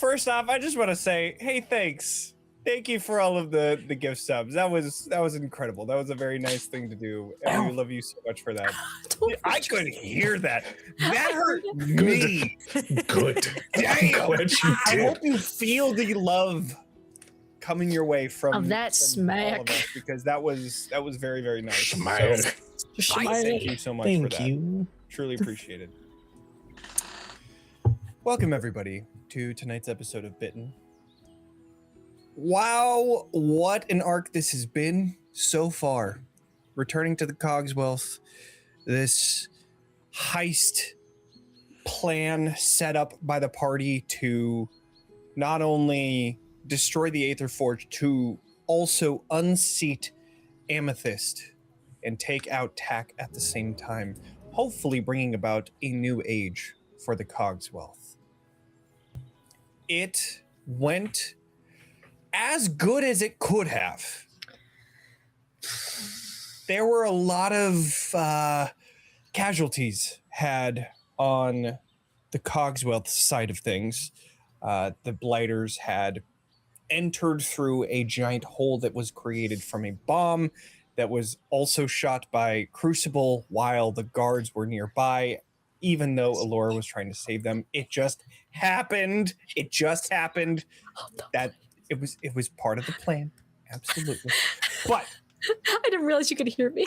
first off, I just want to say, hey, thanks. Thank you for all of the gift subs. That was incredible. That was a very nice thing to do, and we love you so much for that. I could hear that. That hurt me. Good. Damn. Glad you I did. hope you feel the love coming your way from that from smack. all of us, because that was very, very nice. Smile. So, thank you so much for that. Thank you. Truly appreciated. Welcome everybody to tonight's episode of Bitten. Wow, what an arc this has been so far. Returning to the Cogswealth, this heist plan set up by the party to not only destroy the Aether Forge, to also unseat Amethyst and take out Tack at the same time, hopefully bringing about a new age for the Cogswealth. It went as good as it could have. There were a lot of casualties had on the Cogswealth side of things. The Blighters had entered through a giant hole that was created from a bomb that was also shot by Crucible while the guards were nearby, even though Ilora was trying to save them. It just happened. It just happened. That it was part of the plan. Absolutely. But I didn't realize you could hear me.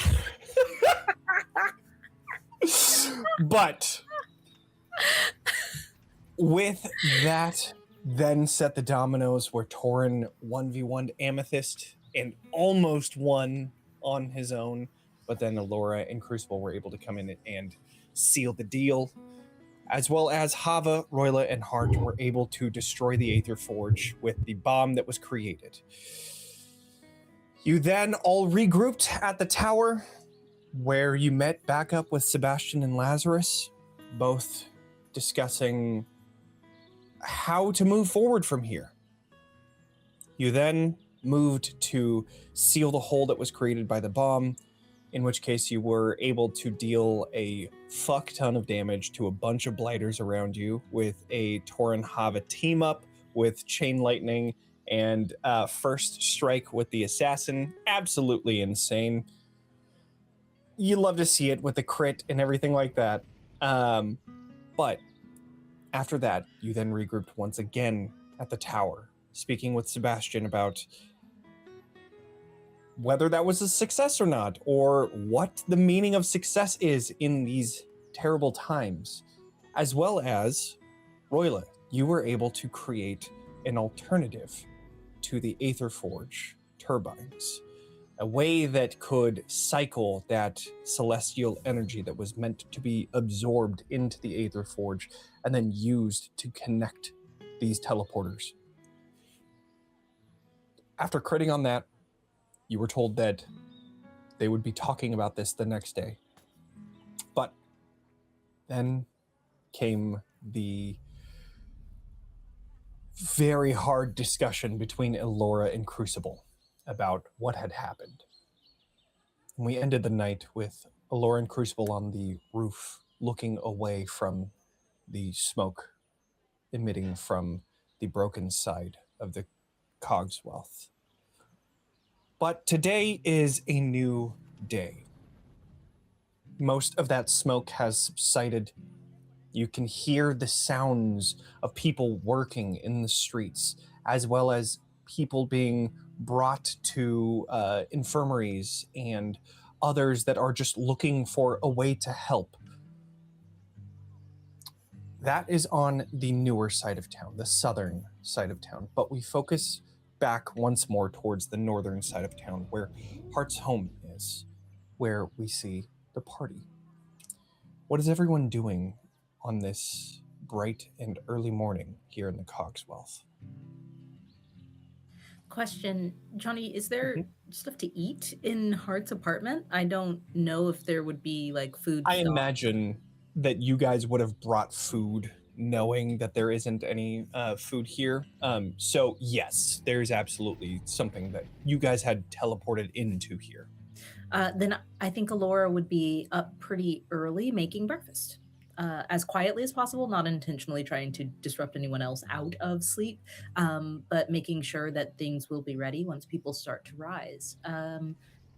But with that, then set the dominoes where Torin 1v1'd Amethyst and almost won on his own, but then Ilora and Crucible were able to come in and seal the deal, as well as Hava, Roila, and Hart were able to destroy the Aether Forge with the bomb that was created. You then all regrouped at the tower, where you met back up with Sebastian and Lazarus, both discussing how to move forward from here. You then moved to seal the hole that was created by the bomb, in which case you were able to deal a fuck ton of damage to a bunch of Blighters around you with a Torin Hava team up with Chain Lightning and First Strike with the Assassin. Absolutely insane. You love to see it with the crit and everything like that. But after that, you then regrouped once again at the tower, speaking with Sebastian about whether that was a success or not, or what the meaning of success is in these terrible times. As well as, Roila, you were able to create an alternative to the Aether Forge turbines, a way that could cycle that celestial energy that was meant to be absorbed into the Aether Forge and then used to connect these teleporters. After critting on that, you were told that they would be talking about this the next day. But then came the very hard discussion between Ilora and Crucible about what had happened. And we ended the night with Ilora and Crucible on the roof, looking away from the smoke emitting from the broken side of the Cogswealth. But today is a new day. Most of that smoke has subsided. You can hear the sounds of people working in the streets, as well as people being brought to infirmaries and others that are just looking for a way to help. That is on the newer side of town, the southern side of town, but we focus back once more towards the northern side of town, where Hart's home is, where we see the party. What is everyone doing on this bright and early morning here in the Cogswealth? Question, Jonny, is there stuff to eat in Hart's apartment? I don't know if there would be like food. I imagine that you guys would have brought food, knowing that there isn't any food here. So yes, there's absolutely something that you guys had teleported into here. Then I think Ilora would be up pretty early making breakfast. as quietly as possible, not intentionally trying to disrupt anyone else out of sleep, but making sure that things will be ready once people start to rise.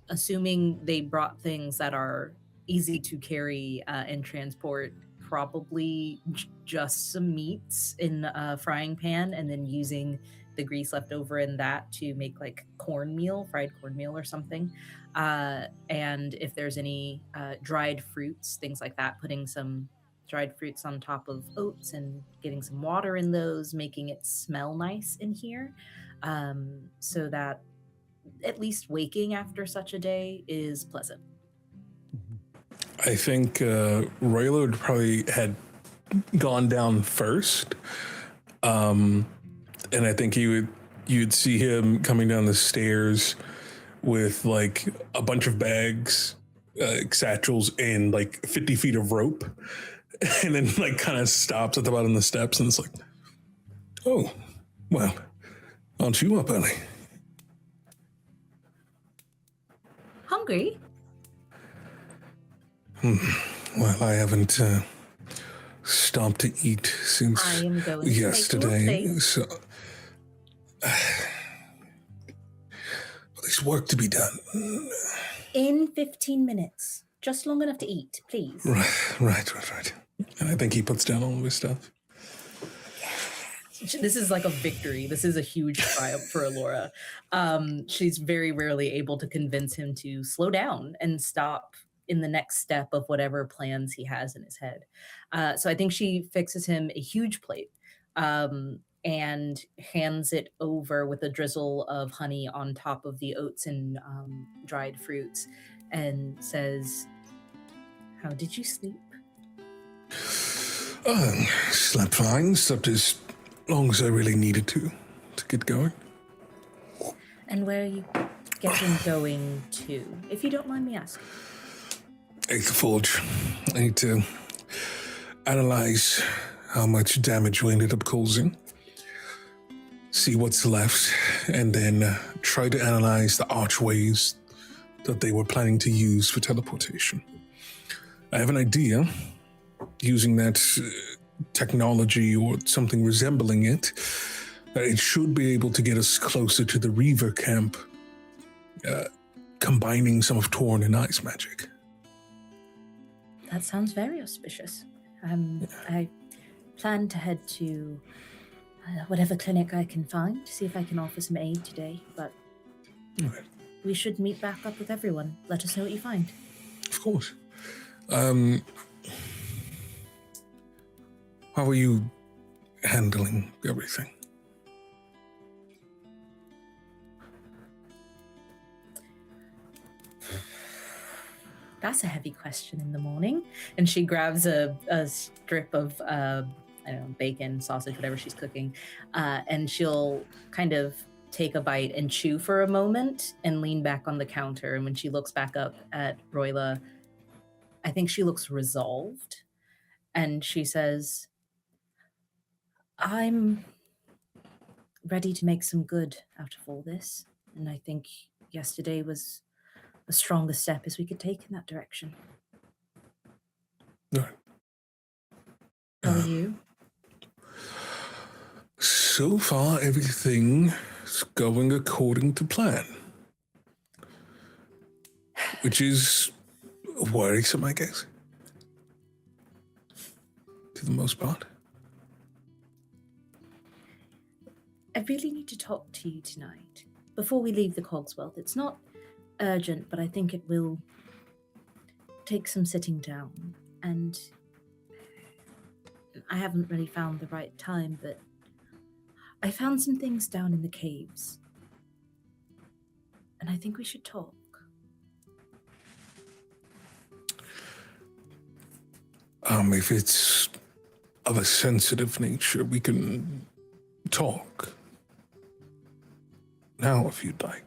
Assuming they brought things that are easy to carry and transport, probably just some meats in a frying pan, and then using the grease left over in that to make like cornmeal, fried cornmeal or something. And if there's any dried fruits, things like that, putting some dried fruits on top of oats and getting some water in those, making it smell nice in here, so that at least waking after such a day is pleasant. I think Roila would probably had gone down first, and I think you'd see him coming down the stairs with like a bunch of bags, satchels, and like 50 feet of rope, and then like kind of stops at the bottom of the steps, and it's like, oh, well, aren't you up early? Hungry? Well, I haven't stopped to eat since I am going to yesterday, make you a plate. so there's work to be done. In 15 minutes. Just long enough to eat, please. Right. And I think he puts down all of his stuff. This is like a victory. This is a huge triumph for Ilora. She's very rarely able to convince him to slow down and stop in the next step of whatever plans he has in his head. So I think she fixes him a huge plate and hands it over with a drizzle of honey on top of the oats and dried fruits and says, "How did you sleep?" Slept fine, slept as long as I really needed to get going. And where are you getting going to, if you don't mind me asking? At the forge. I need to analyze how much damage we ended up causing, see what's left, and then try to analyze the archways that they were planning to use for teleportation. I have an idea, using that technology or something resembling it, that it should be able to get us closer to the Reaver camp, combining some of Torin and Ice magic. That sounds very auspicious. I plan to head to whatever clinic I can find to see if I can offer some aid today, but Okay. we should meet back up with everyone. Let us know what you find. Of course. How are you handling everything? That's a heavy question in the morning. And she grabs a strip of, I don't know, bacon, sausage, whatever she's cooking, and she'll kind of take a bite and chew for a moment and lean back on the counter. And when she looks back up at Roila, I think she looks resolved. And she says, "I'm ready to make some good out of all this. And I think yesterday was the strongest step as we could take in that direction." All right. How are you? So far, everything is going according to plan. Which is worrisome, I guess. To the most part. I really need to talk to you tonight before we leave the Cogswealth. It's not urgent, but I think it will take some sitting down. And I haven't really found the right time, but I found some things down in the caves. And I think we should talk. If it's of a sensitive nature, we can talk now if you'd like.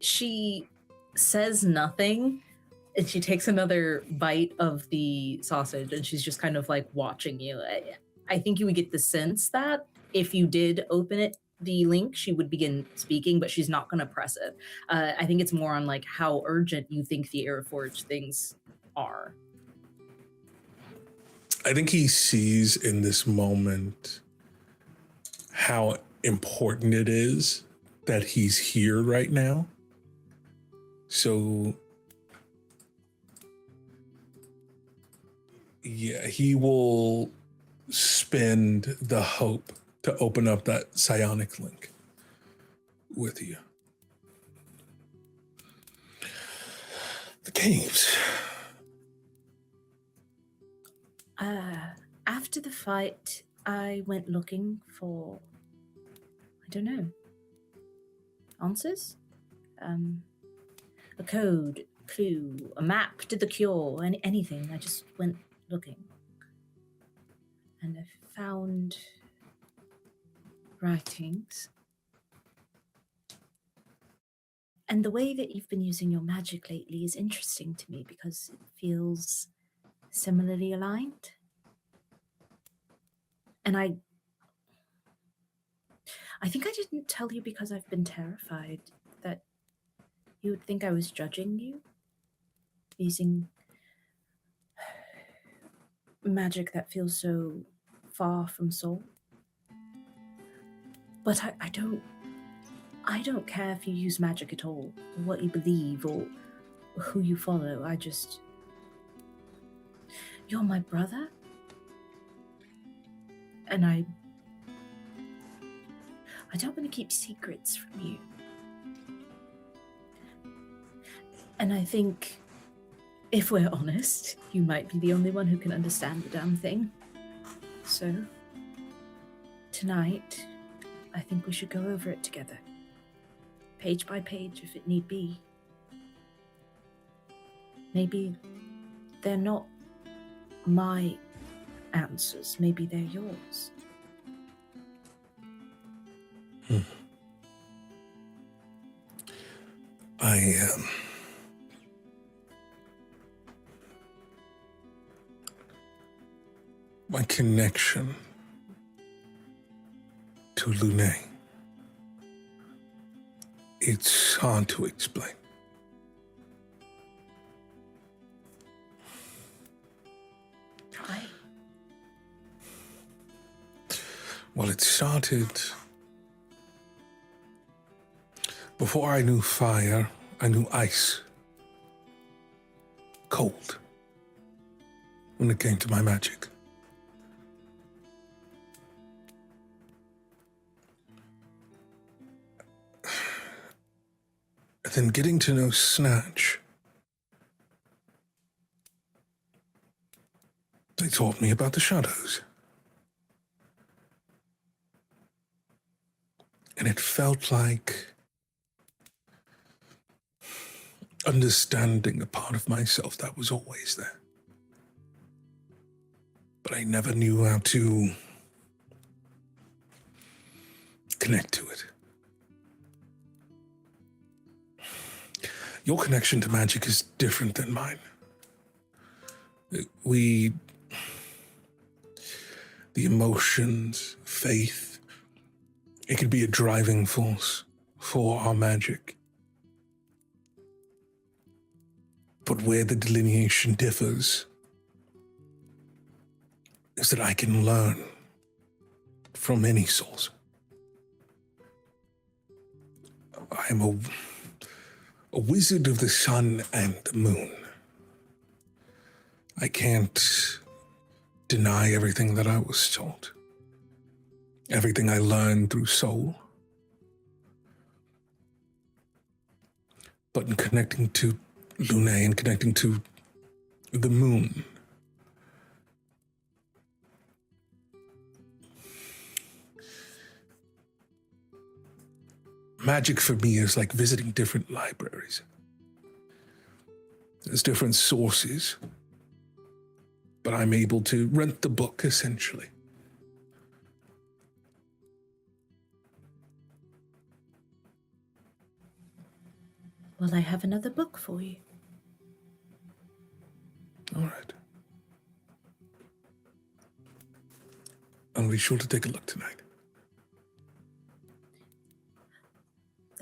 She says nothing, and she takes another bite of the sausage, and she's just kind of like watching you. I think you would get the sense that if you did open it the link, she would begin speaking, but she's not going to press it. I think it's more on like how urgent you think the Airforge things are. I think he sees in this moment how important it is that he's here right now. So, yeah, he will spend the hope to open up that psionic link with you. The caves. After the fight, I went looking for, I don't know, answers? A code, clue, a map to the cure, anything. I just went looking. And I found writings. And the way that you've been using your magic lately is interesting to me because it feels similarly aligned. And I think I didn't tell you because I've been terrified that you would think I was judging you, using magic that feels so far from soul. But I don't care if you use magic at all, or what you believe, or who you follow. You're my brother, and I don't want to keep secrets from you. And I think, if we're honest, you might be the only one who can understand the damn thing. So, tonight, I think we should go over it together. Page by page, if it need be. Maybe they're not my answers. Maybe they're yours. My connection to Lune, it's hard to explain. Try. Well, it started before I knew fire, I knew ice. Cold. When it came to my magic. And then getting to know Snatch. They taught me about the shadows. And it felt like understanding a part of myself that was always there. But I never knew how to connect to it. Your connection to magic is different than mine. The emotions, faith, it could be a driving force for our magic. But where the delineation differs is that I can learn from any source. I am a wizard of the sun and the moon. I can't deny everything that I was taught. Everything I learned through soul. But in connecting to Lune and connecting to the moon, magic for me is like visiting different libraries. There's different sources, but I'm able to rent the book, essentially. Well, I have another book for you. All right. I'll be sure to take a look tonight.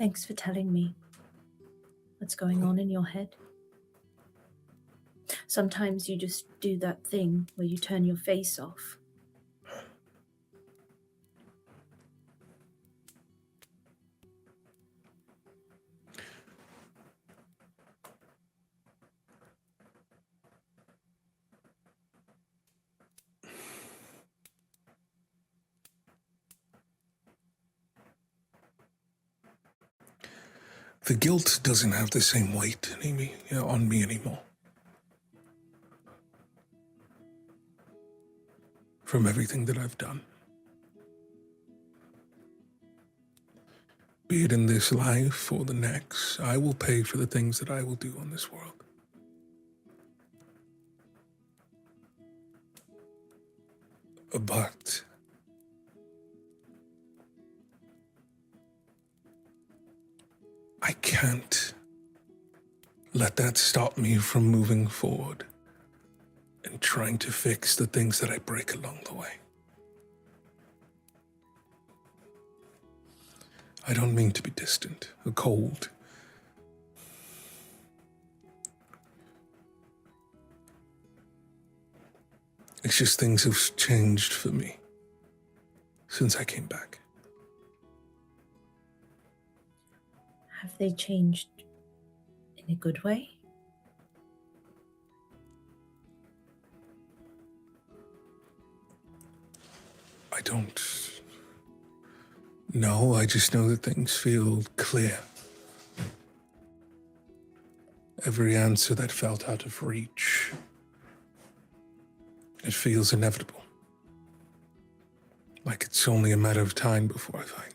Thanks for telling me what's going on in your head. Sometimes you just do that thing where you turn your face off. The guilt doesn't have the same weight on me anymore. From everything that I've done. Be it in this life or the next, I will pay for the things that I will do on this world. But I can't let that stop me from moving forward and trying to fix the things that I break along the way. I don't mean to be distant or cold. It's just things have changed for me since I came back. Have they changed in a good way? I don't know. I just know that things feel clear. Every answer that felt out of reach, it feels inevitable. Like it's only a matter of time before I find them.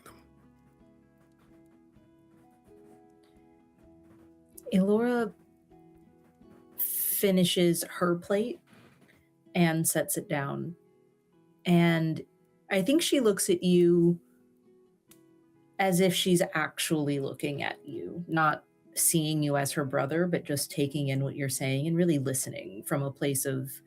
Ilora finishes her plate and sets it down. And I think she looks at you as if she's actually looking at you, not seeing you as her brother, but just taking in what you're saying and really listening from a place of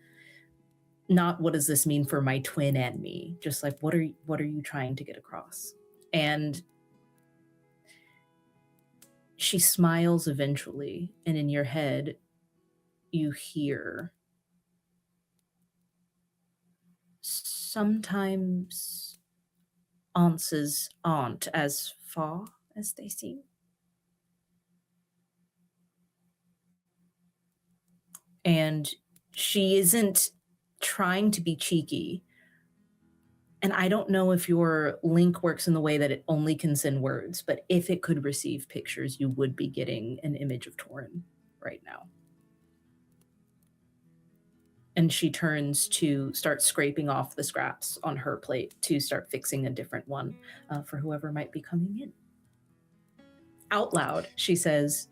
not what does this mean for my twin and me, just like what are you trying to get across? And she smiles eventually, and in your head, you hear, sometimes answers aren't as far as they seem. And she isn't trying to be cheeky. And I don't know if your link works in the way that it only can send words, but if it could receive pictures, you would be getting an image of Torin right now. And she turns to start scraping off the scraps on her plate to start fixing a different one for whoever might be coming in. Out loud, she says,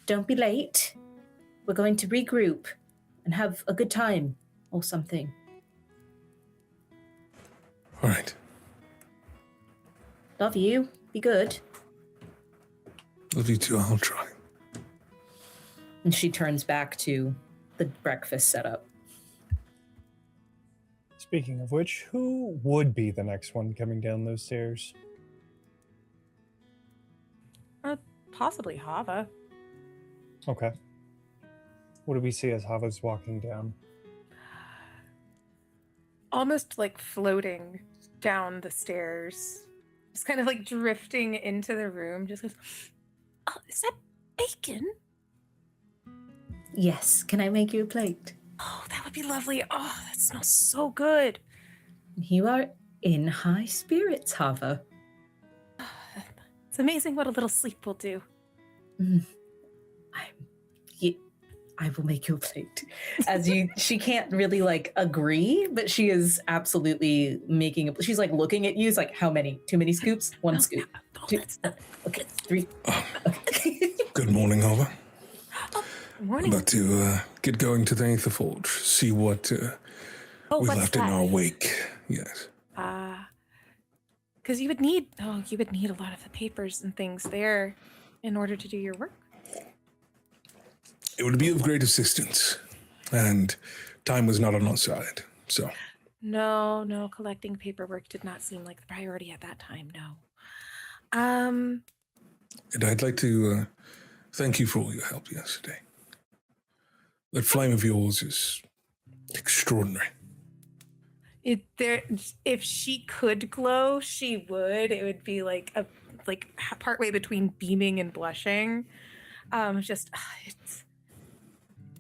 "Don't be late. We're going to regroup and have a good time or something." All right. Love you. Be good. Love you too. I'll try. And she turns back to the breakfast setup. Speaking of which, who would be the next one coming down those stairs? Possibly Hava. Okay. What do we see as Hava's walking down? Almost like floating down the stairs. Just kind of like drifting into the room. Just goes, "Oh, is that bacon? Yes, can I make you a plate? Oh, that would be lovely. Oh, that smells so good." You are in high spirits, Hava. It's amazing what a little sleep will do. I will make you a plate. She can't really like agree, but she is absolutely making she's like looking at you. It's like, how many? Too many scoops? One scoop. Two. Okay, 3. Okay. Good morning, Hava. Good morning. About to get going to the Aether Forge, see what we what's left in that? our wake. Yes. Because you would need a lot of the papers and things there in order to do your work. It would be of great assistance, and time was not on our side, so. No, collecting paperwork did not seem like the priority at that time, no. And I'd like to thank you for all your help yesterday. That flame of yours is extraordinary. If she could glow, she would. It would be like partway between beaming and blushing.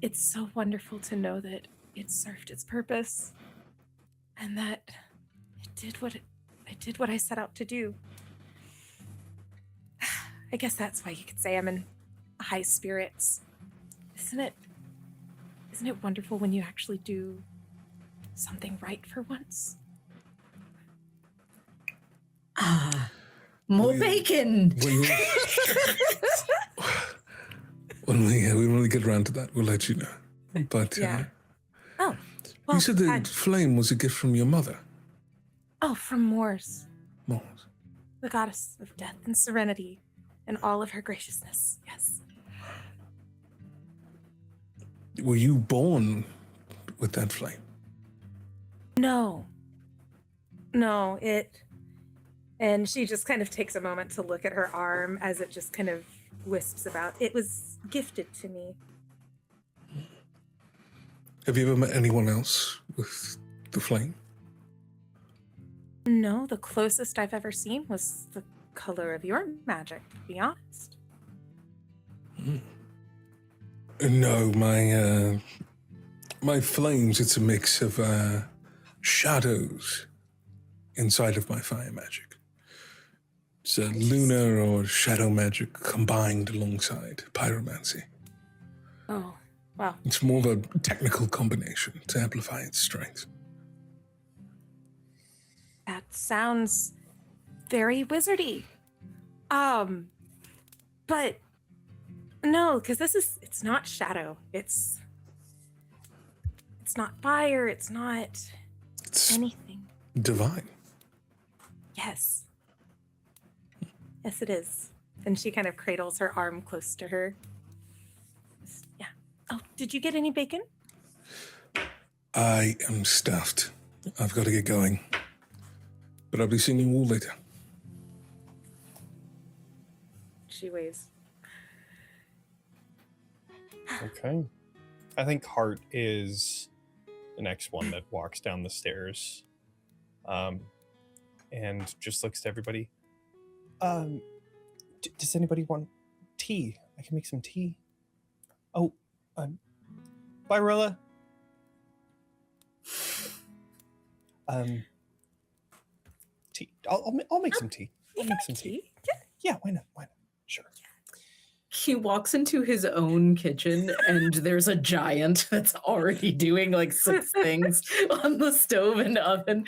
It's so wonderful to know that it served its purpose, and that I did what I set out to do. I guess that's why you could say I'm in high spirits. Isn't it wonderful when you actually do something right for once? More bacon! When we get around to that, we'll let you know. But yeah. You said the flame was a gift from your mother. Oh, from Mors, Mors. the goddess of death and serenity, and all of her graciousness. Yes. Were you born with that flame? No, and she just kind of takes a moment to look at her arm as it just kind of wisps about. It was gifted to me. Have you ever met anyone else with the flame? No, the closest I've ever seen was the color of your magic, to be honest. No, my flames, it's a mix of shadows inside of my fire magic. It's a lunar or shadow magic combined alongside pyromancy. Oh, wow. It's more of a technical combination to amplify its strength. That sounds very wizardy. But no, because it's not shadow. It's not fire. It's not anything. Divine. Yes. Yes, it is. And she kind of cradles her arm close to her. Yeah. Oh, did you get any bacon? I am stuffed. I've got to get going. But I'll be seeing you all later. She waves. Okay. I think Hart is the next one that walks down the stairs and just looks to everybody. Does anybody want tea? I can make some tea. Oh, bye, Roila. Tea. I'll make some tea. I'll make some tea. Yeah, why not? Sure. He walks into his own kitchen and there's a giant that's already doing like 6 things on the stove and oven.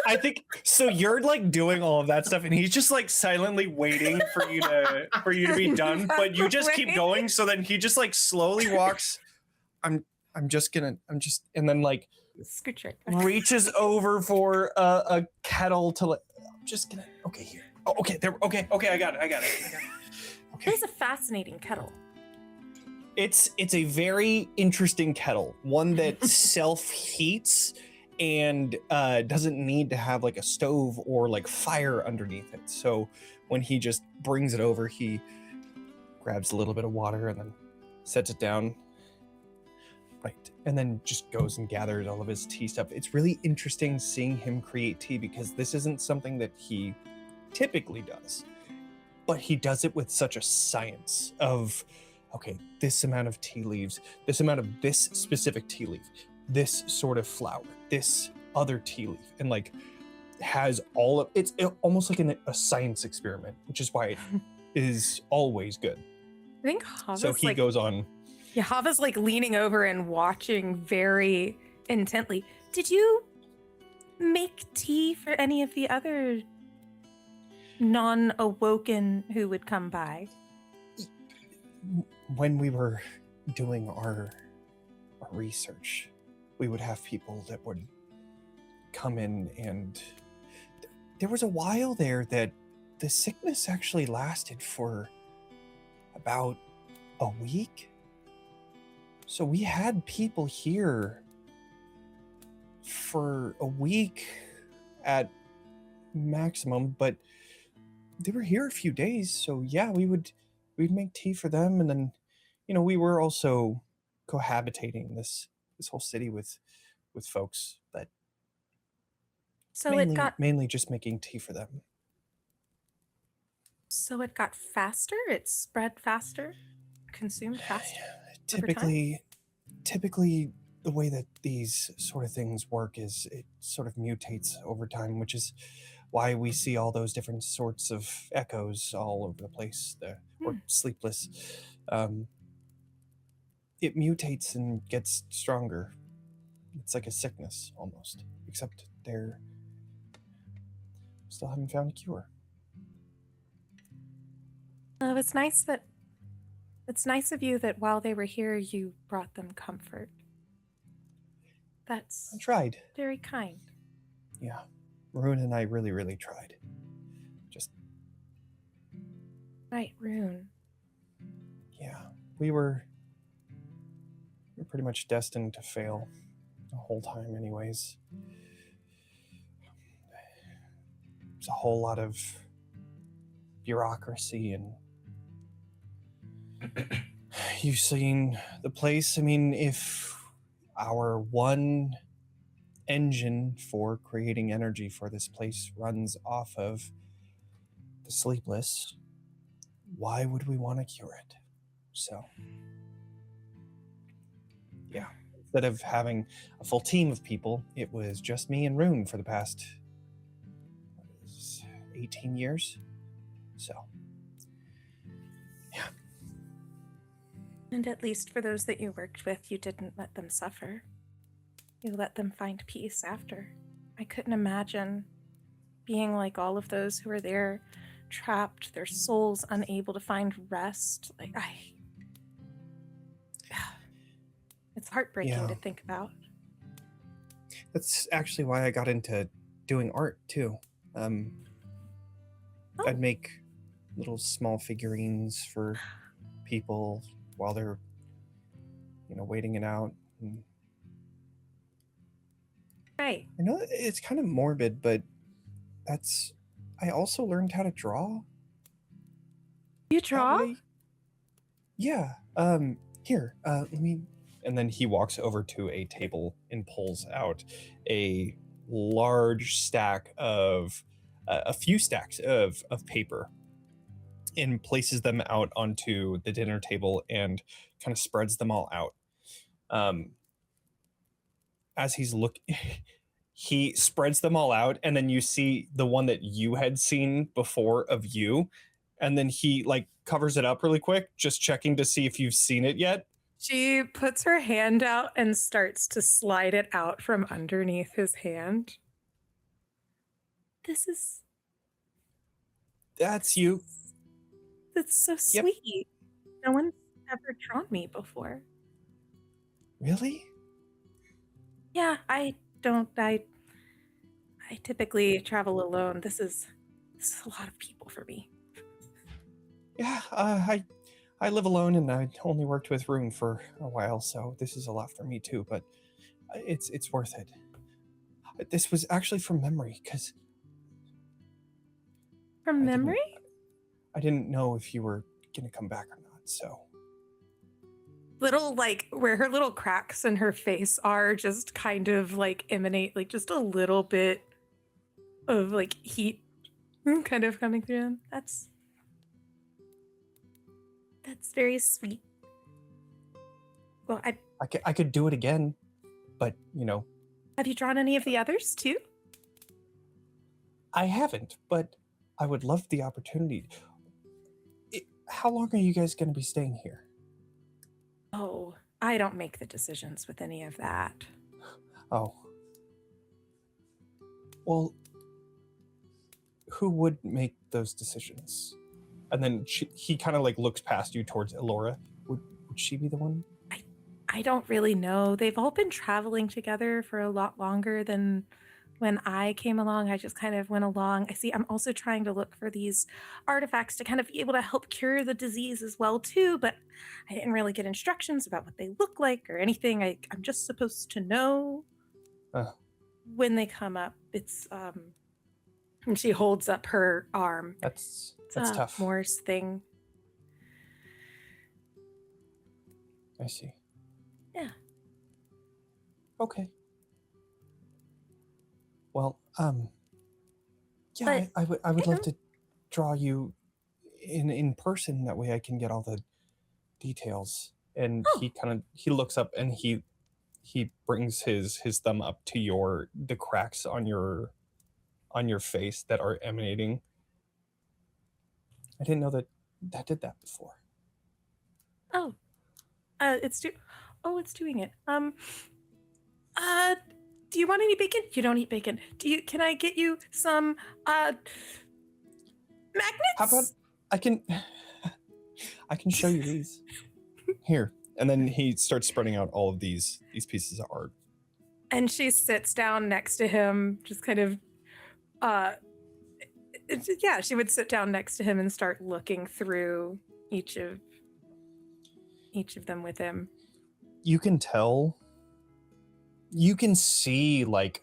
I think so. You're like doing all of that stuff, and he's just like silently waiting for you to be done. But you just keep going. So then he just like slowly walks. I'm just, and then like reaches over for a kettle to like. I'm just gonna. Okay, here. Oh, okay, there. Okay, I got it. Okay. It is a fascinating kettle. It's a very interesting kettle, one that self-heats and doesn't need to have like a stove or like fire underneath it. So when he just brings it over, he grabs a little bit of water and then sets it down. Right. And then just goes and gathers all of his tea stuff. It's really interesting seeing him create tea because this isn't something that he typically does. But he does it with such a science of, okay, this amount of tea leaves, this amount of this specific tea leaf, this sort of flower, this other tea leaf, and like has all of it's almost like a science experiment, which is why it is always good. I think Hava's so he goes on. Yeah, Hava's like leaning over and watching very intently. Did you make tea for any of the other non-awoken who would come by? When we were doing our research, we would have people that would come in, and there was a while there that the sickness actually lasted for about a week. So we had people here for a week at maximum, but they were here a few days, so yeah, we'd make tea for them, and then, we were also cohabitating this whole city with folks, but So it got mainly just making tea for them. faster. It spread faster, consumed faster. Over time? Typically the way that these sort of things work is it sort of mutates over time, which is why we see all those different sorts of echoes all over the place, or sleepless. It mutates and gets stronger. It's like a sickness almost, except they're still haven't found a cure. It's nice of you that while they were here, you brought them comfort. That's I tried. very kind. Yeah. Rune and I really, really tried. Just, Right, Rune. yeah. We were pretty much destined to fail the whole time anyways. There's a whole lot of bureaucracy, and you've seen the place. I mean, if our one engine for creating energy for this place runs off of the sleepless, why would we want to cure it? So, yeah. Instead of having a full team of people, it was just me and Rune for the past 18 years. So, yeah. And at least for those that you worked with, you didn't let them suffer. You let them find peace after. I couldn't imagine being like all of those who were there, trapped, their souls unable to find rest. It's heartbreaking to think about. That's actually why I got into doing art too. I'd make little small figurines for people while they're, waiting it out. And Right. I know it's kind of morbid, but I also learned how to draw. You draw? Yeah. Here, let me. And then he walks over to a table and pulls out a large stack of, a few stacks of paper, and places them out onto the dinner table and kind of spreads them all out. As he spreads them all out, and then you see the one that you had seen before of you, and then he covers it up really quick, just checking to see if you've seen it yet. She puts her hand out and starts to slide it out from underneath his hand. That's you. That's so sweet. No one's ever drawn me before. Really? Yeah, I typically travel alone. This is a lot of people for me. Yeah, I live alone, and I only worked with Rune for a while, so this is a lot for me too, but it's worth it. This was actually from memory, because... From memory? I didn't know if you were going to come back or not, so... Little, where her little cracks in her face are just kind of, emanate, just a little bit of, heat kind of coming through them. That's very sweet. Well, I could do it again, but, Have you drawn any of the others, too? I haven't, but I would love the opportunity. How long are you guys going to be staying here? Oh, I don't make the decisions with any of that. Oh. Well, who would make those decisions? And then he kind of looks past you towards Ilora. Would she be the one? I don't really know. They've all been traveling together for a lot longer than when I came along. I just kind of went along. I'm also trying to look for these artifacts to kind of be able to help cure the disease as well too, but I didn't really get instructions about what they look like or anything. I'm just supposed to know when they come up. It's And she holds up her arm. That's It's tough. Moore's thing. I see. Yeah. Okay. Well, yeah, But, I would you love know- to draw you in person. That way I can get all the details. And Oh. he looks up and he brings his thumb up to the cracks on your face that are emanating. I didn't know that did that before. Oh. It's doing it. Do you want any bacon? You don't eat bacon. Can I get you some magnets? How about I can show you these. Here. And then he starts spreading out all of these pieces of art. And she sits down next to him, just kind of she would sit down next to him and start looking through each of them with him. You can tell, you can see like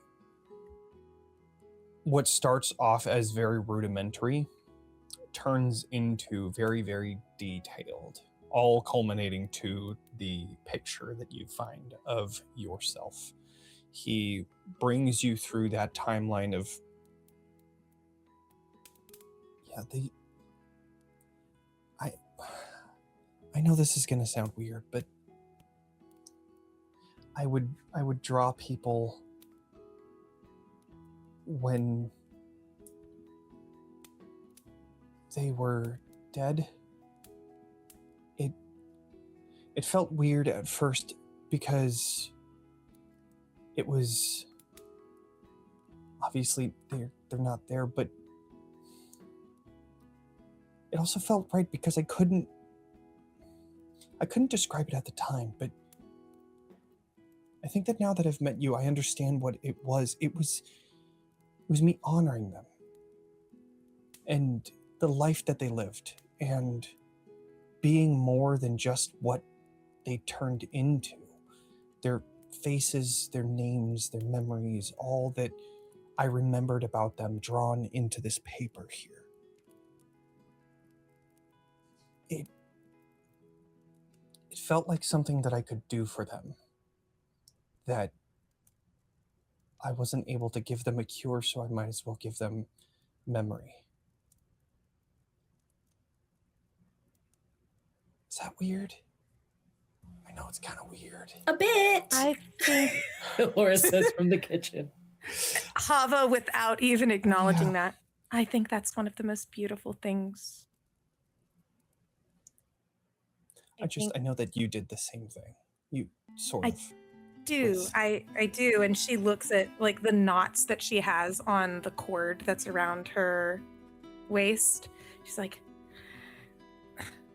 what starts off as very rudimentary turns into very, very detailed, all culminating to the picture that you find of yourself. He brings you through that timeline of, I know this is going to sound weird, but I would draw people when they were dead. It felt weird at first because it was obviously they're not there, but it also felt right because I couldn't describe it at the time, but I think that now that I've met you, I understand what it was. It was me honoring them and the life that they lived and being more than just what they turned into. Their faces, their names, their memories, all that I remembered about them drawn into this paper here. It felt like something that I could do for them, that I wasn't able to give them a cure, so I might as well give them memory. Is that weird? I know it's kind of weird. A bit. I think Ilora says from the kitchen. Hava, without even acknowledging that, I think that's one of the most beautiful things. I know that you did the same thing. You sort of. I do. And she looks at like the knots that she has on the cord that's around her waist. She's like,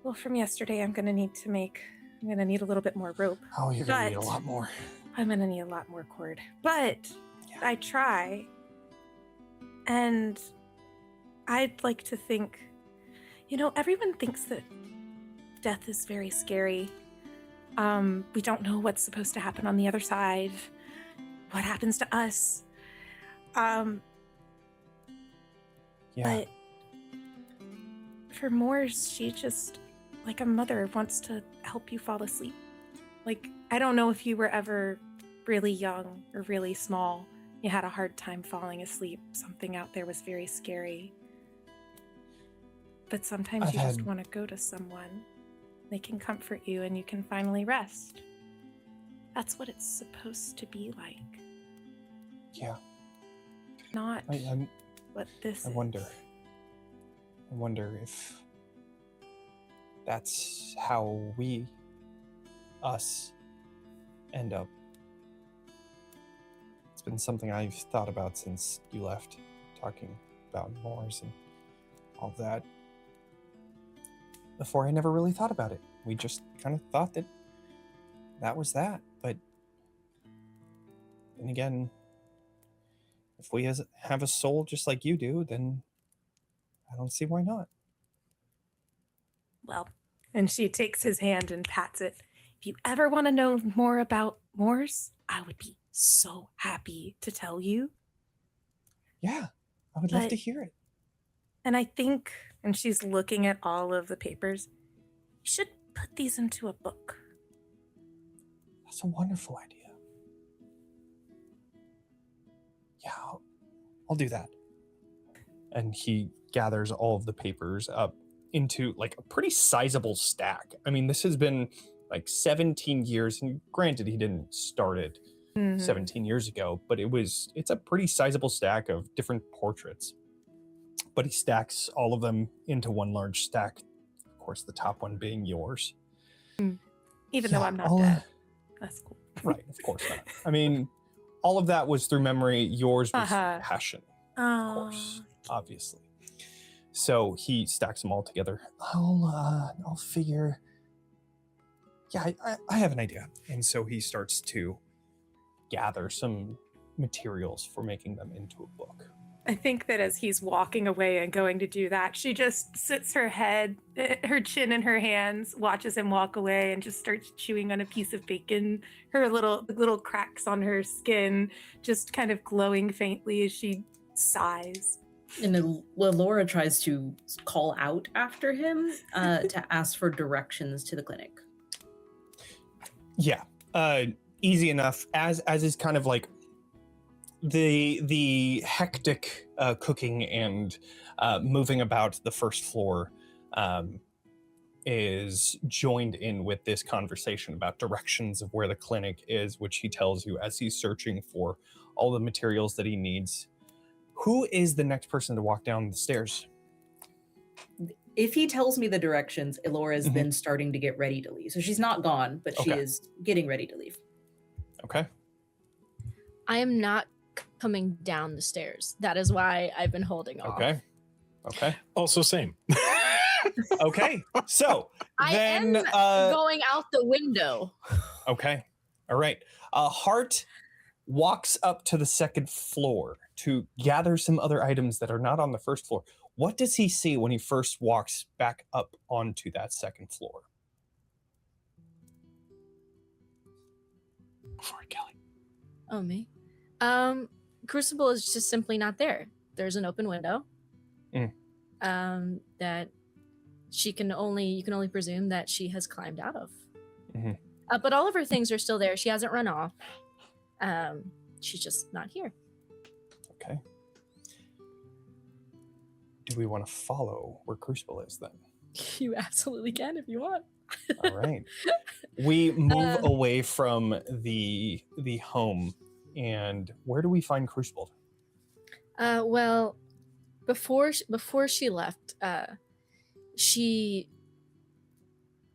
well, from yesterday, I'm going to need a little bit more rope. Oh, you're going to need a lot more. I'm going to need a lot more cord. But I try. And I'd like to think, everyone thinks that death is very scary. We don't know what's supposed to happen on the other side. What happens to us? But for Moors, she just, like a mother, wants to help you fall asleep. Like, I don't know if you were ever really young or really small. You had a hard time falling asleep. Something out there was very scary. But sometimes you just want to go to someone. They can comfort you and you can finally rest. That's what it's supposed to be like. Yeah. Not what this is. I wonder if that's how us end up. It's been something I've thought about since you left, talking about Moors and all that. Before, I never really thought about it. We just kind of thought that was that. But then again, if we have a soul just like you do, then I don't see why not. Well, and she takes his hand and pats it. If you ever want to know more about Moors, I would be so happy to tell you. Yeah, I would love But- to hear it. And I think, and she's looking at all of the papers, you should put these into a book. That's a wonderful idea. Yeah, I'll do that. And he gathers all of the papers up into like a pretty sizable stack. I mean, this has been like 17 years, and granted, he didn't start it 17 years ago, but it's a pretty sizable stack of different portraits. But he stacks all of them into one large stack. Of course, the top one being yours. Even though I'm not dead. That's cool. Right, of course not. I mean, all of that was through memory. Yours was passion, of course, obviously. So he stacks them all together. I'll figure. Yeah, I have an idea. And so he starts to gather some materials for making them into a book. I think that as he's walking away and going to do that, she just sits her head, her chin in her hands, watches him walk away, and just starts chewing on a piece of bacon. Her little cracks on her skin just kind of glowing faintly as she sighs. And Ilora tries to call out after him to ask for directions to the clinic. Yeah, easy enough. As is kind of like the hectic cooking and moving about the first floor is joined in with this conversation about directions of where the clinic is, which he tells you as he's searching for all the materials that he needs. Who is the next person to walk down the stairs? If he tells me the directions, Ilora has been starting to get ready to leave. So she's not gone, but she is getting ready to leave. Okay. I am not coming down the stairs. That is why I've been holding off. Okay. Also same. Okay. So I then am going out the window. Okay. All right. Hart walks up to the second floor to gather some other items that are not on the first floor. What does he see when he first walks back up onto that second floor? For Kelly. Oh, me? Crucible is just simply not there. There's an open window. That you can only presume that she has climbed out of. But all of her things are still there. She hasn't run off. She's just not here. Okay. Do we want to follow where Crucible is then? You absolutely can if you want. All right. We move away from the home, and where do we find Crucible? Well, before she left, she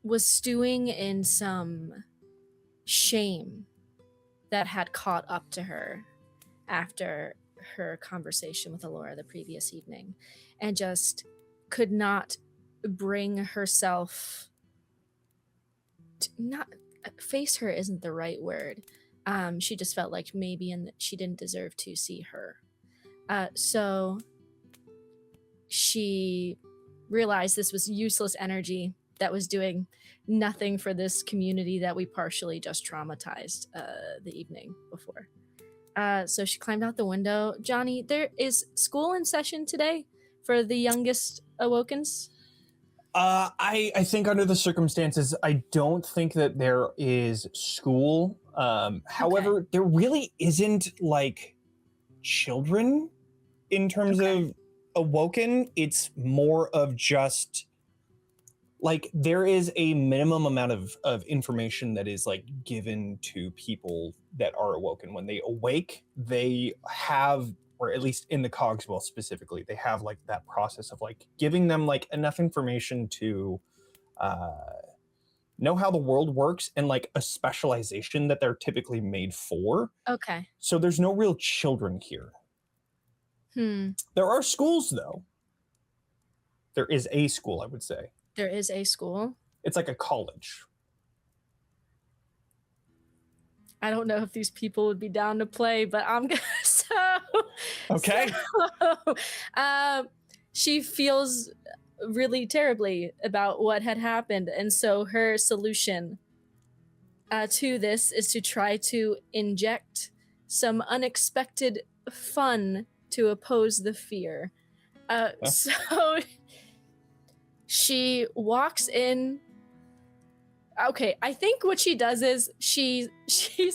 was stewing in some shame that had caught up to her after her conversation with Ilora the previous evening, and just could not bring herself to not face her isn't the right word. She just felt like maybe she didn't deserve to see her. So she realized this was useless energy that was doing nothing for this community that we partially just traumatized the evening before. So she climbed out the window. Jonny, there is school in session today for the youngest Awokens? I think under the circumstances, I don't think that there is school. However, there really isn't like children in terms of Awoken. It's more of just like there is a minimum amount of information that is like given to people that are awoken. When they awake, they have, or at least in the Cogswealth specifically, they have like that process of like giving them like enough information to know how the world works and like a specialization that they're typically made for. Okay. So there's no real children here. There are schools though. There is a school, I would say. There is a school. It's like a college. I don't know if these people would be down to play, but I'm gonna. Okay. She feels really terribly about what had happened, and so her solution to this is to try to inject some unexpected fun to oppose the fear. So she walks in. Okay, I think what she does is she's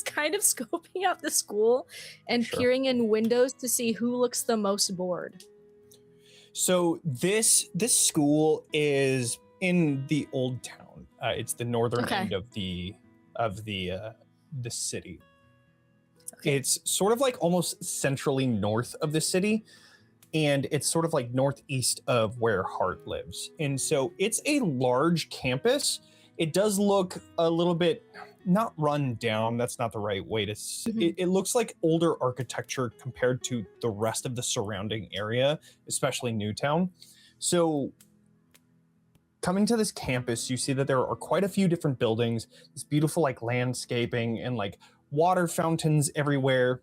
kind of scoping out the school and peering in windows to see who looks the most bored. So this school is in the old town. It's the northern end of the city. Okay. It's sort of like almost centrally north of the city, and it's sort of like northeast of where Hart lives. And so it's a large campus. It does look a little bit, not run down, that's not the right way to say it. It looks like older architecture compared to the rest of the surrounding area, especially Newtown. So coming to this campus, you see that there are quite a few different buildings, this beautiful like landscaping and like water fountains everywhere.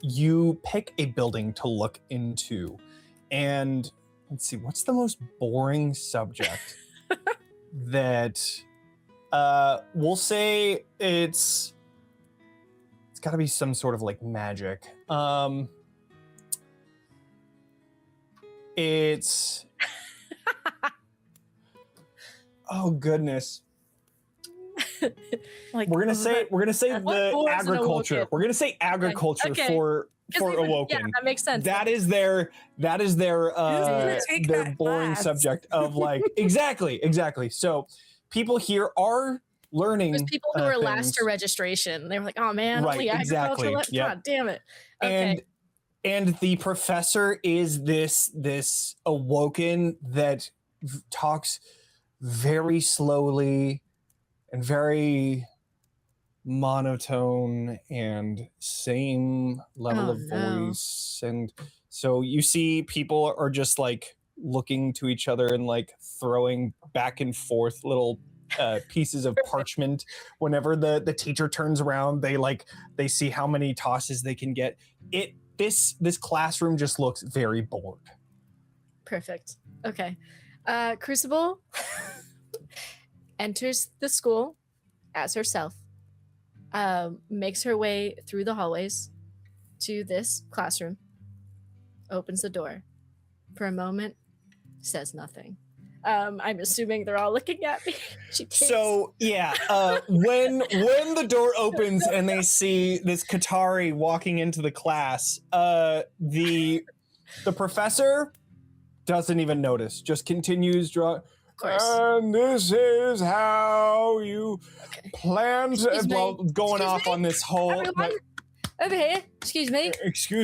You pick a building to look into, and let's see, what's the most boring subject? That we'll say it's got to be some sort of like magic. It's oh goodness. Like we're gonna say the agriculture. We're gonna say agriculture for Awoken. Yeah, that makes sense. That is their boring subject of like exactly. So people here are learning. There's people who are last things. to registration. They were like, oh man, Right, only agriculture left. Yep. God damn it. Okay. And the professor is this Awoken that talks very slowly and very monotone and same level of voice. And so you see people are just like looking to each other and like throwing back and forth little pieces of parchment. Whenever the teacher turns around, they see how many tosses they can get. This classroom just looks very bored. Perfect. Okay. Crucible enters the school as herself, makes her way through the hallways to this classroom, opens the door. For a moment, says nothing. I'm assuming they're all looking at me. So yeah, when the door opens and they see this Qatari walking into the class, the professor doesn't even notice, just continues drawing. And this is how you plan to going off on this whole over here. Excuse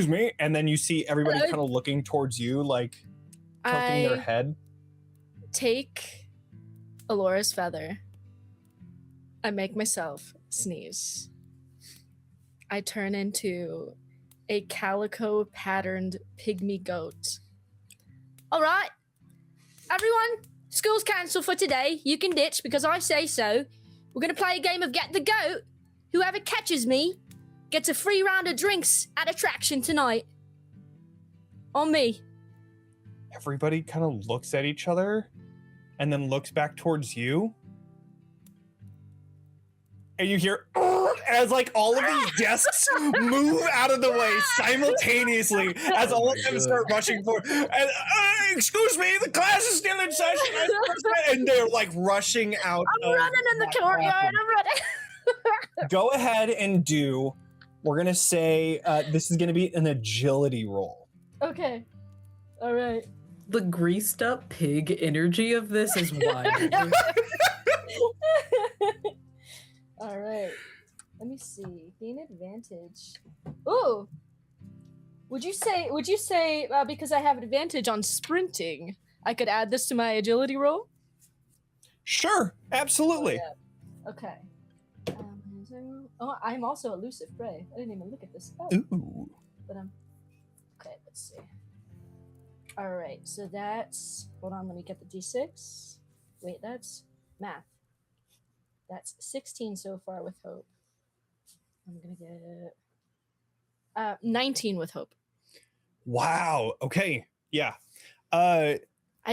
me. And then you see everybody kind of looking towards you, like tilting their head. Take Ilora's feather. I make myself sneeze. I turn into a calico patterned pygmy goat. All right, everyone, school's cancelled for today. You can ditch because I say so. We're going to play a game of Get the Goat. Whoever catches me gets a free round of drinks at Attraction tonight. On me. Everybody kind of looks at each other and then looks back towards you. And you hear as like all of these desks move out of the way simultaneously as all of them start rushing forward. And excuse me, the class is still in session. And they're like rushing out. I'm running in the courtyard. I'm running. Go ahead and do. We're gonna say this is gonna be an agility roll. Okay. All right. The greased up pig energy of this is wild. All right. Let me see. Gain advantage. Ooh. Would you say because I have advantage on sprinting, I could add this to my agility roll? Sure, absolutely. Oh, yeah. Okay. I'm also elusive prey. I didn't even look at this. Oh. Ooh. But okay, let's see. All right, so that's, hold on, let me get the d6. Wait, that's math. That's 16 so far with hope. I'm gonna get 19 with hope. Wow. Okay. Yeah.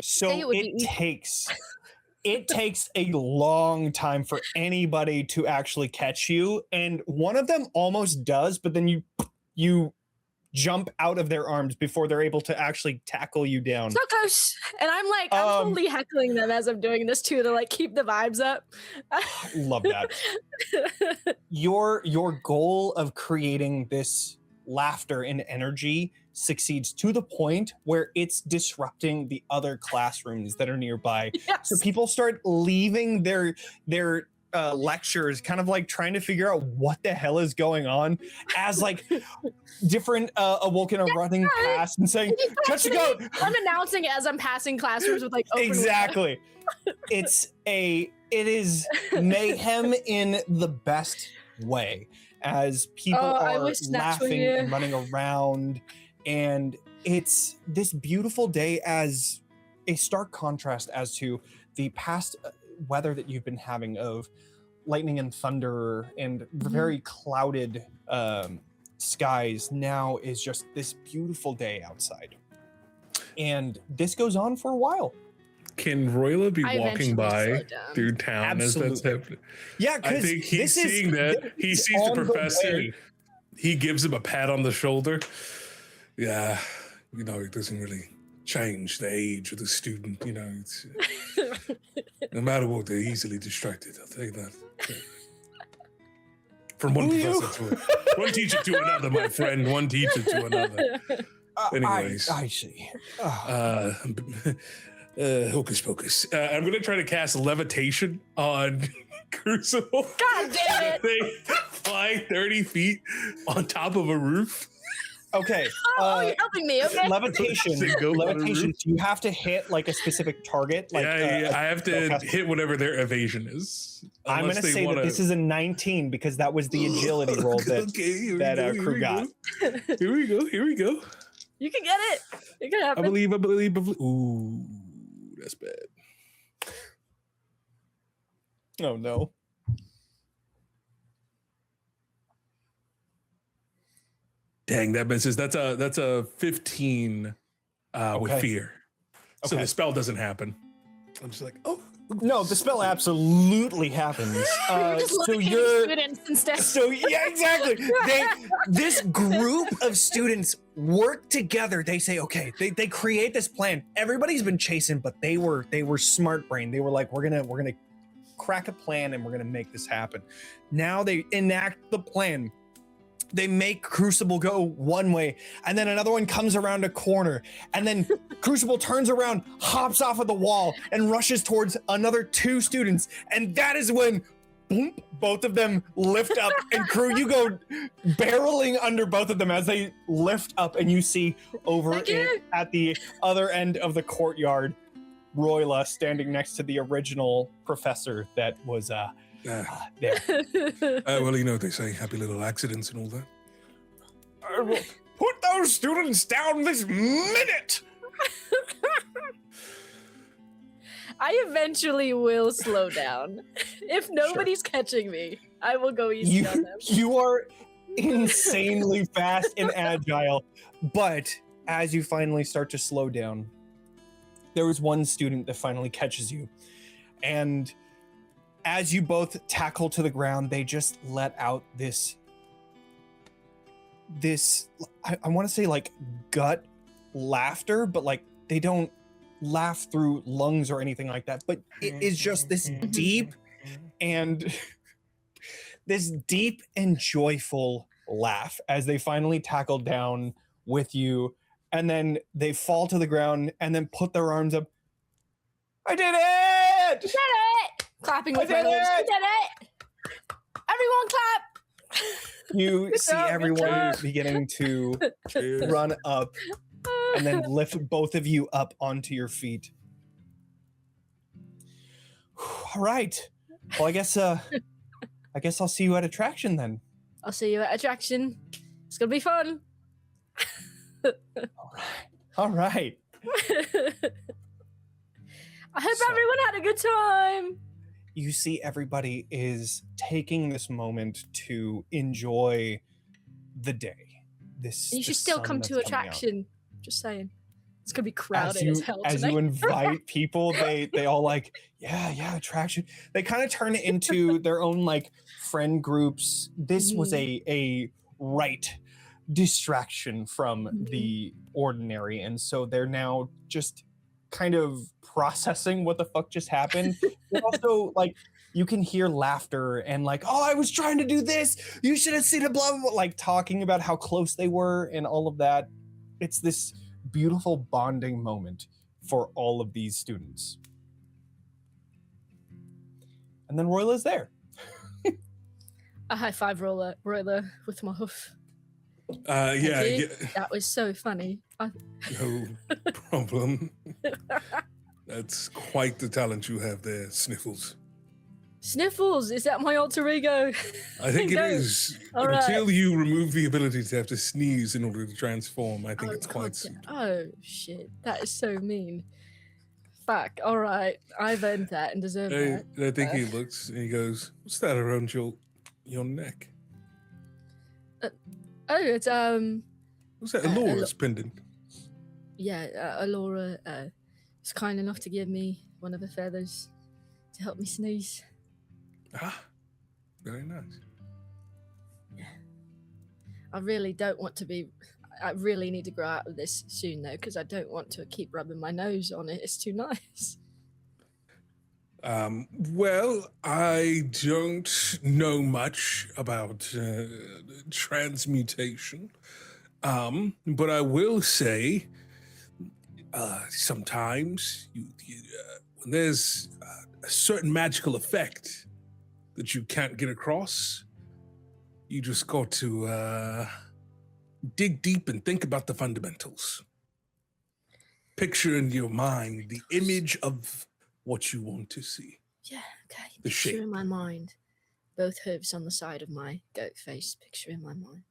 So it takes a long time for anybody to actually catch you, and one of them almost does, but then you jump out of their arms before they're able to actually tackle you down. So close. And I'm like, I'm totally heckling them as I'm doing this too to like keep the vibes up. Love that. Your goal of creating this laughter and energy succeeds to the point where it's disrupting the other classrooms that are nearby. Yes. So people start leaving their lectures, kind of like trying to figure out what the hell is going on, as like different awoken are running past and saying, "Touch the goat!" I'm announcing it as I'm passing classrooms with like open exactly. It is mayhem in the best way, as people are laughing and running around, and it's this beautiful day as a stark contrast as to the past weather that you've been having of lightning and thunder and very clouded skies. Now is just this beautiful day outside, and this goes on for a while. Can Roila be walking by through town as that's happening? Yeah, I think he's seeing that. He sees the professor. He gives him a pat on the shoulder. Yeah, it doesn't really change the age of the student. It's no matter what, they're easily distracted. I'll tell you that. From one professor to one teacher to another, my friend. One teacher to another. Anyways, I see. Hocus pocus. I'm going to try to cast levitation on Crucible. God damn it! They fly 30 feet on top of a roof. Okay. You're helping me, okay? Levitation. So you have to hit like a specific target. Like, I have to hit whatever their evasion is. I'm going to say that this is a 19 because that was the agility roll that Crew got. Here we go. You can get it. It can happen. I believe. Ooh, that's bad. Oh no. Dang, that misses. That's a 15 with fear. So the spell doesn't happen. I'm just like, oh. No, the spell absolutely happens. So you're students instead. So yeah, exactly. This group of students work together. They say, okay, they create this plan. Everybody's been chasing, but they were smart brain. They were like, we're gonna crack a plan and we're gonna make this happen. Now they enact the plan. They make Crucible go one way, and then another one comes around a corner, and then Crucible turns around, hops off of the wall, and rushes towards another two students. And that is when, boom, both of them lift up, and Crew, you go barreling under both of them as they lift up, and you see over at the other end of the courtyard, Roila standing next to the original professor that was there. Well, they say happy little accidents and all that. I will put those students down this minute. I eventually will slow down. If nobody's catching me, I will go easy on them. You are insanely fast and agile, but as you finally start to slow down, there was one student that finally catches you, and as you both tackle to the ground, they just let out this I want to say like gut laughter, but like they don't laugh through lungs or anything like that, but it is just this deep and joyful laugh as they finally tackle down with you, and then they fall to the ground and then put their arms up. I did it! Did it! Clapping with my lips. I did it! Everyone clap! You see everyone beginning to run up and then lift both of you up onto your feet. All right. Well, I guess I'll see you at Attraction then. I'll see you at Attraction. It's gonna be fun. All right. I hope everyone had a good time. You see everybody is taking this moment to enjoy the day. You should still come to Attraction. Just saying. It's gonna be crowded as hell tonight. As you invite people, they all like, yeah, Attraction. They kind of turn it into their own like friend groups. This was a rite distraction from the ordinary, and so they're now just kind of processing what the fuck just happened. But also, like, you can hear laughter and like, oh, I was trying to do this. You should have seen it, blah, blah, blah, like talking about how close they were and all of that. It's this beautiful bonding moment for all of these students. And then Roila's there. I high five Roila with my hoof. Yeah, yeah. That was so funny. No problem. That's quite the talent you have there, Sniffles. Sniffles, is that my alter ego? I think No. it is. All right. Until you remove the ability to have to sneeze in order to transform, I think it's God, quite suitable. oh shit, that is so mean. Fuck. All right, I've earned that and deserve that. And I think he looks and he goes, "What's that around your neck? Oh, it's What's that? Ilora's pendant." Yeah, Ilora was kind enough to give me one of the feathers to help me sneeze. Ah, very nice. I really don't want to be. I really need to grow out of this soon, though, because I don't want to keep rubbing my nose on it. It's too nice. Well, I don't know much about transmutation, but I will say sometimes when there's a certain magical effect that you can't get across, you just got to dig deep and think about the fundamentals. Picture in your mind the image of what you want to see. Yeah, okay. The Picture shape. in my mind. Both hooves on the side of my goat face. Picture in my mind.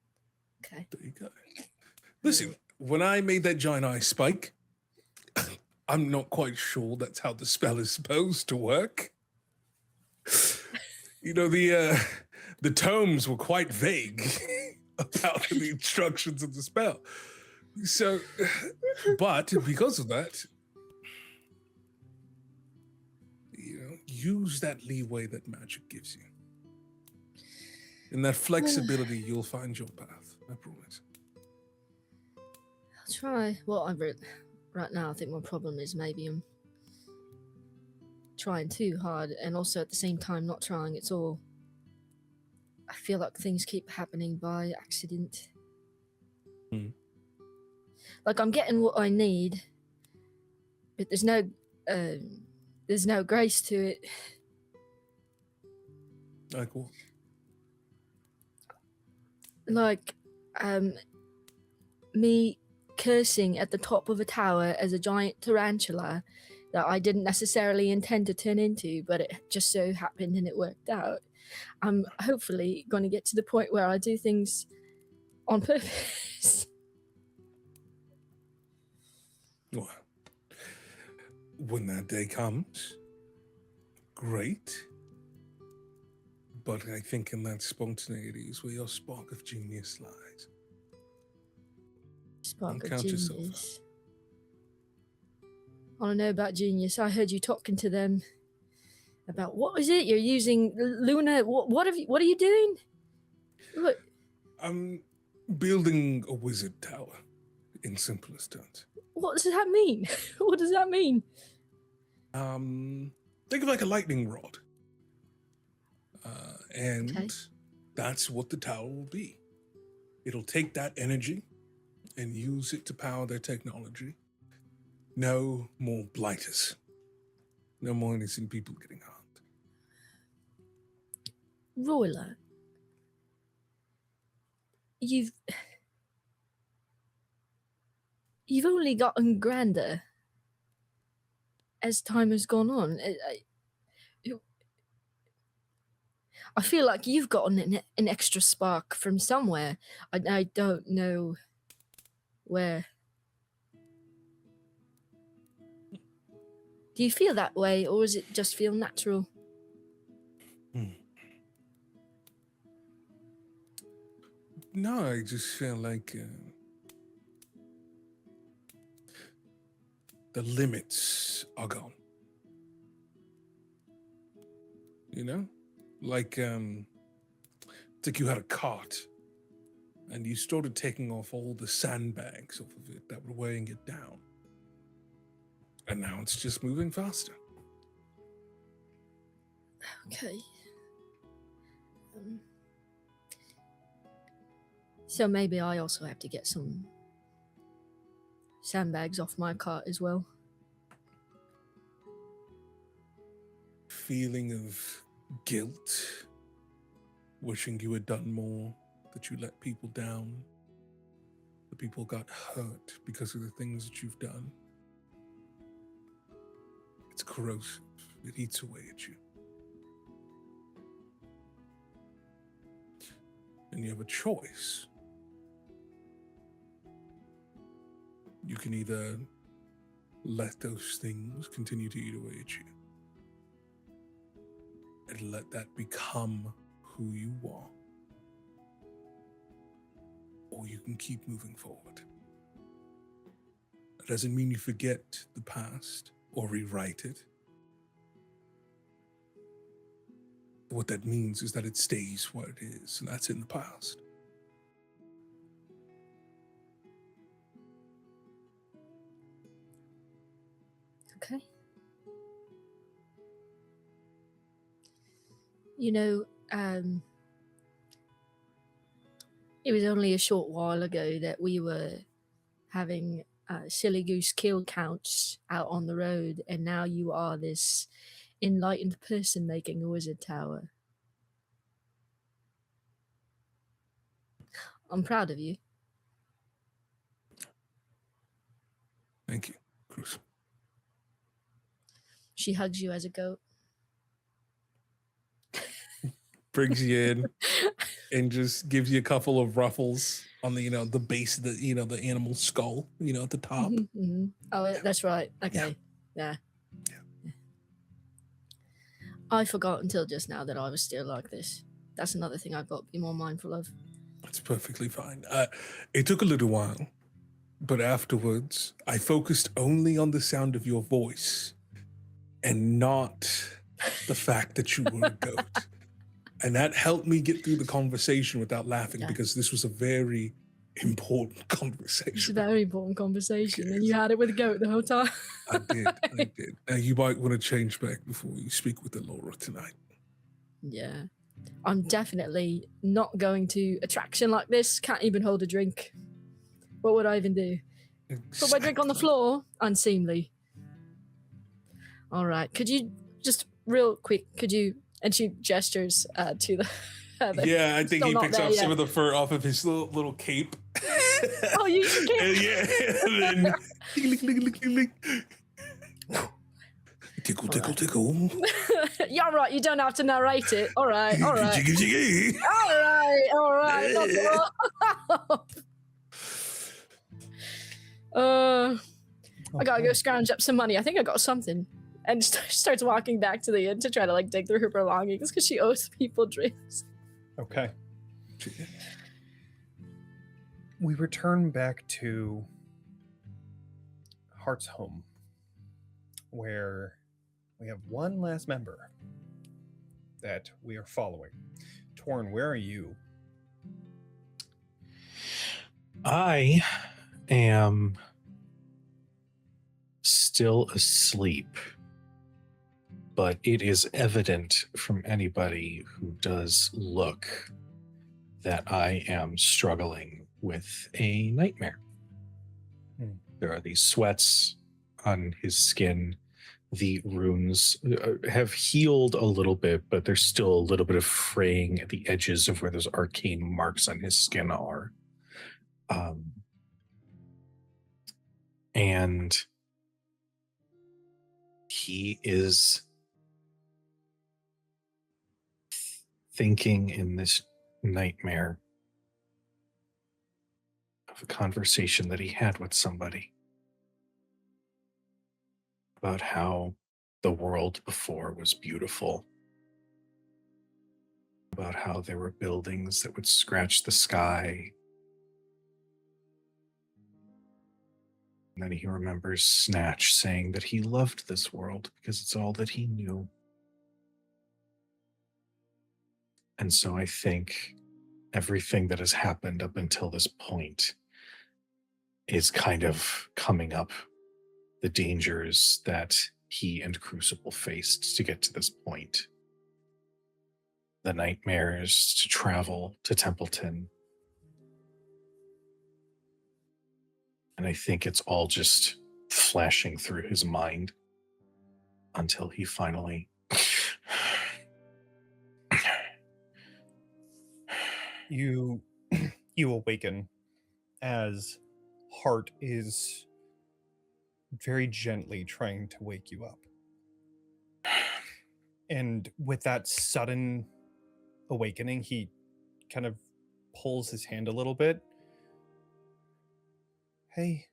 Okay. There you go. Listen, when I made that giant eye spike, I'm not quite sure that's how the spell is supposed to work. You know, the tomes were quite vague about the instructions of the spell. So, but because of that, you know, use that leeway that magic gives you. In that flexibility, you'll find your path. I promise. I'll try. Well, right now, I think my problem is maybe I'm trying too hard and also at the same time not trying at all. I feel like things keep happening by accident. Like I'm getting what I need, but there's no grace to it. Like what? Like, me cursing at the top of a tower as a giant tarantula that I didn't necessarily intend to turn into, but it just so happened and it worked out. I'm hopefully going to get to the point where I do things on purpose. Well, when that day comes, great. But I think in that spontaneity is where your spark of genius lies. Spark of count yourself genius. I don't know about genius. I heard you talking to them about what was it you're using, Luna? What are you doing? What? I'm building a wizard tower, in simplest terms. What does that mean? What does that mean? Think of like a lightning rod. And Okay. that's what the tower will be. It'll take that energy and use it to power their technology. No more blighters. No more innocent people getting harmed. Roila, you've only gotten grander as time has gone on. I feel like you've gotten an extra spark from somewhere. I don't know where. Do you feel that way, or does it just feel natural? No, I just feel like the limits are gone. You know? Like you had a cart and you started taking off all the sandbags off of it that were weighing it down. And now it's just moving faster. Okay. So maybe I also have to get some sandbags off my cart as well. Feeling of guilt, wishing you had done more, that you let people down, that people got hurt because of the things that you've done. It's corrosive. It eats away at you. And you have a choice. You can either let those things continue to eat away at you and let that become who you are, or you can keep moving forward. That doesn't mean you forget the past or rewrite it. What that means is that it stays what it is, and that's in the past. Okay. You know, it was only a short while ago that we were having silly goose kill counts out on the road, and now you are this enlightened person making a wizard tower. I'm proud of you. Thank you, Crucible. She hugs you as a goat. Brings you in and just gives you a couple of ruffles on the, the base of the, the animal skull, at the top. Mm-hmm, mm-hmm. Oh, that's right. Okay. Yeah. I forgot until just now that I was still like this. That's another thing I've got to be more mindful of. It's perfectly fine. It took a little while, but afterwards, I focused only on the sound of your voice and not the fact that you were a goat. And that helped me get through the conversation without laughing, because this was a very important conversation. It's a very important conversation, and you had it with a goat the whole time. I did. Now, you might want to change back before you speak with Ilora tonight. Yeah. I'm definitely not going to a traction like this. Can't even hold a drink. What would I even do? Exactly. Put my drink on the floor? Unseemly. All right. Could you just real quick, and she gestures to the yeah, I think he picks up some of the fur off of his little cape. Oh, you cape? Yeah. And then tickle, tickle, tickle. You're right. You don't have to narrate it. All right. All right. Jiggy, jiggy. All right. I gotta go scrounge up some money. I think I got something. And starts walking back to the inn to try to dig through her belongings because she owes people drinks. Okay. We return back to Heart's home, where we have one last member that we are following. Torin, where are you? I am still asleep, but it is evident from anybody who does look that I am struggling with a nightmare. There are these sweats on his skin. The runes have healed a little bit, but there's still a little bit of fraying at the edges of where those arcane marks on his skin are. And he is thinking in this nightmare of a conversation that he had with somebody about how the world before was beautiful, about how there were buildings that would scratch the sky. And then he remembers Snatch saying that he loved this world because it's all that he knew. And so I think everything that has happened up until this point is kind of coming up. The dangers that he and Crucible faced to get to this point. The nightmares to travel to Templeton. And I think it's all just flashing through his mind until he finally... You awaken as Heart is very gently trying to wake you up. And with that sudden awakening, he kind of pulls his hand a little bit. Hey,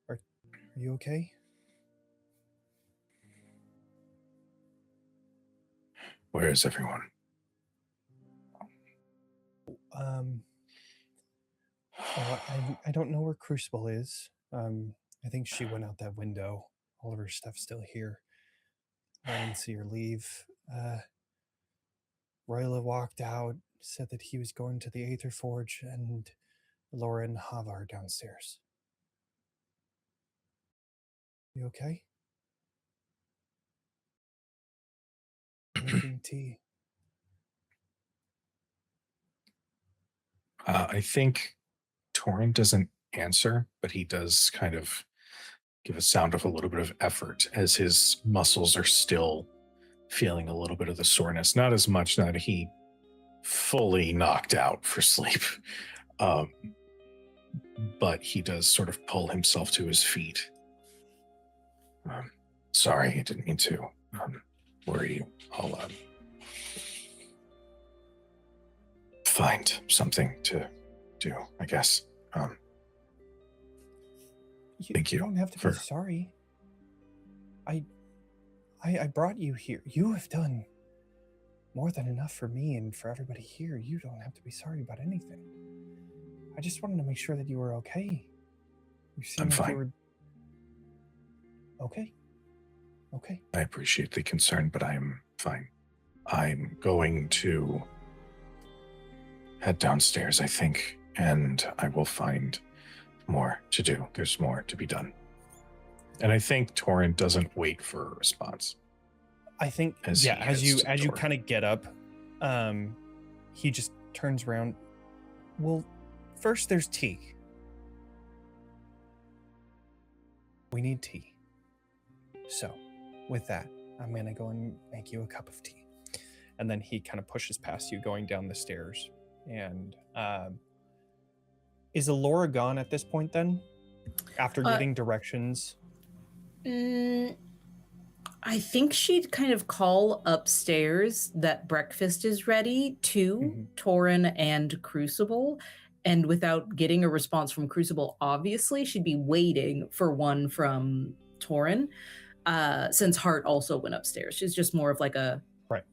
are you okay? Where is everyone? I don't know where Crucible is. I think she went out that window. All of her stuff's still here. I didn't see her leave. Roila walked out, said that he was going to the Aether Forge, and Ilora and Hava are downstairs. You okay? Making tea. I think Torin doesn't answer, but he does kind of give a sound of a little bit of effort as his muscles are still feeling a little bit of the soreness. Not as much that he fully knocked out for sleep, but he does sort of pull himself to his feet. Sorry, I didn't mean to worry you. I'll find something to do, I guess. Thank you. You don't have to be sorry. I brought you here. You have done more than enough for me and for everybody here. You don't have to be sorry about anything. I just wanted to make sure that you were okay. You seem I'm like fine. you were okay. Okay. I appreciate the concern, but I'm fine. I'm going to head downstairs, I think, and I will find more to do. There's more to be done. And I think Torin doesn't wait for a response. I think as you kind of get up, he just turns around. Well, first there's tea. We need tea. So, with that, I'm gonna go and make you a cup of tea. And then he kind of pushes past you going down the stairs. And is Ilora gone at this point then? After getting directions? I think she'd kind of call upstairs that breakfast is ready to Torin and Crucible. And without getting a response from Crucible, obviously, she'd be waiting for one from Torin. Since Hart also went upstairs. She's just more of like a... Right.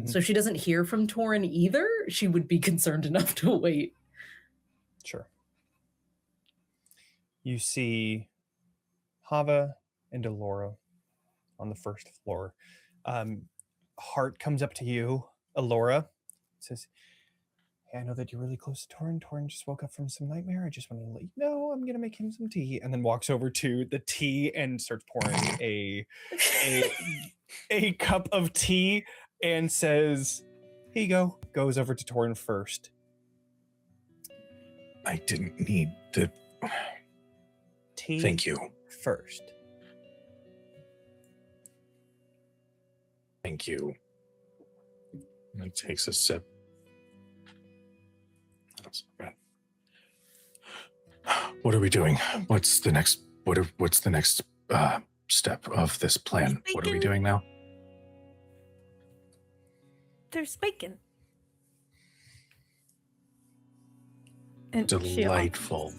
So if she doesn't hear from Torin either, she would be concerned enough to wait. Sure. You see Hava and Ilora on the first floor. Hart comes up to you, Ilora, says, hey, I know that you're really close to Torin. Torin just woke up from some nightmare. I just wanted to let you know I'm going to make him some tea. And then walks over to the tea and starts pouring a cup of tea and says, here you go. Goes over to Torin first. I didn't need the... Tea. Thank you. First. Thank you. And it takes a sip. That's bad. What are we doing? What's the next step of this plan? What are we doing now? There's bacon. And Delightful.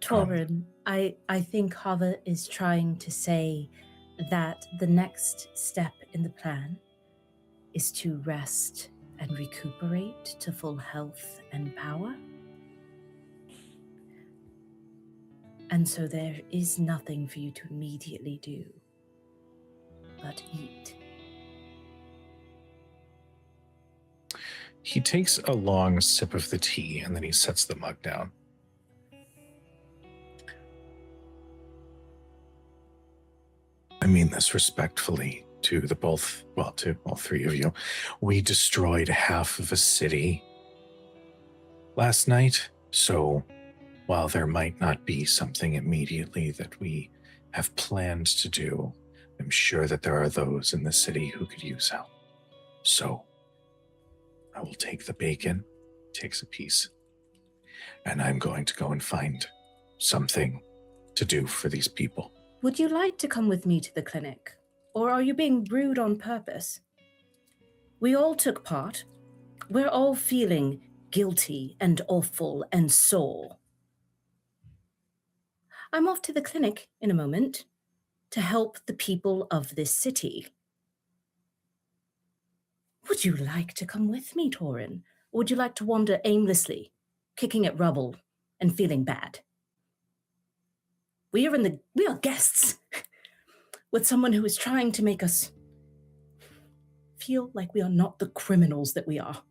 Torin, I think Hava is trying to say that the next step in the plan is to rest and recuperate to full health and power. And so there is nothing for you to immediately do but eat. He takes a long sip of the tea, and then he sets the mug down. I mean this respectfully to to all three of you. We destroyed half of a city last night, so while there might not be something immediately that we have planned to do, I'm sure that there are those in the city who could use help. So I will take the bacon, takes a piece, and I'm going to go and find something to do for these people. Would you like to come with me to the clinic? Or are you being rude on purpose? We all took part. We're all feeling guilty and awful and sore. I'm off to the clinic in a moment to help the people of this city. Would you like to come with me, Torin? Or would you like to wander aimlessly, kicking at rubble and feeling bad? We are guests with someone who is trying to make us feel like we are not the criminals that we are.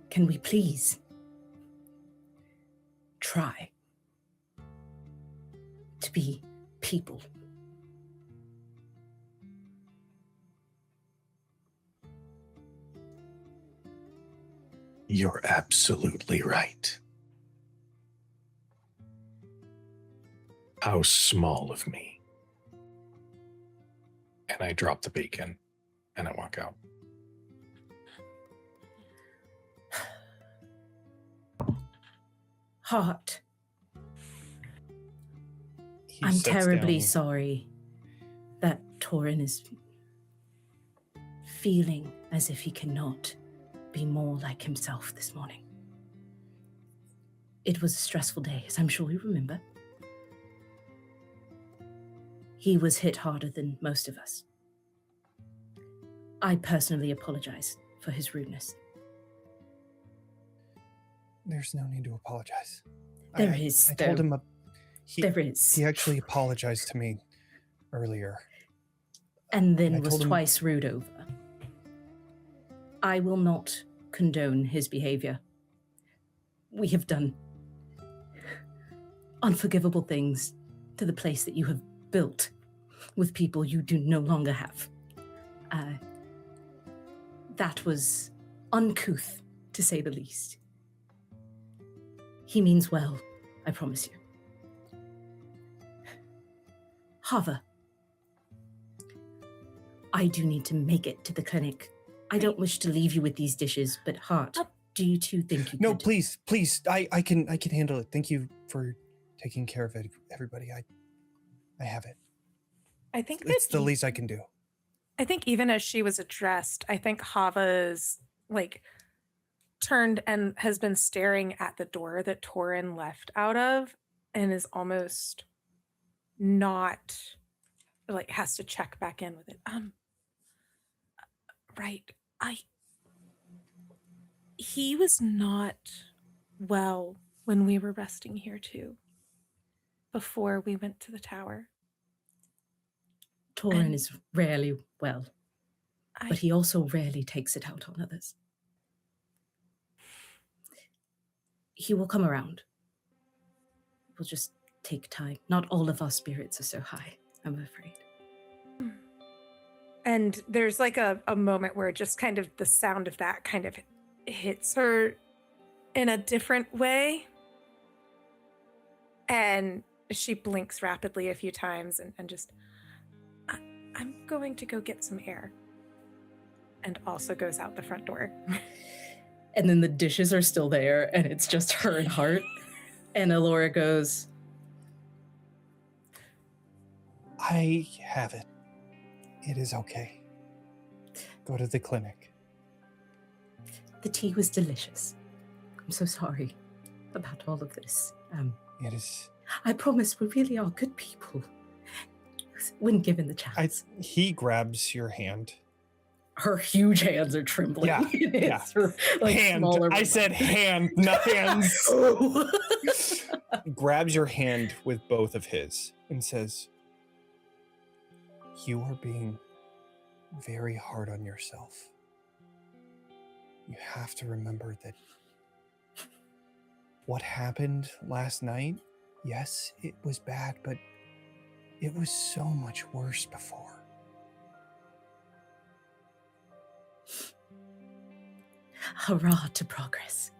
Can we please try to be people? You're absolutely right. How small of me. And I drop the bacon and I walk out. Heart, He I'm sits terribly down. sorry that Torin is feeling as if he cannot be more like himself this morning. It was a stressful day, as I'm sure you remember. He was hit harder than most of us. I personally apologize for his rudeness. There's no need to apologize. There I is, told though. him There is. he actually apologized to me earlier. And then I was told him- twice rude over. I will not condone his behavior. We have done unforgivable things to the place that you have built with people you do no longer have. That was uncouth, to say the least. He means well, I promise you. Hava, I do need to make it to the clinic. I don't wish to leave you with these dishes, but Heart, do you two think you No, could? please, I can handle it. Thank you for taking care of it, everybody. I have it. I think It's that the least I can do. I think even as she was addressed, I think Hava's like turned and has been staring at the door that Torin left out of and is almost not like has to check back in with it. Right. He was not well when we were resting here too. Before we went to the tower. Torin And is rarely well, but he also rarely takes it out on others. He will come around. It will just take time. Not all of our spirits are so high, I'm afraid. And there's like a moment where just kind of the sound of that kind of hits her in a different way. And she blinks rapidly a few times and just, I'm going to go get some air. And also goes out the front door. And then the dishes are still there, and it's just her and Heart. And Ilora goes, I have it. It is okay. Go to the clinic. the tea was delicious. I'm so sorry about all of this. It is. I promise we really are good people when given the chance. He grabs your hand. Her huge hands are trembling. Yeah, It's her, like, hand. smaller I said hand, not hands. Oh. Grabs your hand with both of his and says, "You are being very hard on yourself. You have to remember that what happened last night, yes, it was bad, but it was so much worse before. Hurrah to progress.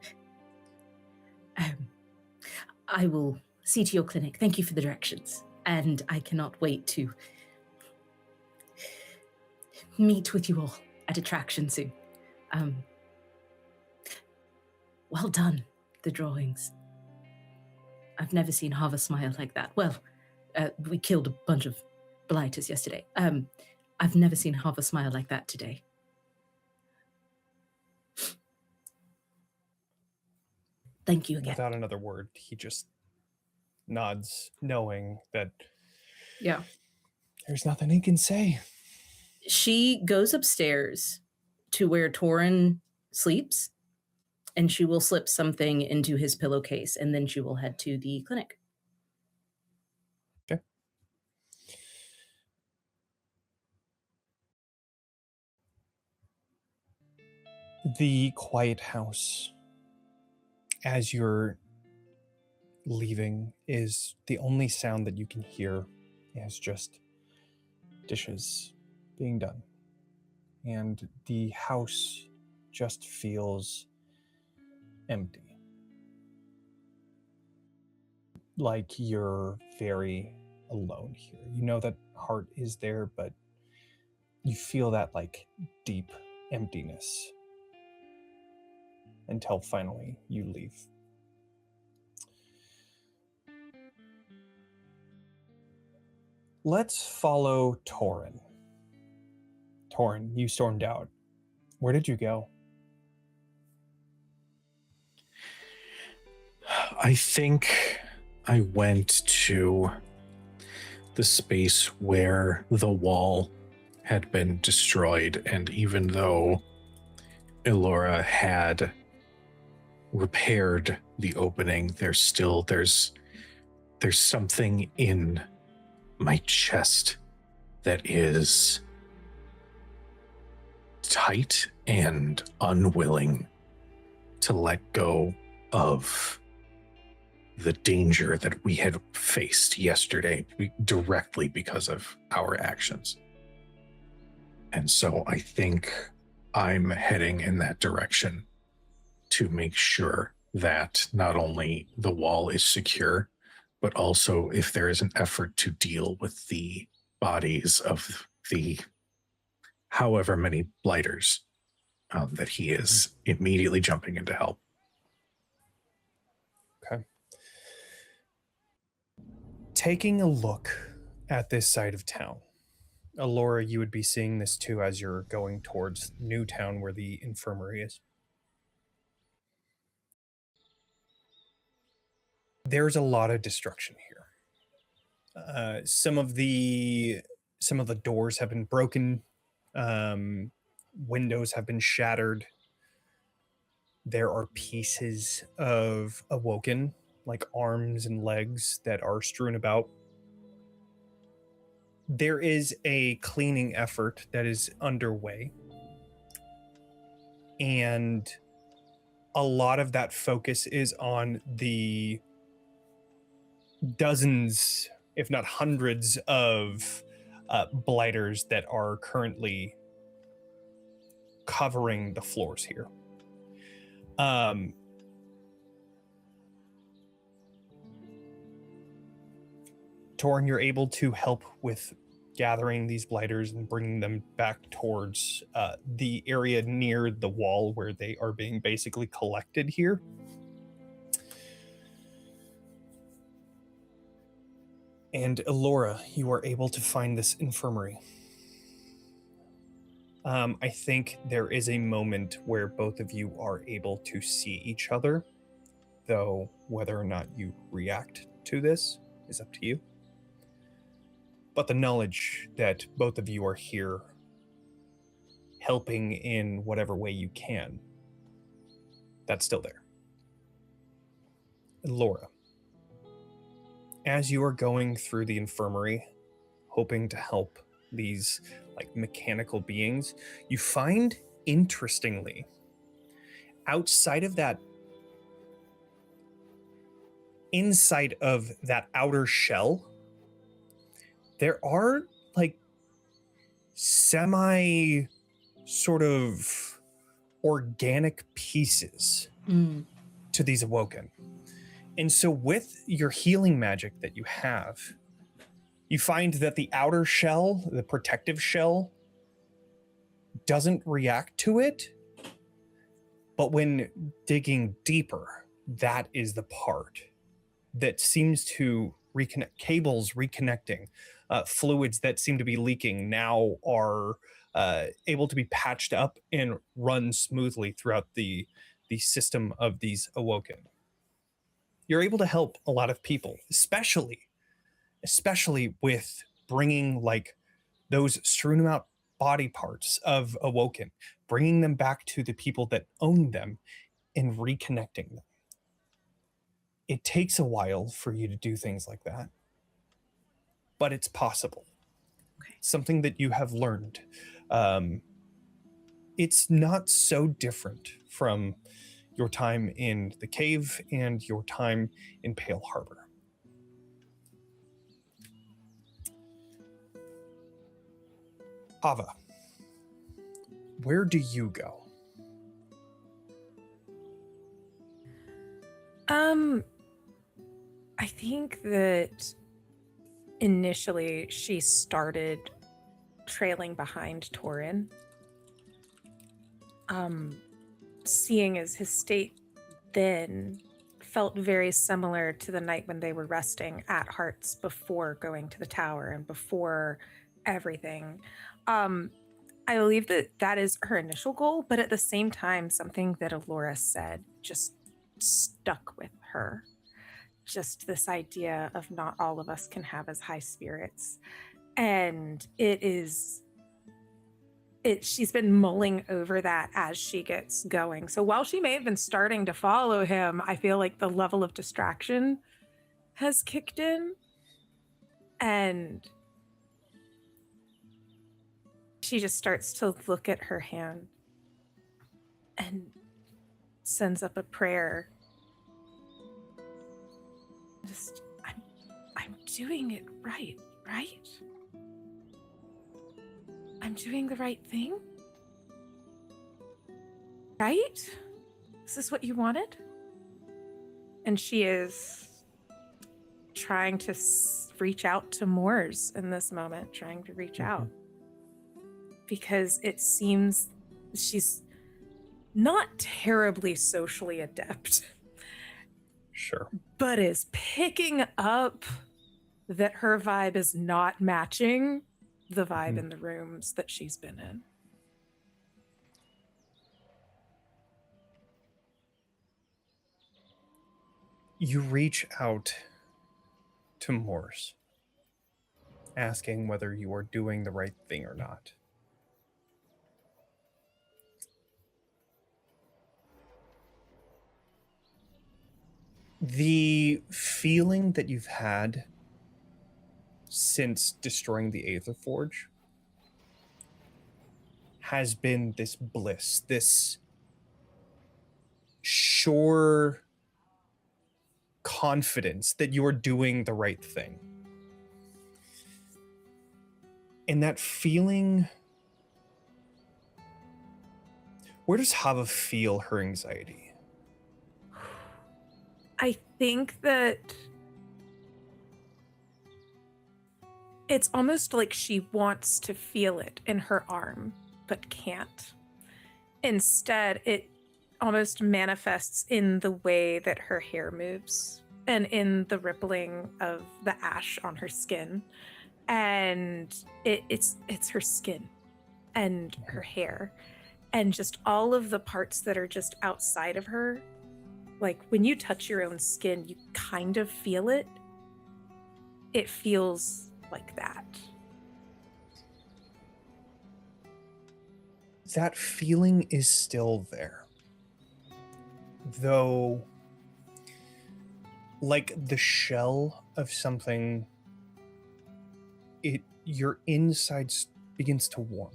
I will see to your clinic. Thank you for the directions. And I cannot wait to meet with you all at Attraction soon. Well done, the drawings. I've never seen Hava smile like that. Well, we killed a bunch of blighters yesterday. I've never seen Hava smile like that today. Thank you again. Without another word, he just nods, knowing that Yeah. there's nothing he can say. She goes upstairs to where Torin sleeps, and she will slip something into his pillowcase, and then she will head to the clinic. Okay. The quiet house, as you're leaving, is the only sound that you can hear is just dishes being done. And the house just feels empty. Like you're very alone here. You know that Heart is there, but you feel that like deep emptiness until finally you leave. Let's follow Torin. Torin, you stormed out. Where did you go? I think I went to the space where the wall had been destroyed, and even though Ilora had repaired the opening, there's something in my chest that is tight and unwilling to let go of the danger that we had faced yesterday directly because of our actions. And so I think I'm heading in that direction to make sure that not only the wall is secure, but also if there is an effort to deal with the bodies of the however many blighters, that he is immediately jumping in to help. Okay. Taking a look at this side of town, Ilora, you would be seeing this too as you're going towards Newtown where the infirmary is. There's a lot of destruction here. Some of the doors have been broken. Windows have been shattered. There are pieces of Awoken, like arms and legs, that are strewn about. There is a cleaning effort that is underway. And a lot of that focus is on the dozens, if not hundreds, of blighters that are currently covering the floors here. Torin, you're able to help with gathering these blighters and bringing them back towards the area near the wall where they are being basically collected here. And Ilora, you are able to find this infirmary. I think there is a moment where both of you are able to see each other, though whether or not you react to this is up to you. But the knowledge that both of you are here helping in whatever way you can, that's still there. Ilora, as you are going through the infirmary, hoping to help these like mechanical beings, you find, interestingly, outside of that, inside of that outer shell, there are like semi sort of organic pieces to these awoken. And so with your healing magic that you have, you find that the outer shell, the protective shell, doesn't react to it. But when digging deeper, that is the part that seems to reconnect. Cables reconnecting, fluids that seem to be leaking now are able to be patched up and run smoothly throughout the system of these awoken. You're able to help a lot of people, especially with bringing like those strewn out body parts of awoken, bringing them back to the people that own them and reconnecting them. It takes a while for you to do things like that, but it's possible. Okay. Something that you have learned. It's not so different from your time in the cave and your time in Pale Harbor. Hava, where do you go? I think that initially she started trailing behind Torin. Seeing as his state then felt very similar to the night when they were resting at Hearts before going to the tower and before everything. I believe that is her initial goal, but at the same time, something that Ilora said just stuck with her. Just this idea of not all of us can have as high spirits. And she's been mulling over that as she gets going. So while she may have been starting to follow him, I feel like the level of distraction has kicked in. And she just starts to look at her hand and sends up a prayer. Just, I'm doing it right? I'm doing the right thing? Right? Is this what you wanted? And she is trying to reach out to Moors in this moment, trying to reach out. Because it seems she's not terribly socially adept. Sure. But is picking up that her vibe is not matching the vibe in the rooms that she's been in. You reach out to Morse, asking whether you are doing the right thing or not. The feeling that you've had since destroying the Aether Forge has been this bliss, this sure confidence that you're doing the right thing. And that feeling, where does Hava feel her anxiety? I think that it's almost like she wants to feel it in her arm, but can't. Instead, it almost manifests in the way that her hair moves and in the rippling of the ash on her skin. And it's her skin and her hair and just all of the parts that are just outside of her. Like when you touch your own skin, you kind of feel it. It feels like that. That feeling is still there. Though, like the shell of something, your inside begins to warm.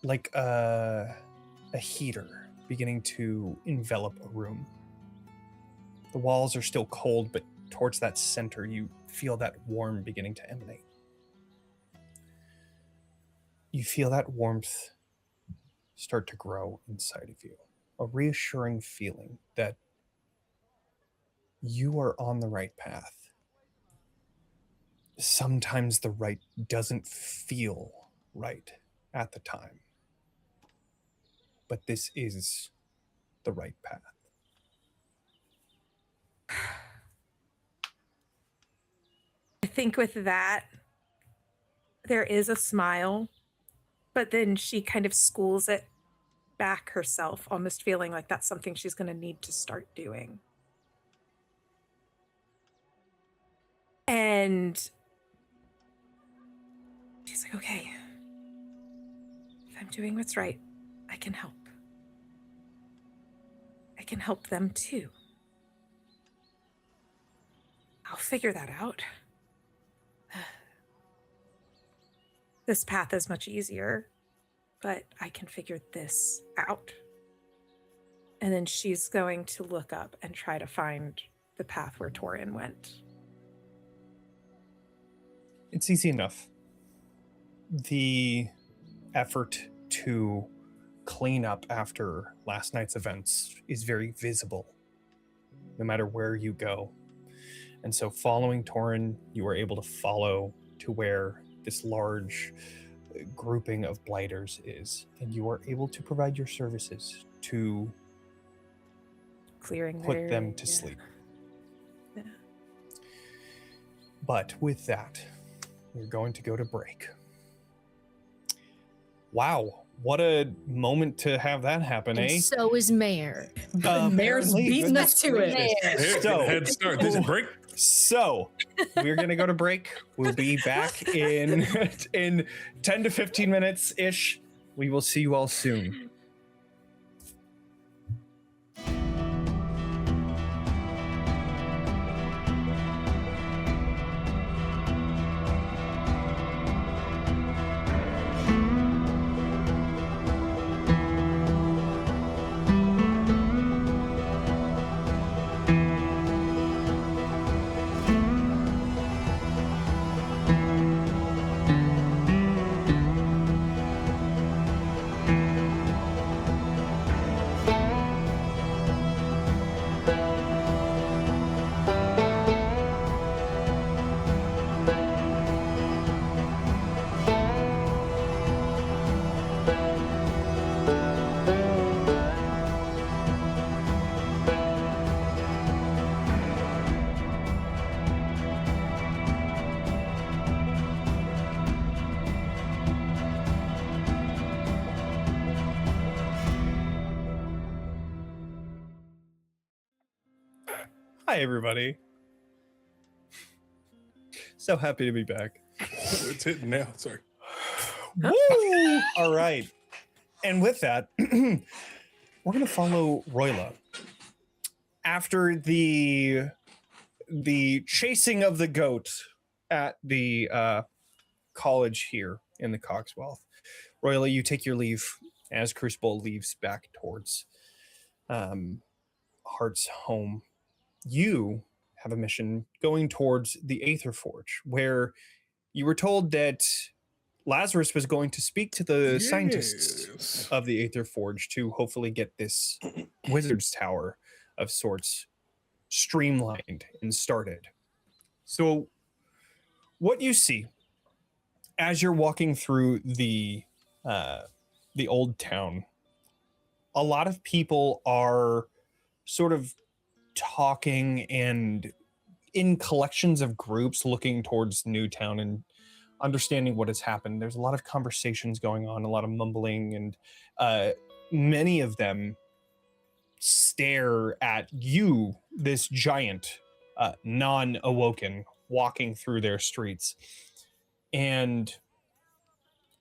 Like a heater beginning to envelop a room. The walls are still cold, but towards that center, you feel that warmth beginning to emanate. You feel that warmth start to grow inside of you. A reassuring feeling that you are on the right path. Sometimes the right doesn't feel right at the time. But this is the right path. I think with that, there is a smile, but then she kind of schools it back herself, almost feeling like that's something she's going to need to start doing. And she's like, okay, if I'm doing what's right, I can help. I can help them too. I'll figure that out. This path is much easier, but I can figure this out. And then she's going to look up and try to find the path where Torin went. It's easy enough. The effort to clean up after last night's events is very visible, no matter where you go. And so following Torin, you are able to follow to where this large grouping of blighters is, and you are able to provide your services to Clearing put them to sleep. Yeah. But with that, we're going to go to break. Wow, what a moment to have that happen, And eh? so is Mayor. Mayor's Apparently, beating goodness us to it. gracious. So, Head start. There's a break. So, we're going to go to break. We'll be back in 10 to 15 minutes-ish. We will see you all soon. Hi, everybody. So happy to be back. It's hitting now. Sorry. Woo! All right. And with that, we're going to follow Roila. After the chasing of the goat at the college here in the Cogswealth, Roila, you take your leave as Crucible leaves back towards Heart's home. You have a mission going towards the Aether Forge, where you were told that Lazarus was going to speak to the scientists of the Aether Forge to hopefully get this wizard's tower of sorts streamlined and started. So what you see as you're walking through the old town, a lot of people are sort of talking and in collections of groups looking towards Newtown and understanding what has happened. There's a lot of conversations going on, a lot of mumbling, and many of them stare at you, this giant, non-awoken, walking through their streets. And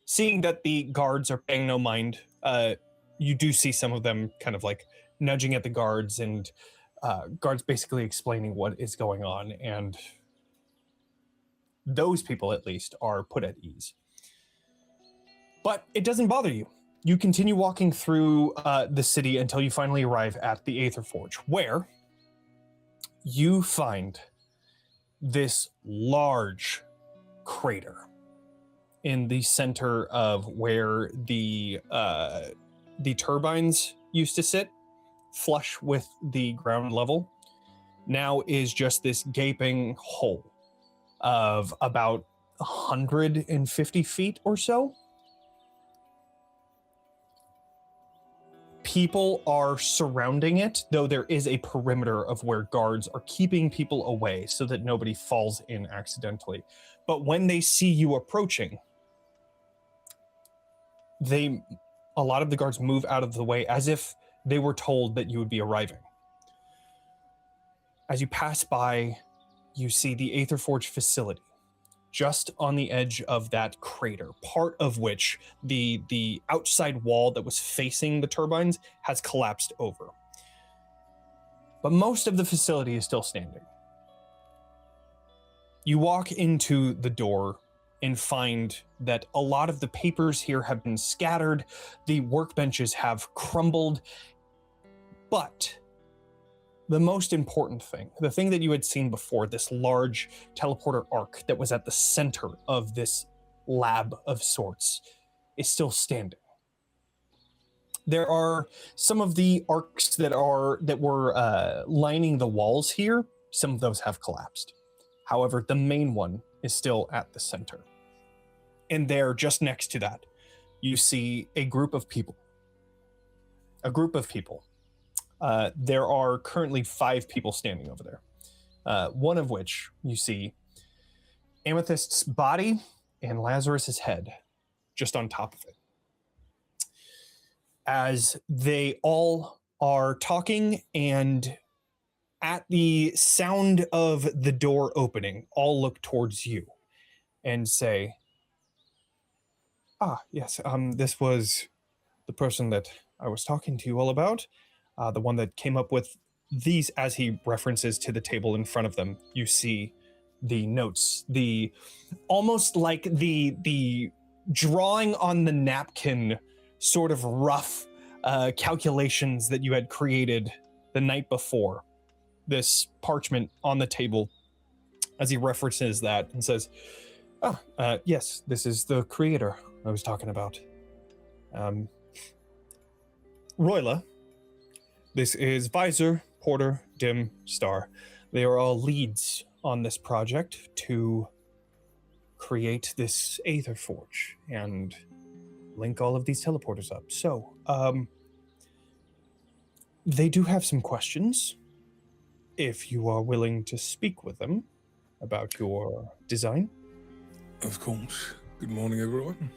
seeing that the guards are paying no mind, you do see some of them kind of like nudging at the guards, and guards basically explaining what is going on. And those people at least are put at ease. But it doesn't bother you. You continue walking through the city until you finally arrive at the Aether Forge, where you find this large crater in the center of where the turbines used to sit, flush with the ground level. Now is just this gaping hole of about 150 feet or so. People are surrounding it, though there is a perimeter of where guards are keeping people away so that nobody falls in accidentally. But when they see you approaching, a lot of the guards move out of the way as if they were told that you would be arriving. As you pass by, you see the Aetherforge facility just on the edge of that crater, part of which the outside wall that was facing the turbines has collapsed over. But most of the facility is still standing. You walk into the door and find that a lot of the papers here have been scattered, the workbenches have crumbled, but the most important thing, the thing that you had seen before, this large teleporter arc that was at the center of this lab of sorts, is still standing. There are some of the arcs that were lining the walls here. Some of those have collapsed. However, the main one is still at the center. And there, just next to that, you see a group of people. There are currently 5 people standing over there. One of which you see Amethyst's body and Lazarus's head just on top of it. As they all are talking, and at the sound of the door opening, all look towards you and say, yes, this was the person that I was talking to you all about. The one that came up with these, as he references to the table in front of them. You see the notes, almost like the drawing on the napkin, sort of rough calculations that you had created the night before. This parchment on the table, as he references that and says, yes, this is the creator I was talking about. Roila. This is Visor, Porter, Dim, Star. They are all leads on this project to create this Aether Forge and link all of these teleporters up. So, they do have some questions, if you are willing to speak with them about your design. Of course. Good morning, everyone.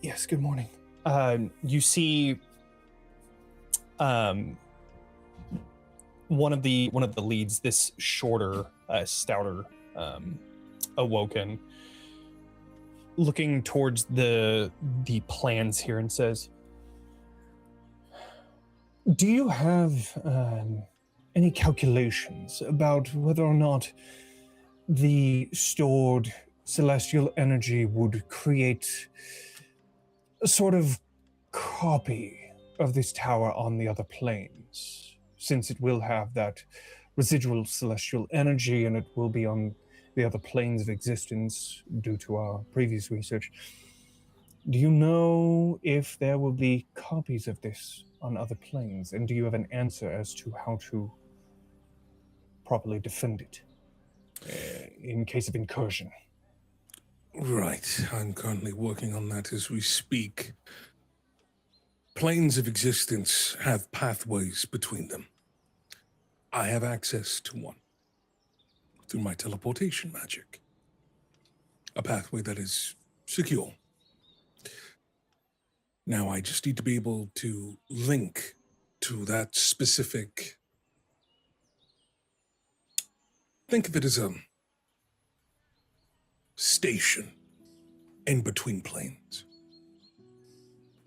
Yes, good morning. You see one of the leads, this shorter, stouter, awoken, looking towards the plans here and says, do you have any calculations about whether or not the stored celestial energy would create a sort of copy of this tower on the other planes, since it will have that residual celestial energy and it will be on the other planes of existence due to our previous research? Do you know if there will be copies of this on other planes, and do you have an answer as to how to properly defend it in case of incursion? Right. I'm currently working on that as we speak. Planes of existence have pathways between them. I have access to one through my teleportation magic. A pathway that is secure. Now I just need to be able to link to that specific... Think of it as a station in between planes.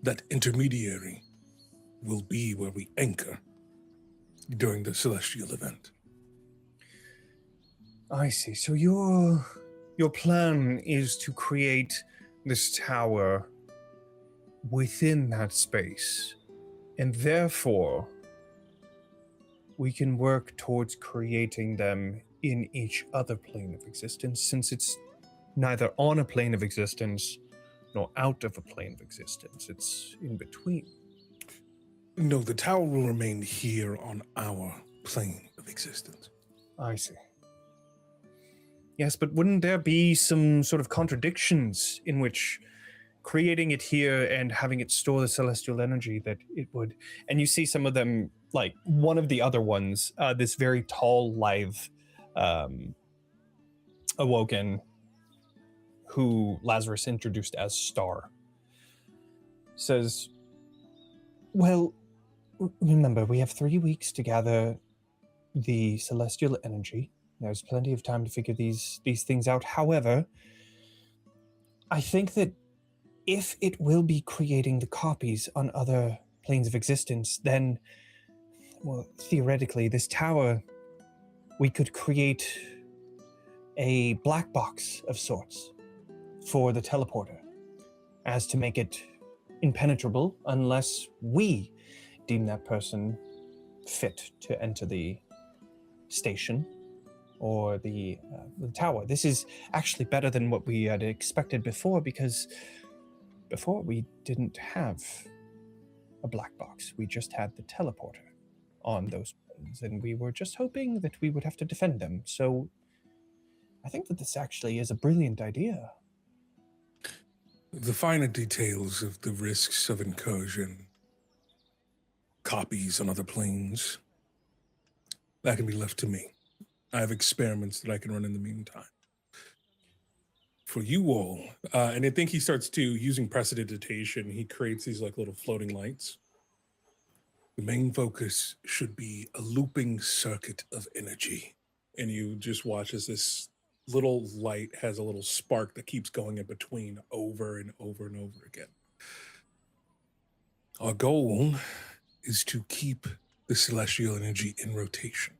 That intermediary will be where we anchor during the celestial event. I see. So you're your plan is to create this tower within that space, and therefore we can work towards creating them in each other plane of existence, since it's neither on a plane of existence nor out of a plane of existence. It's in between. No, the tower will remain here on our plane of existence. I see. Yes, but wouldn't there be some sort of contradictions in which creating it here and having it store the celestial energy that it would? And you see some of them, like one of the other ones, this very tall, lithe, awoken, who Lazarus introduced as Star, says, well, remember, we have 3 weeks to gather the celestial energy. There's plenty of time to figure these things out. However, I think that if it will be creating the copies on other planes of existence, then, well, theoretically, this tower, we could create a black box of sorts for the teleporter, as to make it impenetrable unless we deem that person fit to enter the station or the tower. This is actually better than what we had expected before, because before we didn't have a black box. We just had the teleporter on those planes, and we were just hoping that we would have to defend them. So I think that this actually is a brilliant idea. The finer details of the risks of incursion, copies on other planes, that can be left to me. I have experiments that I can run in the meantime. For you all, and I think he starts to, using prestidigitation, he creates these like little floating lights. The main focus should be a looping circuit of energy. And you just watch as this little light has a little spark that keeps going in between over and over and over again. Our goal is to keep the celestial energy in rotation,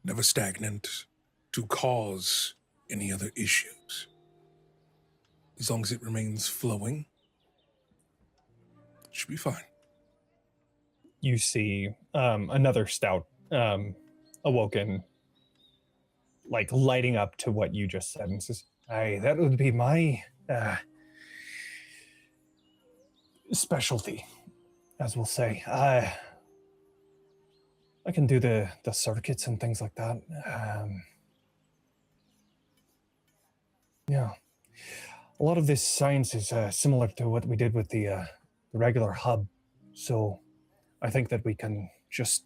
never stagnant, to cause any other issues. As long as it remains flowing, it should be fine. You see another stout awoken, like lighting up to what you just said, and says, "Aye, that would be my specialty, as we'll say. I can do the circuits and things like that. Yeah, a lot of this science is similar to what we did with the regular hub, so I think that we can just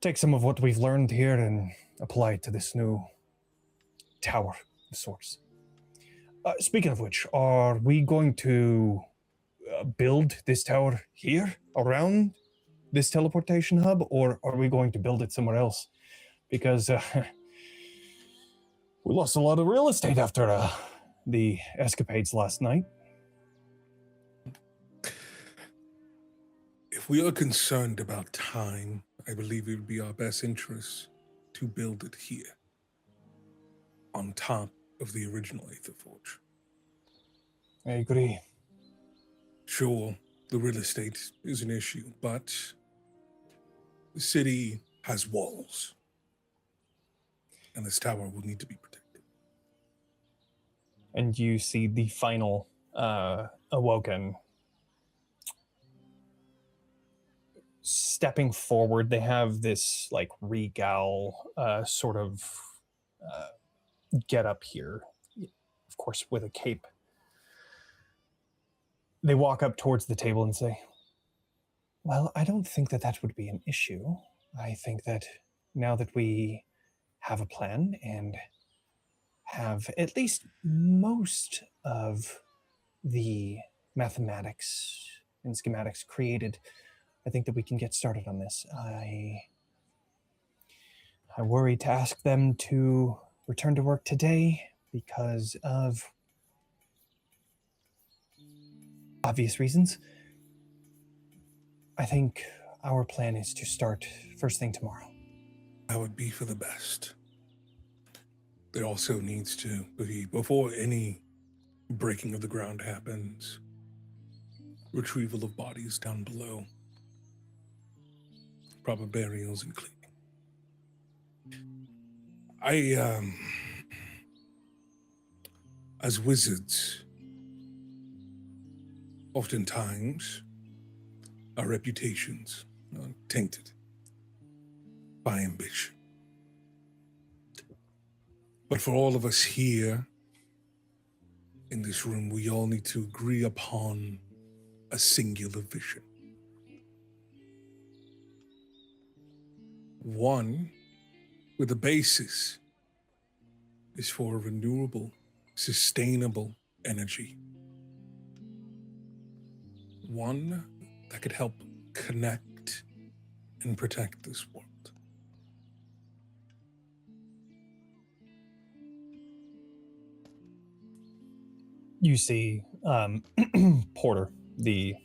take some of what we've learned here and apply it to this new tower of sorts. Speaking of which, are we going to build this tower here around this teleportation hub, or are we going to build it somewhere else? Because we lost a lot of real estate after the escapades last night. If we are concerned about time, I believe it would be our best interest to build it here, on top of the original Aether Forge. I agree. Sure, the real estate is an issue, but the city has walls, and this tower will need to be protected. And you see the final awoken stepping forward. They have this like regal sort of get up here, of course, with a cape. They walk up towards the table and say, well, I don't think that that would be an issue. I think that now that we have a plan and have at least most of the mathematics and schematics created, I think that we can get started on this. I worry to ask them to return to work today because of obvious reasons. I think our plan is to start first thing tomorrow. That would be for the best. there also needs to be, before any breaking of the ground happens, retrieval of bodies down below, proper burials and cleaning. As wizards, oftentimes our reputations are tainted by ambition. But for all of us here in this room, we all need to agree upon a singular vision. One, where the basis is for a renewable, sustainable energy. One that could help connect and protect this world. You see Porter, the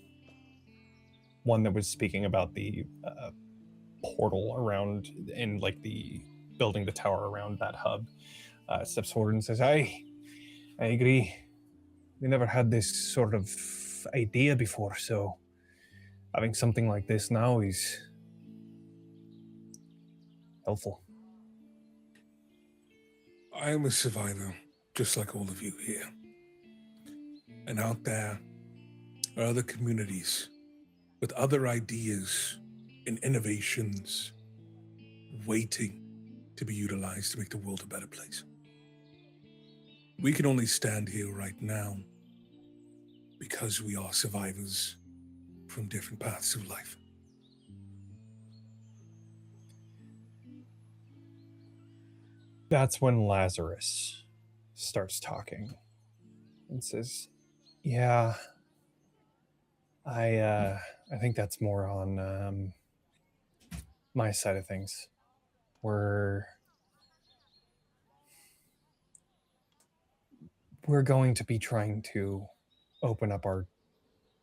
one that was speaking about the portal around and like the building the tower around that hub, steps forward and says, I agree. We never had this sort of idea before, so having something like this now is helpful. I am a survivor, just like all of you here. And out there are other communities with other ideas and innovations waiting to be utilized to make the world a better place. We can only stand here right now because we are survivors from different paths of life. That's when Lazarus starts talking and says, yeah, I think that's more on my side of things. We're going to be trying to open up our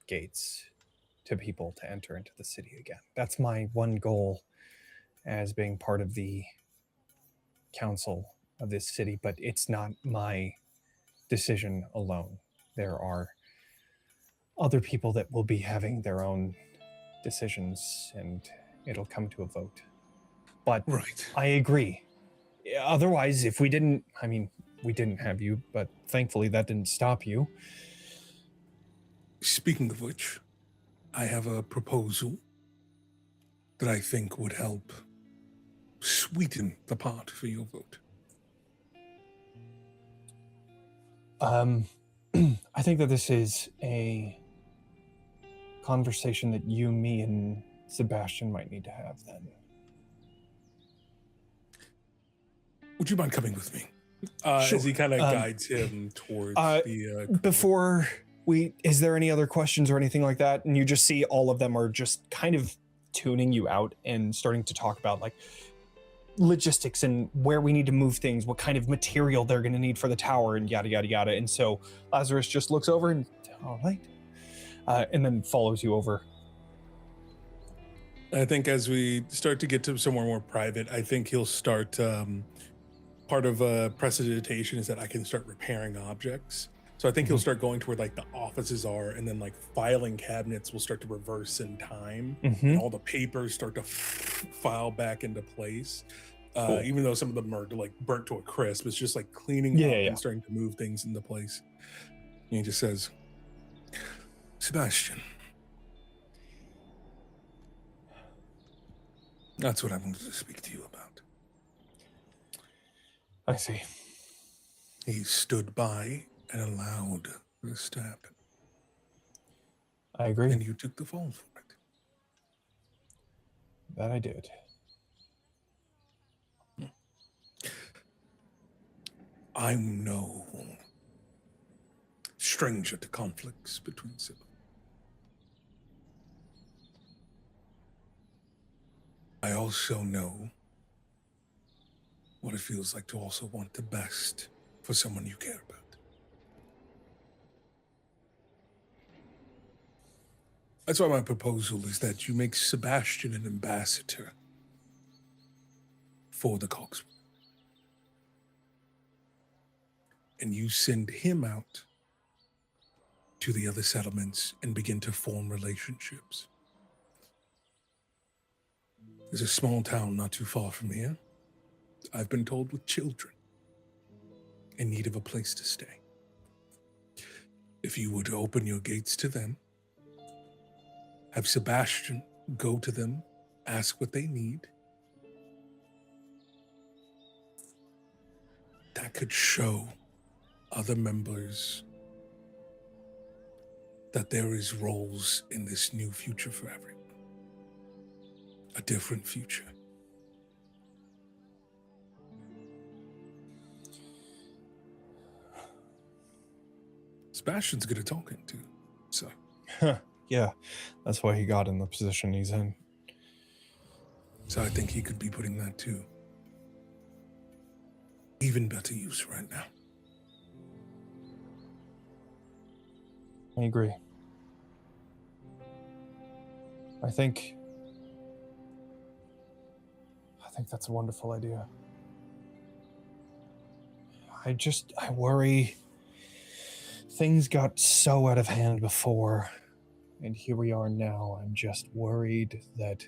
gates to people to enter into the city again. That's my one goal as being part of the council of this city, but it's not my decision alone. There are other people that will be having their own decisions, and it'll come to a vote. But Right. I agree. Otherwise, if we didn't, we didn't have you, but thankfully that didn't stop you. Speaking of which, I have a proposal that I think would help sweeten the pot for your vote. I think that this is a conversation that you, me, and Sebastian might need to have then. Would you mind coming with me? Sure. As he kind of guides him towards the... Before is there any other questions or anything like that? And you just see all of them are just kind of tuning you out and starting to talk about like logistics and where we need to move things, what kind of material they're going to need for the tower, and yada, yada, yada. And so Lazarus just looks over and, all right, and then follows you over. I think as we start to get to somewhere more private, I think he'll start... part of prestidigitation is that I can start repairing objects. So I think he'll start going to where like the offices are, and then like filing cabinets will start to reverse in time, and all the papers start to file back into place. Cool. Even though some of them are like burnt to a crisp, it's just like cleaning up and starting to move things into place. And he just says, Sebastian, that's what I wanted to speak to you about. I see. He stood by and allowed this to happen. I agree. And you took the fall for it. That I did. I'm no stranger to conflicts between siblings. I also know what it feels like to also want the best for someone you care about. That's why my proposal is that you make Sebastian an ambassador for the Cogswealth. and you send him out to the other settlements and begin to form relationships. There's a small town not too far from here, I've been told, with children in need of a place to stay. If you were to open your gates to them, have Sebastian go to them, ask what they need, that could show other members that there is roles in this new future for everyone. A different future. Sebastian's good at talking too, so. Yeah, that's why he got in the position he's in. So I think he could be putting that to even better use right now. I agree. I think that's a wonderful idea. I worry things got so out of hand before, and here we are now. I'm just worried that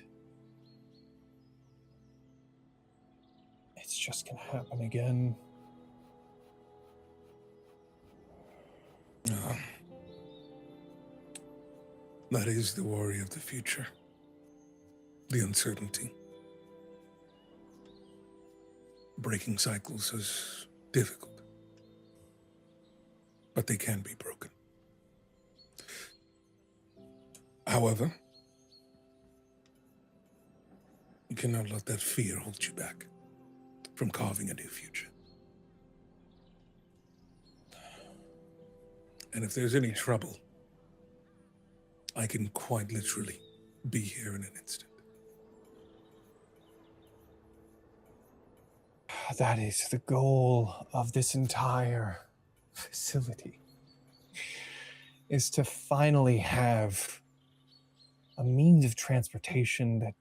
it's just gonna happen again. That is the worry of the future. The uncertainty. Breaking cycles is difficult, but they can be broken. However, you cannot let that fear hold you back from carving a new future. And if there's any trouble, I can quite literally be here in an instant. That is the goal of this entire facility, is to finally have a means of transportation that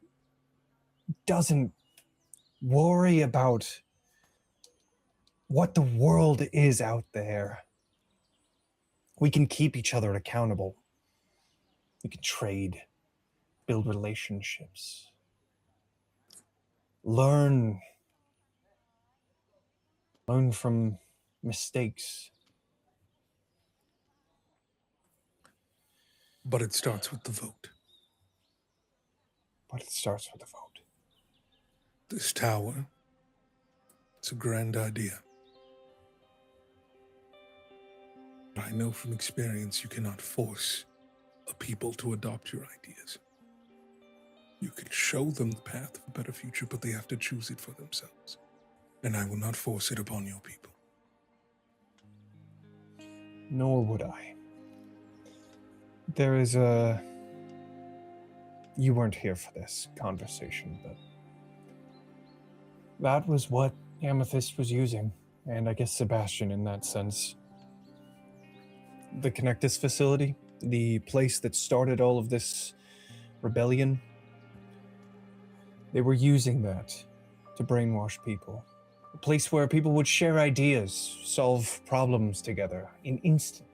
doesn't worry about what the world is out there. We can keep each other accountable. We can trade, build relationships, learn from mistakes. But it starts with the vote. This tower, it's a grand idea. But I know from experience you cannot force a people to adopt your ideas. You can show them the path of a better future, but they have to choose it for themselves. And I will not force it upon your people. Nor would I. You weren't here for this conversation, but that was what Amethyst was using, and I guess Sebastian in that sense. The Connectus facility, the place that started all of this rebellion, they were using that to brainwash people. A place where people would share ideas, solve problems together in instant,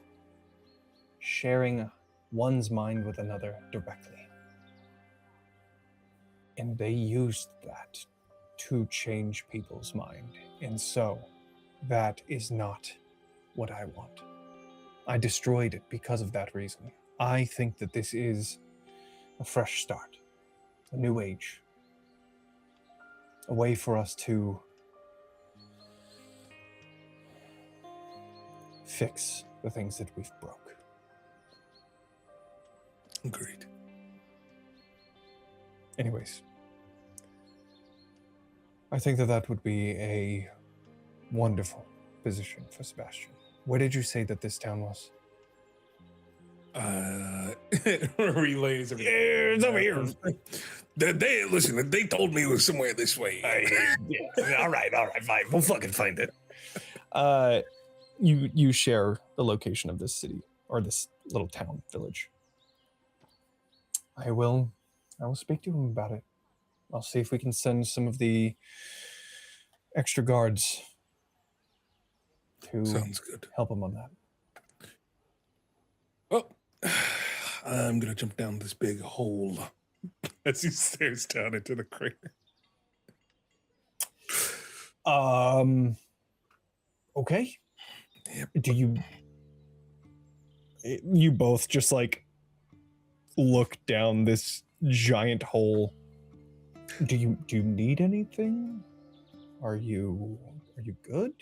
sharing one's mind with another directly. And they used that to change people's mind. And so, that is not what I want. I destroyed it because of that reason. I think that this is a fresh start, a new age, a way for us to fix the things that we've broke. Agreed. Anyways, I think that would be a wonderful position for Sebastian. Where did you say that this town was? Relays. Yeah, it's over here. They told me it was somewhere this way. Yeah. All right, fine. We'll fucking find it. You share the location of this city, or this little town, village. I will speak to him about it. I'll see if we can send some of the extra guards to Sounds good. help him on that. Oh, I'm gonna jump down this big hole as he stares down into the crater. Okay. Yep. Do you both just like look down this giant hole? Do you need anything? Are you good?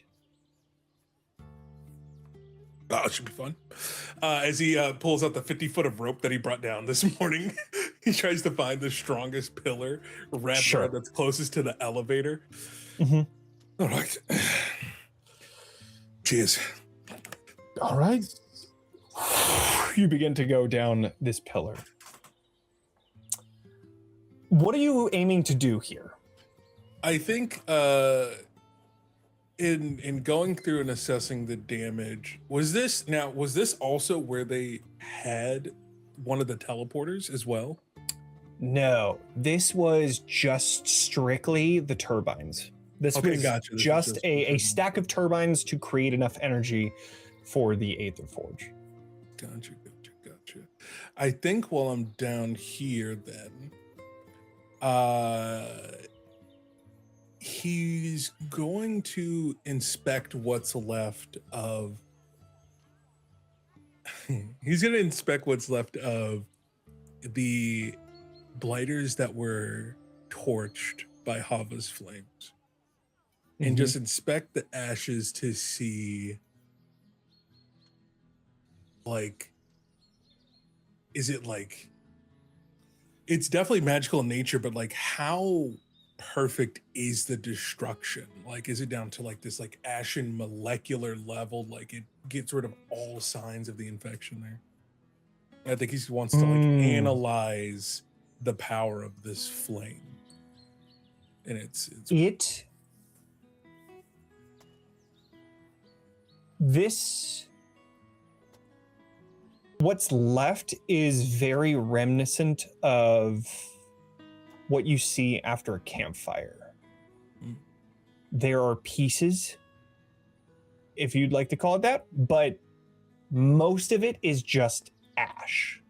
Oh, it should be fun. As he pulls out the 50 foot of rope that he brought down this morning, he tries to find the strongest pillar wrapped around that's closest to the elevator. Mm-hmm. All right. Cheers. All right. You begin to go down this pillar. What are you aiming to do here? I think in going through and assessing the damage, was this also where they had one of the teleporters as well? No, this was just strictly the turbines. This was gotcha. This just was a stack of turbines to create enough energy for the Aether Forge. Gotcha. I think while I'm down here then, he's going to inspect what's left of the blighters that were torched by Hava's flames, and just inspect the ashes to see, like, is it like, it's definitely magical in nature, but like how perfect is the destruction? Like, is it down to like this like ashen molecular level, like it gets rid of all signs of the infection there? I think he wants to like analyze the power of this flame, and what's left is very reminiscent of what you see after a campfire. There are pieces, if you'd like to call it that, but most of it is just ash.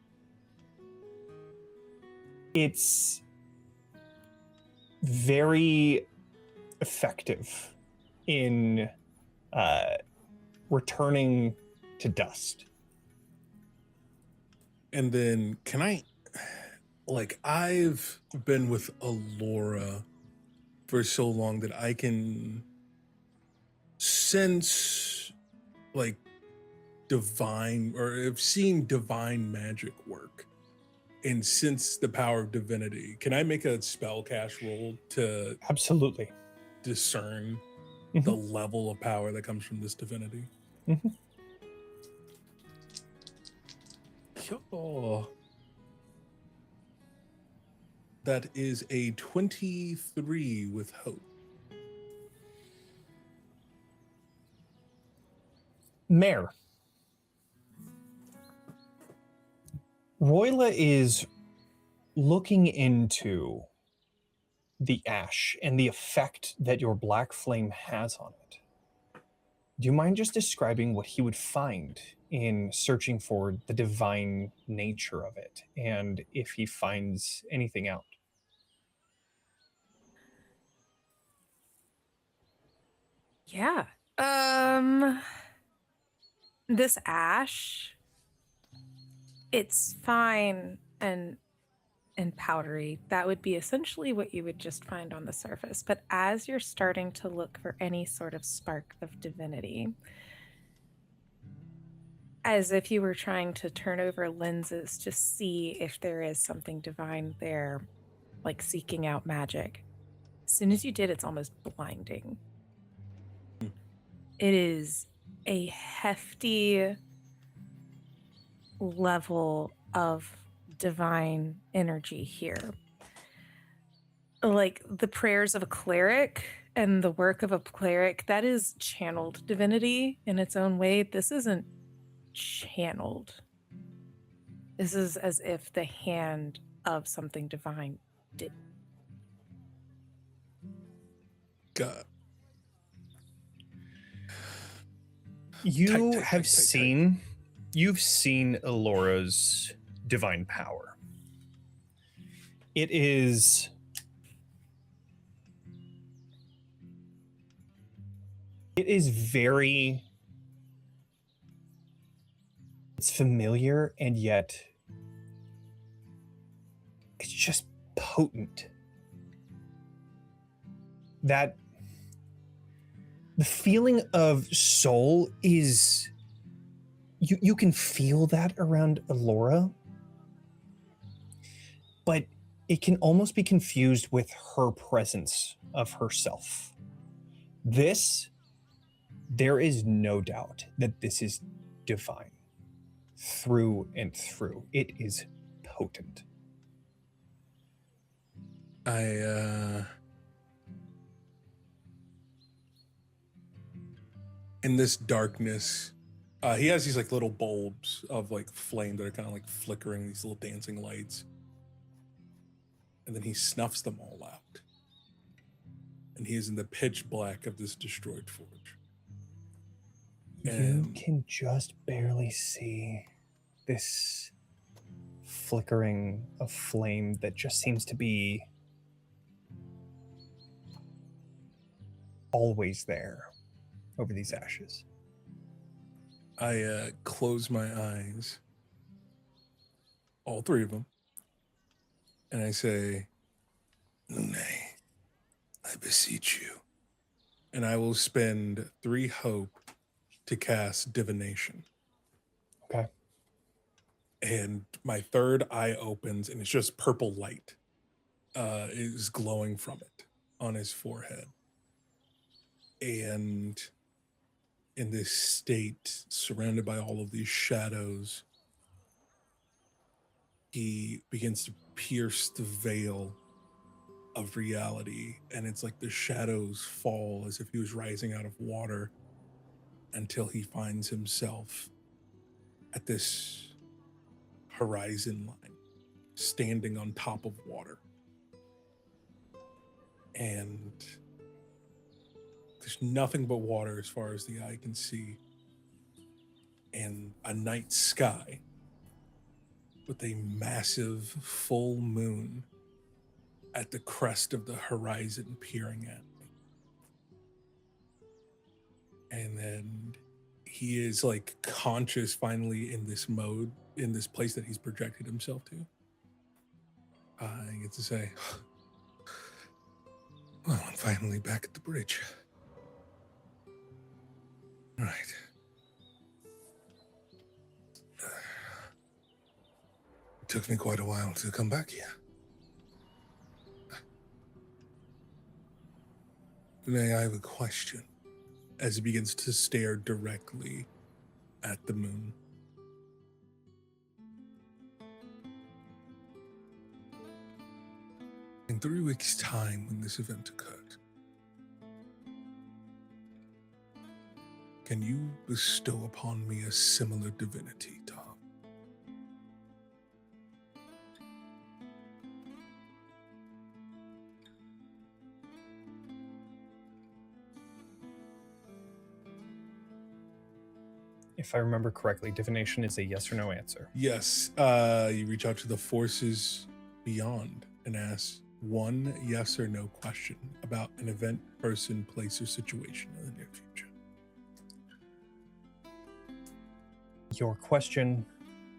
It's very effective in returning to dust. And then can I, like, I've been with Ilora for so long that I can sense like divine, or have seen divine magic work and sense the power of divinity. Can I make a spell cast roll to absolutely discern the level of power that comes from this divinity? Oh, that is a 23 with hope. Mare, Roila is looking into the ash and the effect that your black flame has on it. Do you mind just describing what he would find in searching for the divine nature of it, and if he finds anything out? Yeah. This ash, it's fine and powdery. That would be essentially what you would just find on the surface. But as you're starting to look for any sort of spark of divinity, as if you were trying to turn over lenses to see if there is something divine there, like seeking out magic. As soon as you did, it's almost blinding. It is a hefty level of divine energy here. Like the prayers of a cleric and the work of a cleric, that is channeled divinity in its own way. This isn't channeled. This is as if the hand of something divine did. God. You tight, have tight. seen, you've seen Ilora's divine power. It is very, it's familiar, and yet it's just potent. That the feeling of soul is, you can feel that around Ilora, but it can almost be confused with her presence of herself. There is no doubt that this is divine through and through. It is potent. In this darkness, he has these like little bulbs of like flame that are kind of like flickering, these little dancing lights. And then he snuffs them all out. And he is in the pitch black of this destroyed forge. You can just barely see this flickering of flame that just seems to be always there over these ashes. I close my eyes, all three of them, and I say, Lune, I beseech you. And I will spend 3 hope to cast divination. Okay. And my third eye opens, and it's just purple light is glowing from it on his forehead. And in this state, surrounded by all of these shadows, he begins to pierce the veil of reality, and it's like the shadows fall as if he was rising out of water until he finds himself at this horizon line, standing on top of water. And there's nothing but water as far as the eye can see, and a night sky with a massive full moon at the crest of the horizon peering at me. And then he is like conscious finally in this mode, in this place that he's projected himself to. I get to say, well, I'm finally back at the bridge. All right. It took me quite a while to come back here. May I have a question? As he begins to stare directly at the moon. In 3 weeks' time, when this event occurred, can you bestow upon me a similar divinity, Tom? If I remember correctly, divination is a yes or no answer. Yes. You reach out to the forces beyond and ask one yes or no question about an event, person, place, or situation in the near future. Your question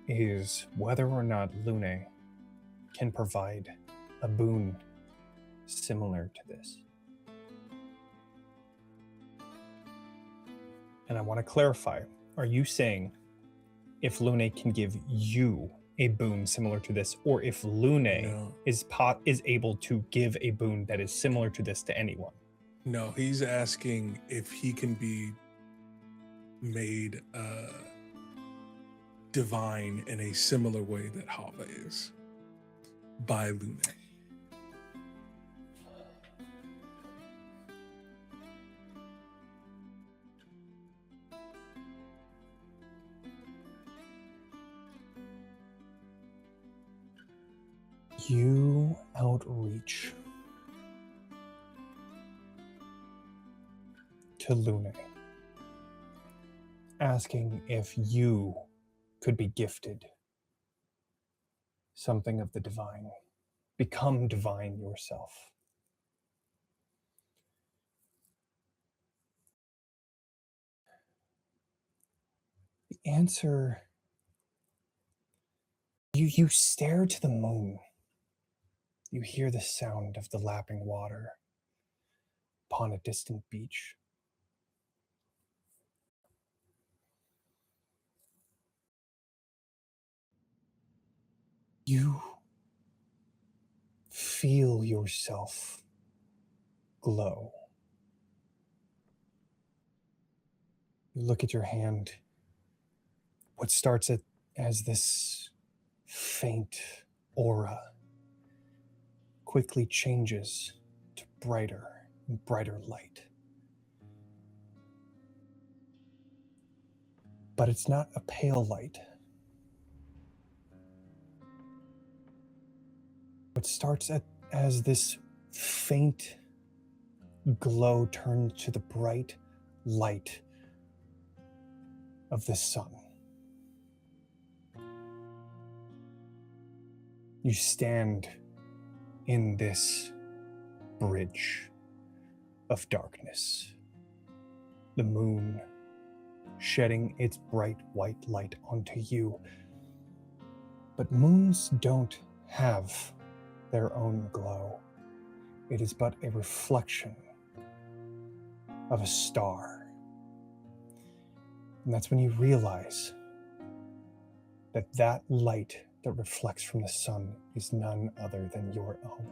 is whether or not Lune can provide a boon similar to this. And I want to clarify, are you saying if Lune can give you a boon similar to this, or if Lune No. is able to give a boon that is similar to this to anyone? No, he's asking if he can be made divine in a similar way that Hava is by Lune. You outreach to Lune, asking if you could be gifted something of the divine, become divine yourself. The answer, you stare to the moon. You hear the sound of the lapping water upon a distant beach. You feel yourself glow. You look at your hand. What starts as this faint aura quickly changes to brighter and brighter light. But it's not a pale light. What starts as this faint glow turns to the bright light of the sun. You stand in this bridge of darkness, the moon shedding its bright white light onto you. But moons don't have their own glow. It is but a reflection of a star. And that's when you realize that that light that reflects from the sun is none other than your own.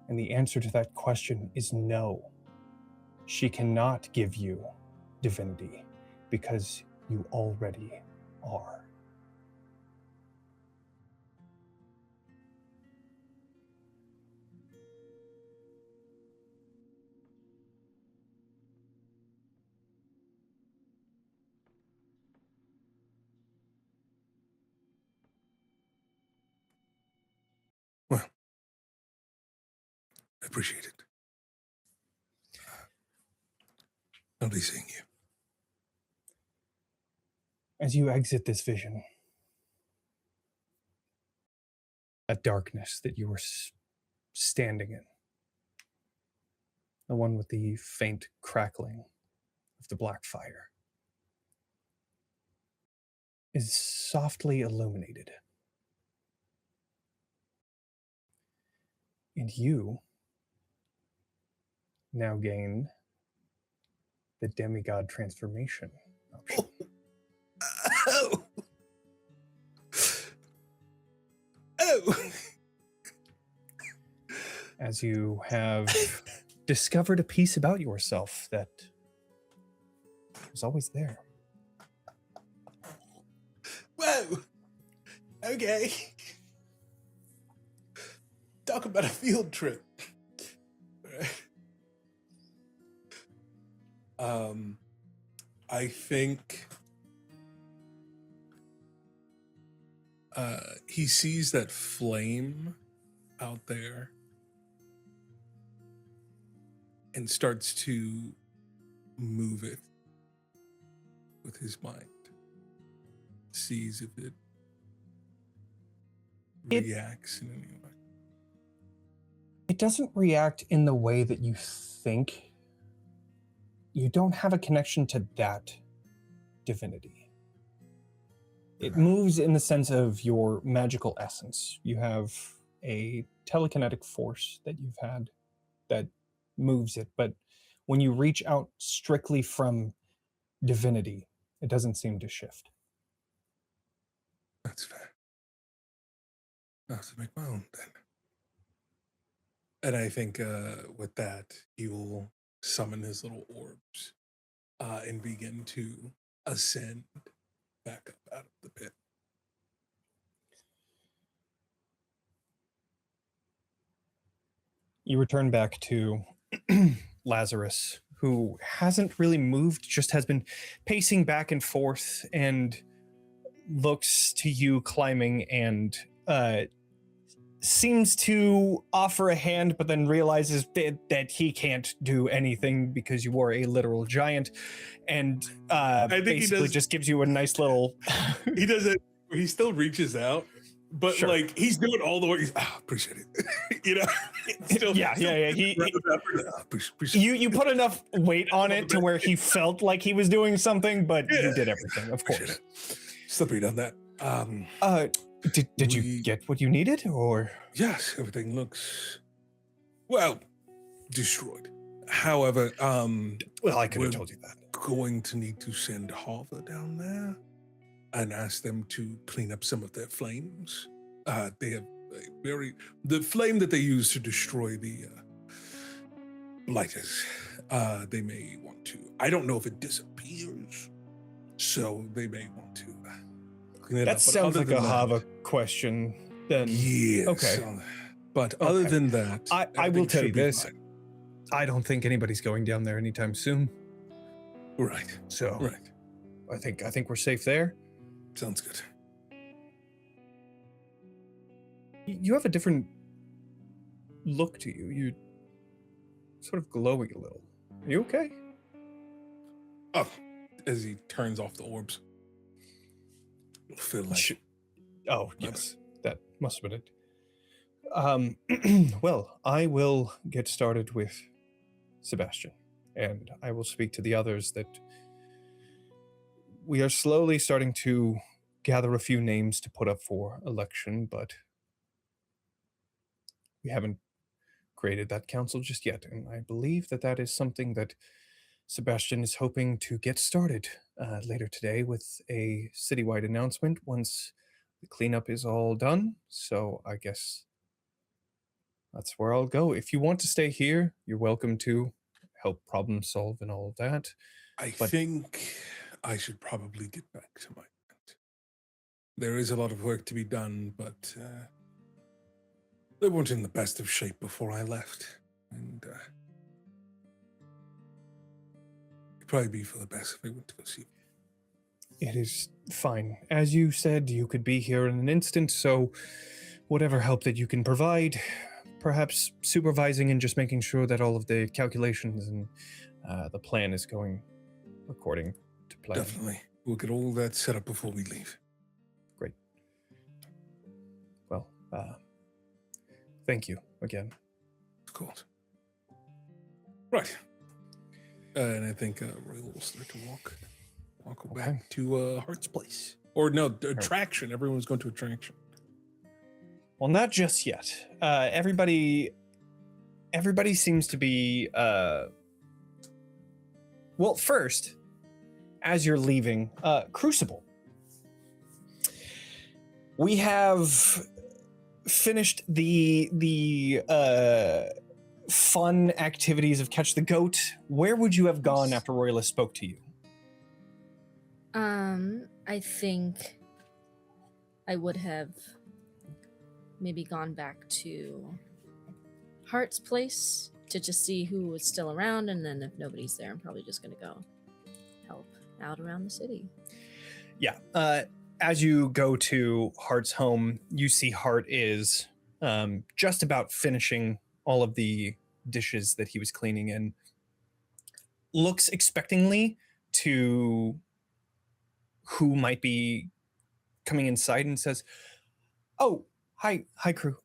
And the answer to that question is no. She cannot give you divinity because you already are. Well, I appreciate it. I'll be seeing you. As you exit this vision, that darkness that you were standing in, the one with the faint crackling of the black fire, is softly illuminated. And you now gain the demigod transformation option. Oh! Oh! As you have discovered a piece about yourself that was always there. Whoa! Okay. Talk about a field trip. I think he sees that flame out there and starts to move it with his mind. Sees if it reacts in any way. It doesn't react in the way that you think. You don't have a connection to that divinity. It moves in the sense of your magical essence. You have a telekinetic force that you've had that moves it, but when you reach out strictly from divinity, it doesn't seem to shift. That's fair. I'll have to make my own then. And I think with that, he will summon his little orbs and begin to ascend back up out of the pit. You return back to Lazarus, who hasn't really moved, just has been pacing back and forth and looks to you climbing and seems to offer a hand, but then realizes that he can't do anything because you are a literal giant, and think he basically does- just gives you a nice little. He does it. He still reaches out, but Sure. like he's doing all the work. He's appreciate it. You know. Still, Yeah. Appreciate You put enough weight on it to where he felt like he was doing something, but you did everything, of Appreciate course. Slippery on that. Did you We- get what you needed, or? Yes, everything looks well destroyed. However, Well, I could have we're told you that. going to need to send Hava down there and ask them to clean up some of their flames. They have the flame that they use to destroy the blighters. They may want to. I don't know if it disappears, so they may want to clean it up. That But sounds other like a than that- Hava question. Then Yes. Okay. But other Okay. than that, I will everything tell you should be this. fine. I don't think anybody's going down there anytime soon. Right. So Right. I think we're safe there. Sounds good. You have a different look to you. You're sort of glowing a little. Are you okay? Oh, as he turns off the orbs. You'll feel like Sh- Oh, yes. That must have been it. Well, I will get started with Sebastian, and I will speak to the others that we are slowly starting to gather a few names to put up for election, but we haven't created that council just yet, and I believe that that is something that Sebastian is hoping to get started later today with a citywide announcement once the cleanup is all done. So I guess that's where I'll go. If you want to stay here, you're welcome to help problem solve and all of that. I But- think I should probably get back to my tent. There is a lot of work to be done, but they weren't in the best of shape before I left. And it'd probably be for the best if I went to go see. It is fine. As you said, you could be here in an instant, so whatever help that you can provide, perhaps supervising and just making sure that all of the calculations and the plan is going according to plan. Definitely. We'll get all that set up before we leave. Great. Well, thank you again. Of course. Right. And I think Roila will start to walk Okay. back to Heart's place. Or no, attraction. Everyone's going to attraction. Well, not just yet. Everybody seems to be. Well, first, as you're leaving, Crucible. We have finished the fun activities of Catch the Goat. Where would you have gone after Roila spoke to you? I think I would have maybe gone back to Hart's place to just see who was still around, and then if nobody's there, I'm probably just gonna go help out around the city. Yeah. As you go to Hart's home, you see Hart is just about finishing all of the dishes that he was cleaning and looks expectingly to who might be coming inside and says, "Oh, hi, crew.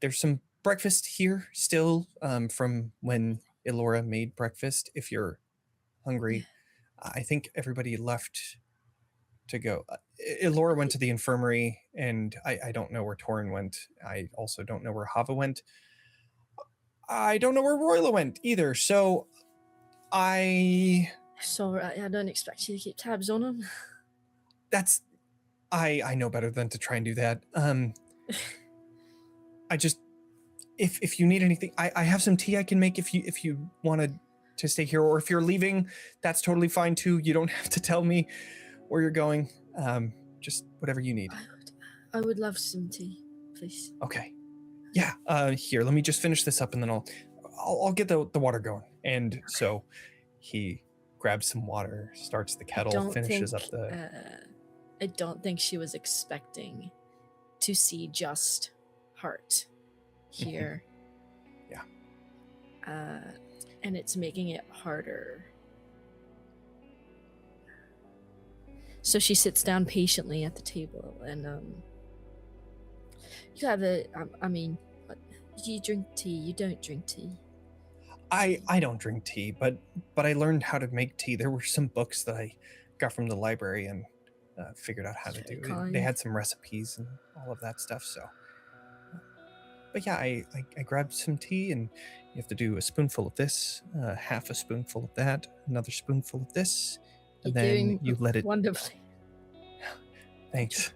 There's some breakfast here still from when Ilora made breakfast. If you're hungry, I think everybody left to go. Ilora went to the infirmary, and I don't know where Torin went. I also don't know where Hava went. I don't know where Roila went either. So I don't expect you to keep tabs on him. that's I know better than to try and do that. I just if you need anything, I have some tea I can make if you wanted to stay here, or if you're leaving, that's totally fine too. You don't have to tell me where you're going. Just whatever you need. I would love some tea, please. Okay. Yeah. Here, let me just finish this up, and then I'll get the water going. And so he grabs some water, starts the kettle, finishes up the. I don't think she was expecting to see just heart here. Yeah. And it's making it harder. So she sits down patiently at the table and you have do you drink tea? You don't drink tea. I don't drink tea, but I learned how to make tea. There were some books that I got from the library and figured out how to Very do. kind. They had some recipes and all of that stuff. So, but yeah, I grabbed some tea, and you have to do a spoonful of this, half a spoonful of that, another spoonful of this, and You're then doing you let it. wonderfully. Thanks.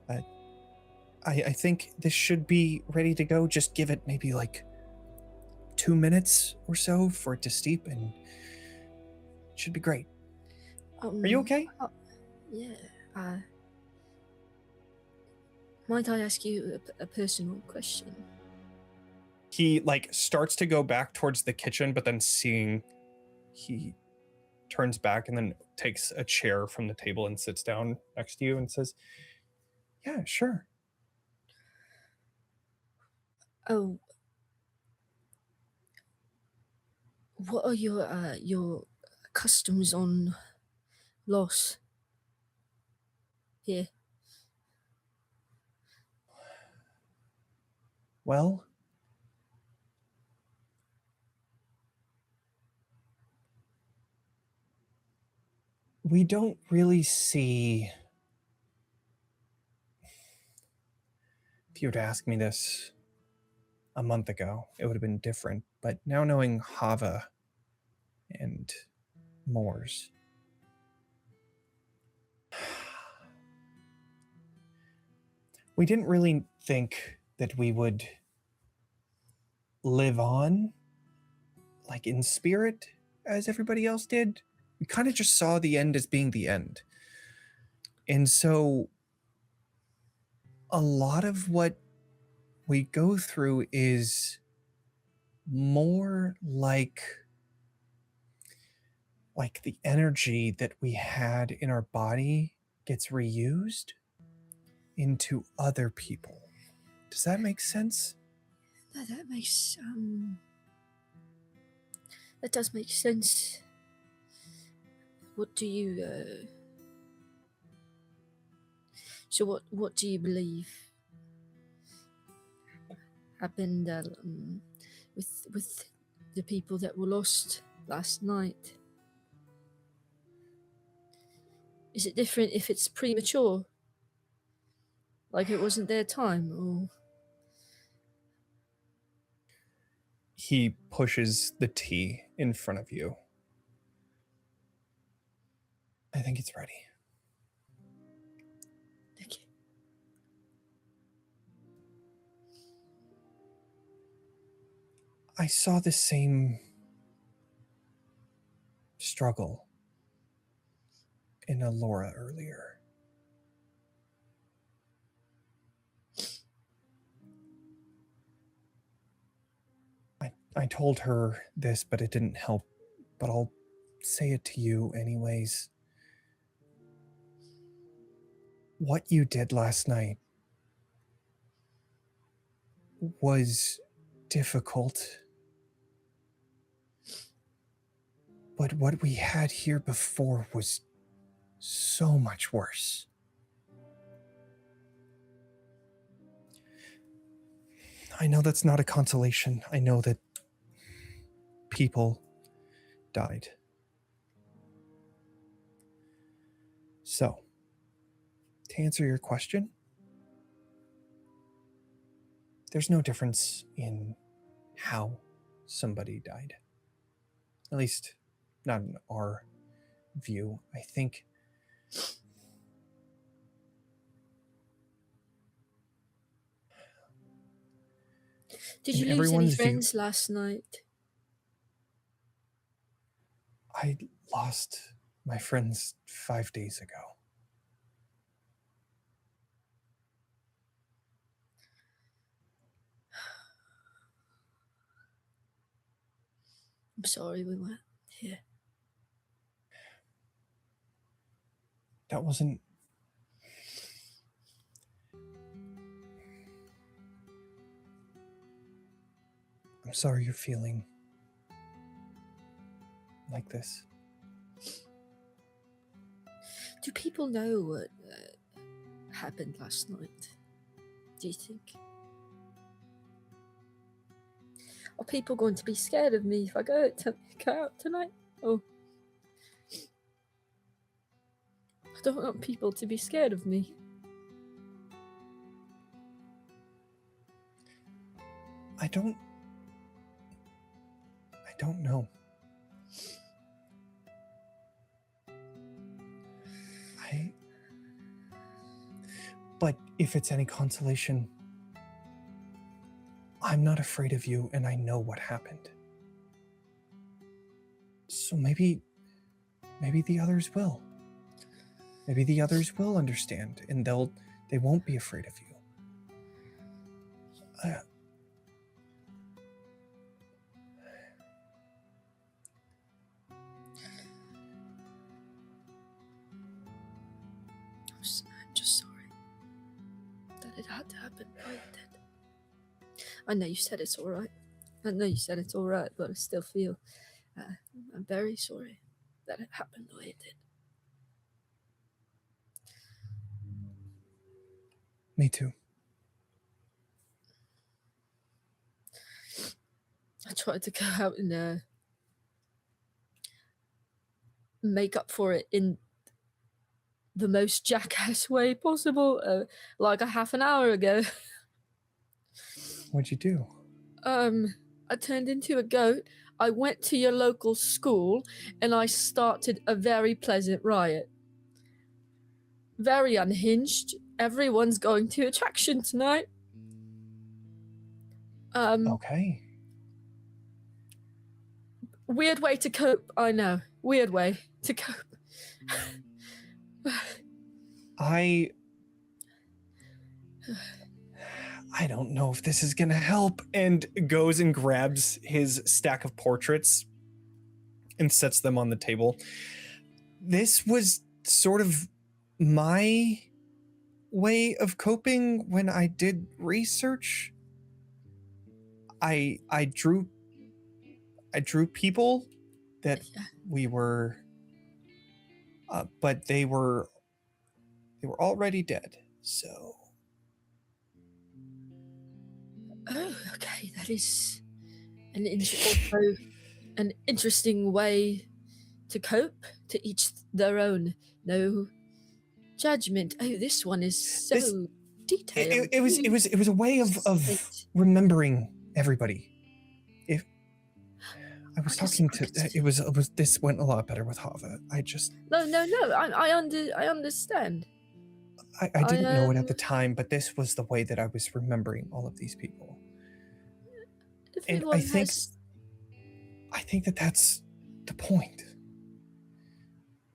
But I think this should be ready to go. Just give it maybe like 2 minutes or so for it to steep, and it should be great. Are you okay? Yeah. Might I ask you a personal question? He starts to go back towards the kitchen, but then he turns back and then takes a chair from the table and sits down next to you and says, "Yeah, sure." Oh, what are your customs on loss here? Well, we don't really see. If you were to ask me this a month ago, it would have been different. But now knowing Hava and Moors, we didn't really think that we would live on, like in spirit, as everybody else did. We kind of just saw the end as being the end. And so a lot of what we go through is more like the energy that we had in our body gets reused into other people. Does that make sense? That makes that does make sense. What do you so what do you believe happened with the people that were lost last night? Is it different if it's premature? Like it wasn't their time, or He pushes the tea in front of you. I think it's ready. okay. I saw the same struggle in Ilora earlier. I told her this, but it didn't help. But I'll say it to you anyways. What you did last night was difficult. But what we had here before was so much worse. I know that's not a consolation. I know that people died. So, to answer your question, there's no difference in how somebody died. At least, not in our view. I think Did in you lose any everyone's view- friends last night? I lost my friends 5 days ago. I'm sorry we weren't here. That wasn't... I'm sorry you're feeling like this. Do people know what happened last night? Do you think? Are people going to be scared of me if I go out tonight? Oh, I don't want people to be scared of me. I don't know. But if it's any consolation, I'm not afraid of you, and I know what happened. So maybe the others will. Maybe the others will understand, and they won't be afraid of you. I'm just sorry that it had to happen like that. I know you said it's all right. But I still feel I'm very sorry that it happened the way it did. Me too. I tried to go out and make up for it in the most jackass way possible, like a half an hour ago. What'd you do? I turned into a goat. I went to your local school and I started a very pleasant riot. Very unhinged. Everyone's going to attraction tonight. Okay. Weird way to cope, I know. Weird way to cope. I don't know if this is gonna help, and goes and grabs his stack of portraits and sets them on the table. This was sort of my way of coping when I did research. I drew people that we were but they were already dead, so. Oh, okay, that is also an interesting way to cope. To each their own. No judgment. Oh, this one is so detailed. It was a way of remembering everybody. If I was talking to, it was this went a lot better with Hava. I just no. I understand. I didn't know it at the time, but this was the way that I was remembering all of these people. And I think that that's the point,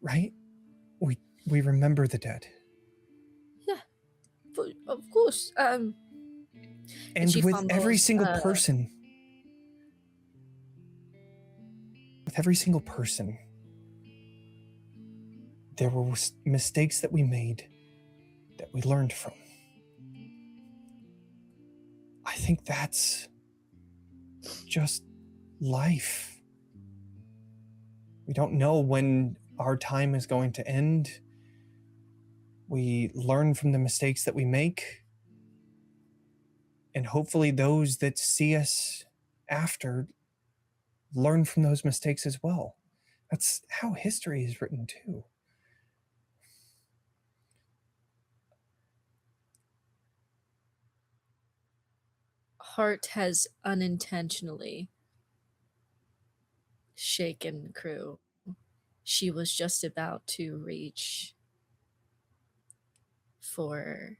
right? We remember the dead. Yeah, of course. And with every single person, there were mistakes that we made that we learned from. I think that's just life. We don't know when our time is going to end. We learn from the mistakes that we make. And hopefully those that see us after learn from those mistakes as well. That's how history is written too. Hart has unintentionally shaken Crew. She was just about to reach for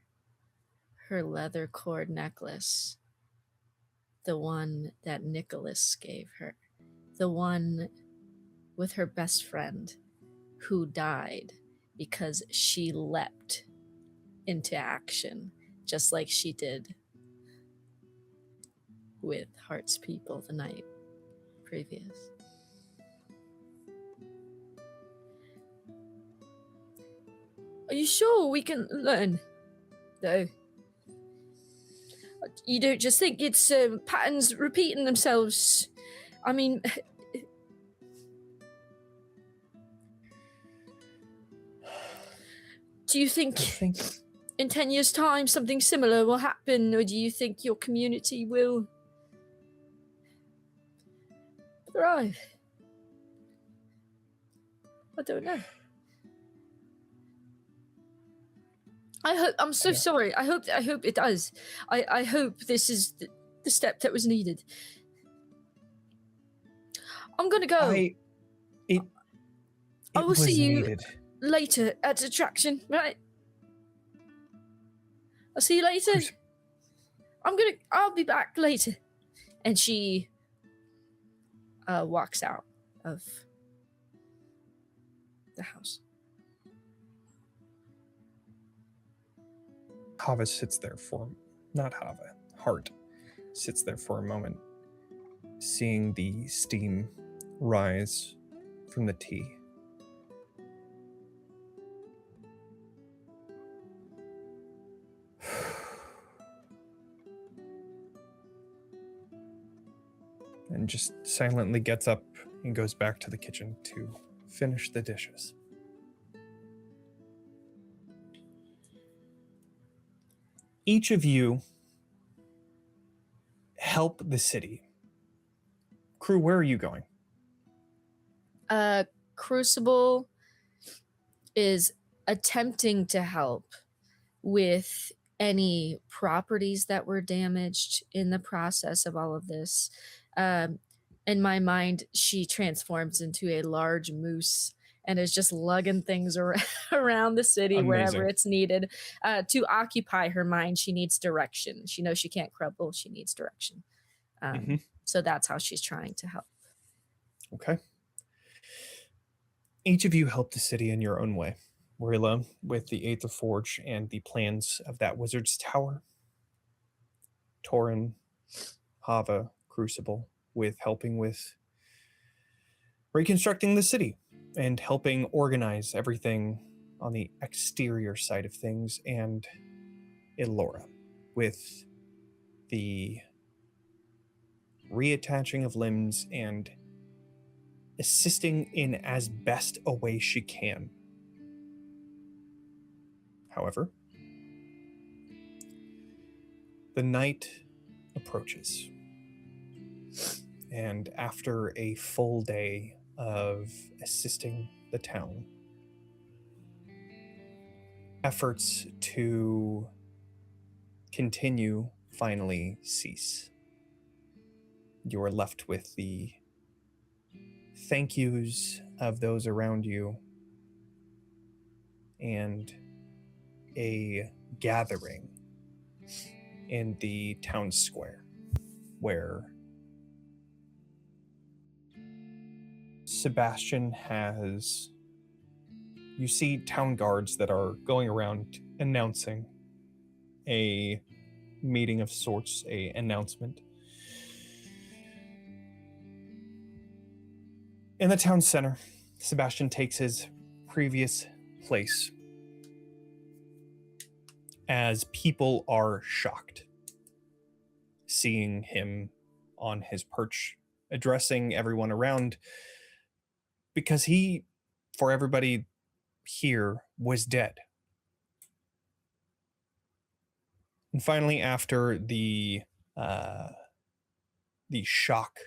her leather cord necklace, the one that Nicholas gave her, the one with her best friend who died because she leapt into action, just like she did with Hart's people the night previous. Are you sure we can learn, though? You don't just think it's patterns repeating themselves. I mean, do you think in 10 years' time something similar will happen, or do you think your community will thrive? I don't know. I'm so sorry. I hope it does. I hope this is the step that was needed. I'm gonna go. It I will was see you needed. later at attraction, right? I'll see you later. I'll be back later. And she walks out of the house. Hava sits there not Hava, Heart sits there for a moment, seeing the steam rise from the tea. And just silently gets up and goes back to the kitchen to finish the dishes. Each of you help the city. Crew, where are you going? Crucible is attempting to help with any properties that were damaged in the process of all of this. In my mind, she transforms into a large moose and is just lugging things around the city. Amazing. Wherever it's needed. To occupy her mind, she needs direction. She knows she can't crumble. She needs direction. So that's how she's trying to help. Okay. Each of you help the city in your own way. Roila with the Aether Forge and the plans of that wizard's tower. Torin, Hava, Crucible with helping with reconstructing the city and helping organize everything on the exterior side of things, and Ilora with the reattaching of limbs and assisting in as best a way she can. However, the night approaches, and after a full day of assisting the town, efforts to continue finally cease. You are left with the thank yous of those around you and a gathering in the town square where Sebastian has, you see town guards that are going around announcing a meeting of sorts, a announcement. In the town center, Sebastian takes his previous place as people are shocked seeing him on his perch, addressing everyone around, because he, for everybody here, was dead. And finally, after the shock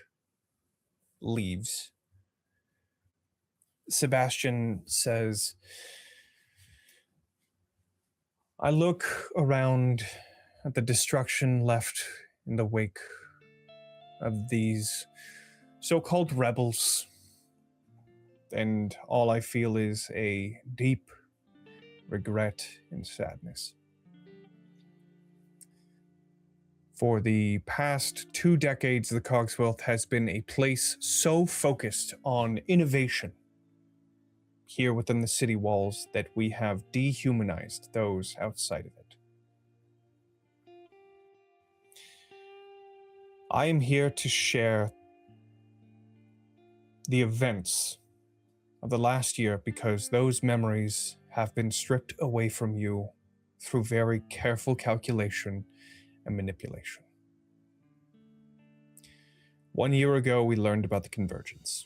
leaves, Sebastian says, I look around at the destruction left in the wake of these so-called rebels, and all I feel is a deep regret and sadness. For the past 2 decades, the Cogswealth has been a place so focused on innovation here within the city walls that we have dehumanized those outside of it. I am here to share the events of the last year because those memories have been stripped away from you through very careful calculation and manipulation. 1 year ago, we learned about the Convergence,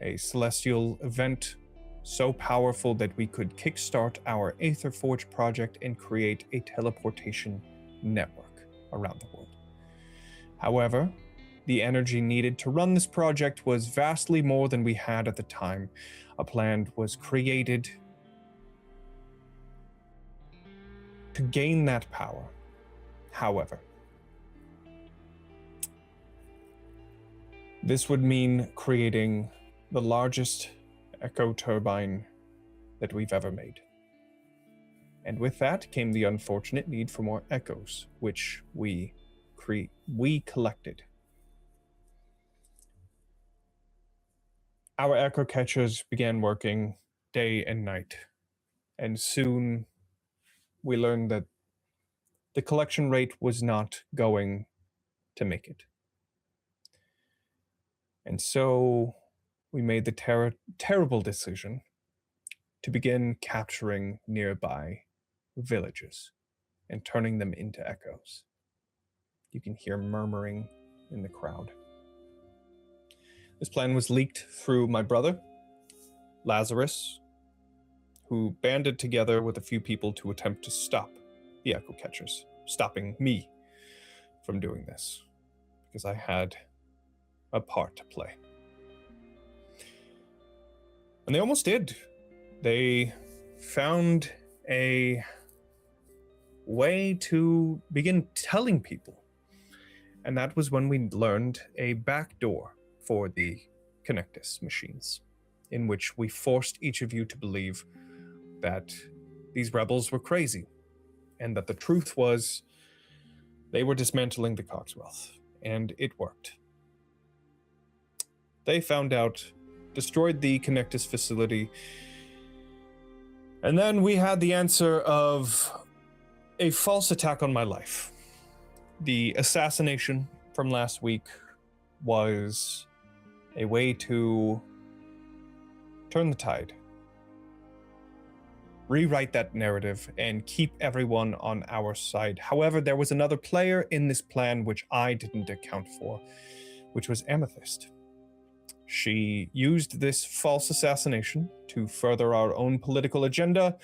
a celestial event so powerful that we could kickstart our Aetherforge project and create a teleportation network around the world. However, the energy needed to run this project was vastly more than we had at the time. A plan was created to gain that power. However, this would mean creating the largest echo turbine that we've ever made. And with that came the unfortunate need for more echoes, which we collected. Our echo catchers began working day and night, and soon we learned that the collection rate was not going to make it. And so we made the terrible decision to begin capturing nearby villages and turning them into echoes. You can hear murmuring in the crowd. This plan was leaked through my brother, Lazarus, who banded together with a few people to attempt to stop the echo catchers, stopping me from doing this, because I had a part to play. And they almost did. They found a way to begin telling people. And that was when we learned a backdoor for the Connectus machines, in which we forced each of you to believe that these rebels were crazy, and that the truth was they were dismantling the Cogswealth, and it worked. They found out, destroyed the Connectus facility, and then we had the answer of a false attack on my life. The assassination from last week was a way to turn the tide, rewrite that narrative, and keep everyone on our side. However, there was another player in this plan which I didn't account for, which was Amethyst. She used this false assassination to further our own political agenda,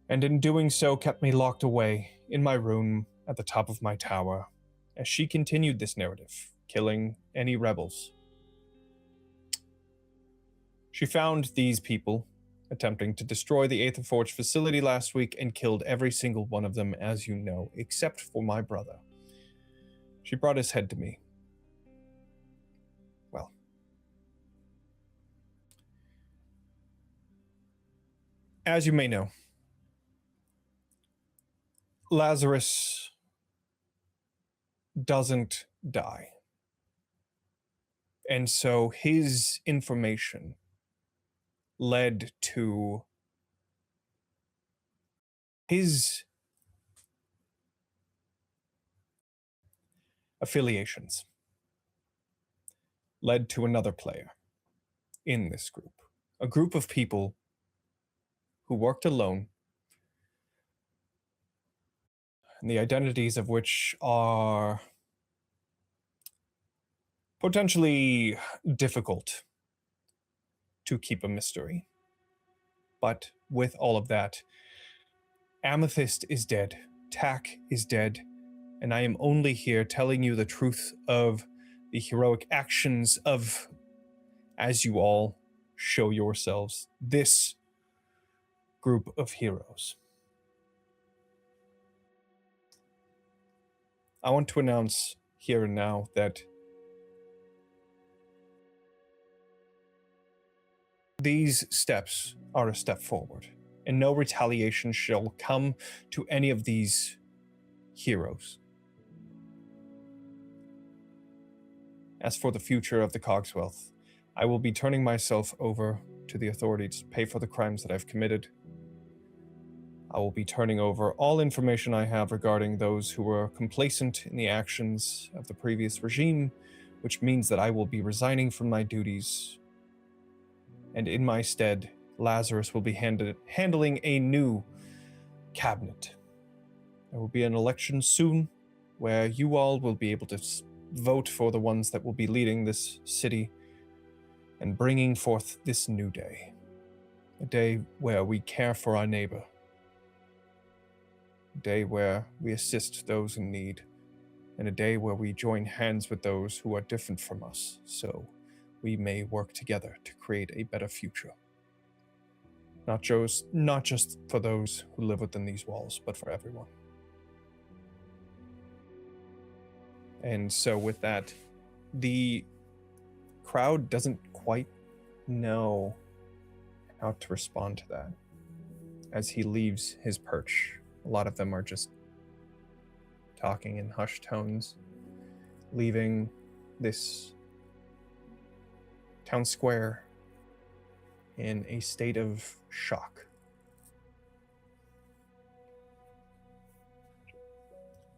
and in doing so kept me locked away in my room at the top of my tower as she continued this narrative, killing any rebels. She found these people attempting to destroy the Aetherforge facility last week and killed every single one of them, as you know, except for my brother. She brought his head to me. Well, as you may know, Lazarus doesn't die. And so his information led to his affiliations, led to another player in this group, a group of people who worked alone, and the identities of which are potentially difficult to keep a mystery. But with all of that, Amethyst is dead, Tak is dead, and I am only here telling you the truth of the heroic actions of, as you all show yourselves, this group of heroes. I want to announce here and now that these steps are a step forward, and no retaliation shall come to any of these heroes. As for the future of the Cogswealth, I will be turning myself over to the authorities to pay for the crimes that I've committed. I will be turning over all information I have regarding those who were complacent in the actions of the previous regime, which means that I will be resigning from my duties, and in my stead, Lazarus will be handling a new cabinet. There will be an election soon where you all will be able to vote for the ones that will be leading this city and bringing forth this new day. A day where we care for our neighbor. A day where we assist those in need. And a day where we join hands with those who are different from us, so we may work together to create a better future. Not just for those who live within these walls, but for everyone. And so with that, the crowd doesn't quite know how to respond to that. As he leaves his perch, a lot of them are just talking in hushed tones, leaving this town square in a state of shock.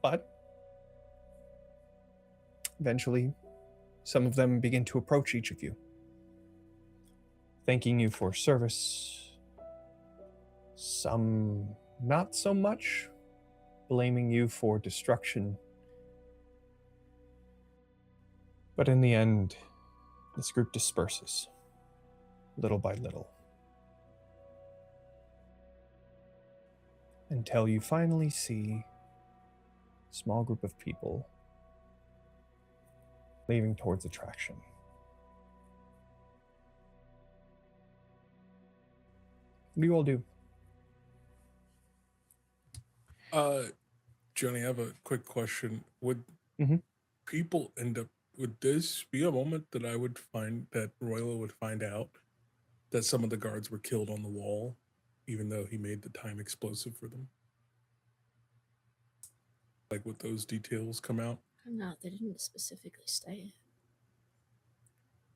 But eventually, some of them begin to approach each of you, thanking you for service. Some not so much, blaming you for destruction. But in the end, this group disperses, little by little, until you finally see a small group of people leaving towards attraction. What do you all do? Jonny, I have a quick question. Would Mhm. people end up, would this be a moment that Roila would find out that some of the guards were killed on the wall, even though he made the time explosive for them? Like, would those details come out? No, they didn't specifically say it.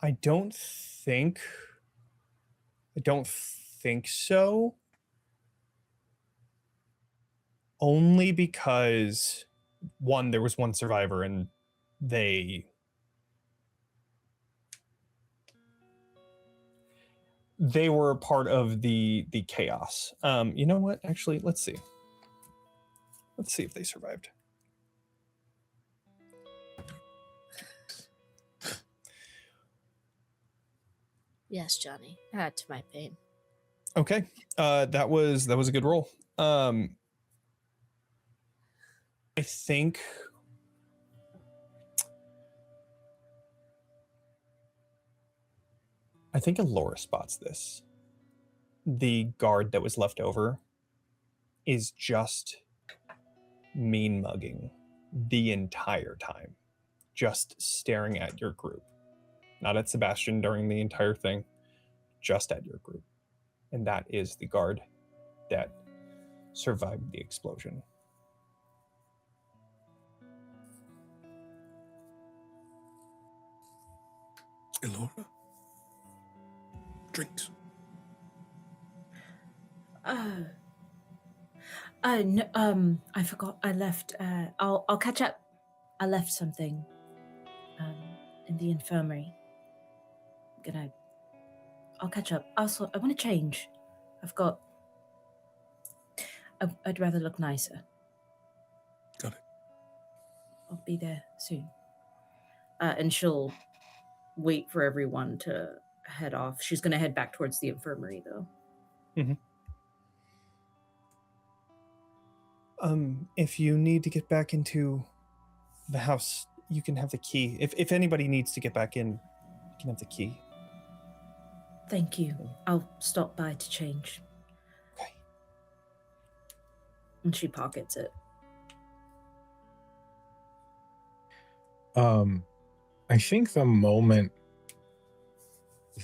I don't think so. Only because, one, there was one survivor and they were part of the chaos. You know what? Actually, let's see. Let's see if they survived. Yes, Jonny. Add to my pain. Okay. That was a good roll. I think Ilora spots this. The guard that was left over is just mean mugging the entire time, just staring at your group. Not at Sebastian during the entire thing, just at your group. And that is the guard that survived the explosion. Ilora? Drinks. No, I forgot. I left. I'll catch up. I left something in the infirmary. I'll catch up. Also, I want to change. I'd rather look nicer. Got it. I'll be there soon. And she'll wait for everyone to head off. She's going to head back towards the infirmary, though. Mm-hmm. If you need to get back into the house, you can have the key. If anybody needs to get back in, you can have the key. Thank you. I'll stop by to change. Okay. And she pockets it. I think the moment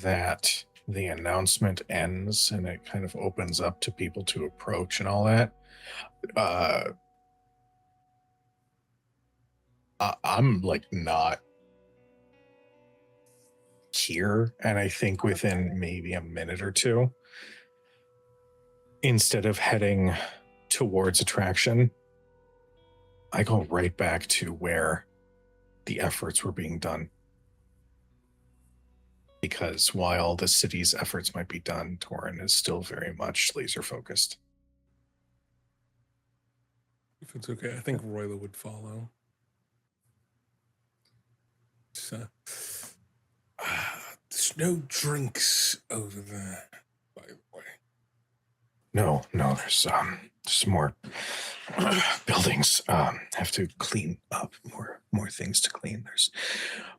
that the announcement ends and it kind of opens up to people to approach and all that, I'm like not here, and I think within maybe a minute or two, instead of heading towards attraction, I go right back to where the efforts were being done. Because while the city's efforts might be done, Torin is still very much laser focused. if it's okay. I think Roila would follow. So, there's no drinks over there, by the way. No, there's some more buildings. Have to clean up, more things to clean. There's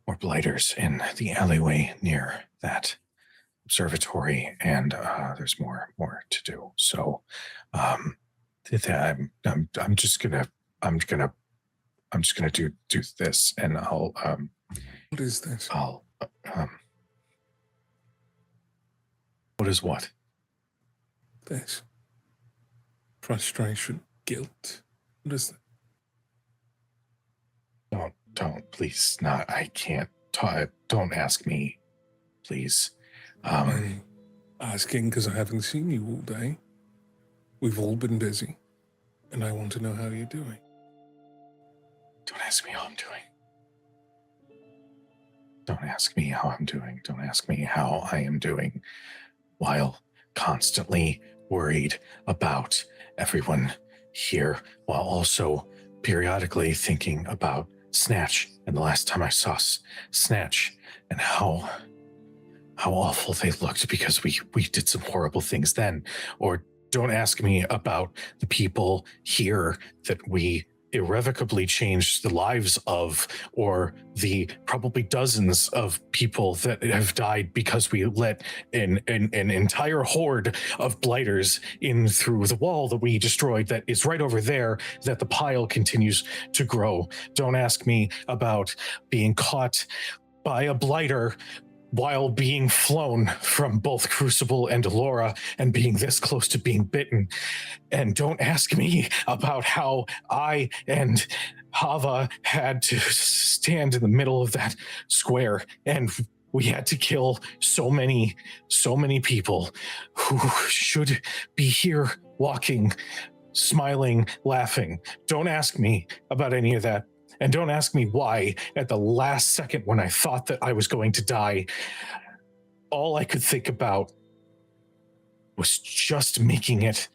more blighters in the alleyway near that observatory, and there's more to do. So, I'm just gonna do this, and I'll What is this? What is what? This. Frustration, guilt. What is that? Don't, please. Not, I can't. Don't ask me, please. I'm asking because I haven't seen you all day. We've all been busy, and I want to know how you're doing. Don't ask me how I'm doing. Don't ask me how I'm doing. Don't ask me how I am doing while constantly worried about everyone here, while also periodically thinking about Snatch and the last time I saw Snatch and how awful they looked because we did some horrible things then. Or don't ask me about the people here that we irrevocably changed the lives of, or the probably dozens of people that have died because we let an entire horde of blighters in through the wall that we destroyed that is right over there, that the pile continues to grow. Don't ask me about being caught by a blighter while being flown from both Crucible and Ilora and being this close to being bitten. And don't ask me about how I and Hava had to stand in the middle of that square and we had to kill so many people who should be here walking, smiling, laughing. Don't ask me about any of that. And don't ask me why, at the last second when I thought that I was going to die, all I could think about was just making it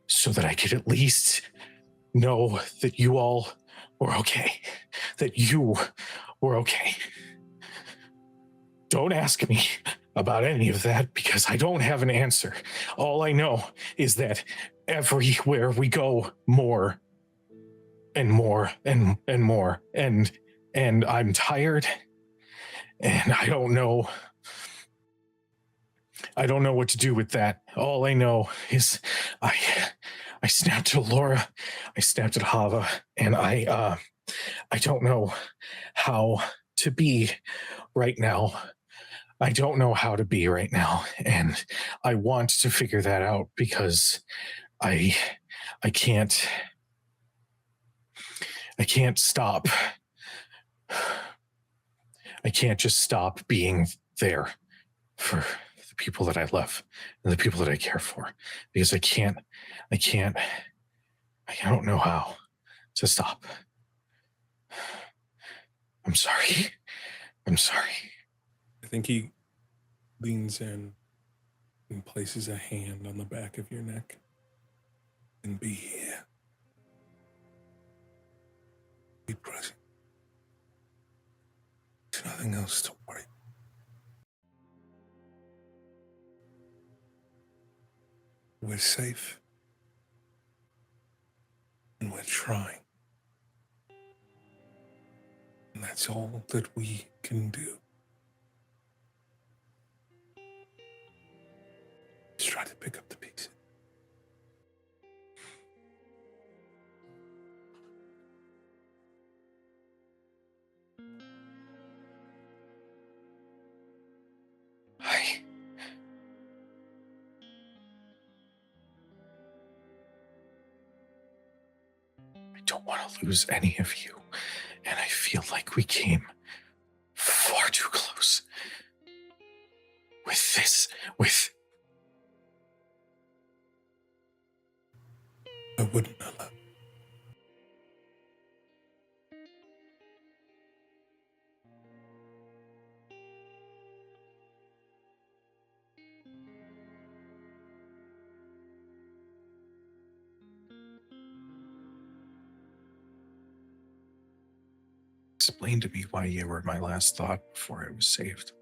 so that I could at least know that you all were okay. That you were okay. Don't ask me about any of that because I don't have an answer. All I know is that everywhere we go, more and more and more, and I'm tired, and I don't know what to do with that. All I know is I snapped at Ilora, I snapped at Hava, and I don't know how to be right now. I don't know how to be right now, and I want to figure that out because I can't stop. I can't just stop being there for the people that I love and the people that I care for, because I don't know how to stop. I'm sorry. I think he leans in and places a hand on the back of your neck. And be here. Be present. There's nothing else to worry. We're safe. And we're trying. And that's all that we can do. Let's try to pick up the pieces. I don't want to lose any of you, and I feel like we came far too close with this, I wouldn't allow. explain to me why you were my last thought before I was saved.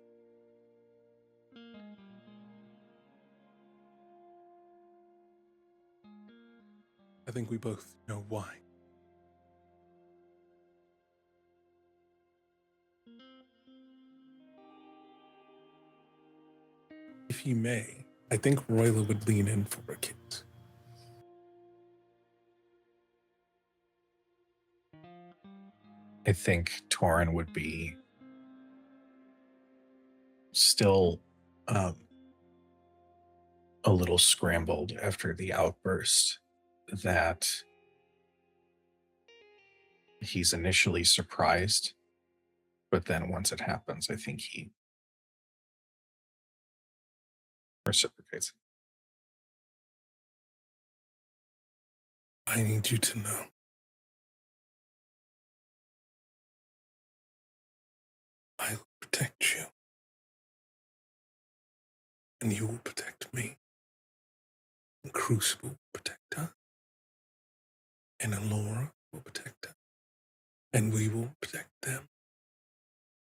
I think we both know why. If you may, I think Roila would lean in for a kiss. I think Torin would be still a little scrambled after the outburst that he's initially surprised, but then once it happens, I think he reciprocates. I need you to know. I will protect you. And you will protect me. And Crucible will protect us. And Ilora will protect us. And we will protect them.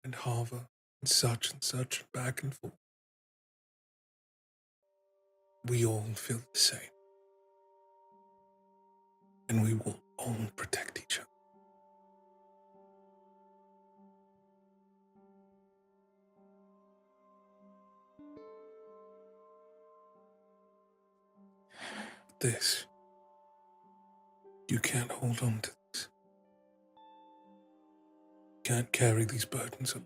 And Hava, and such, and back and forth. We all feel the same. And we will all protect each other. This, you can't hold on to this. You can't carry these burdens alone.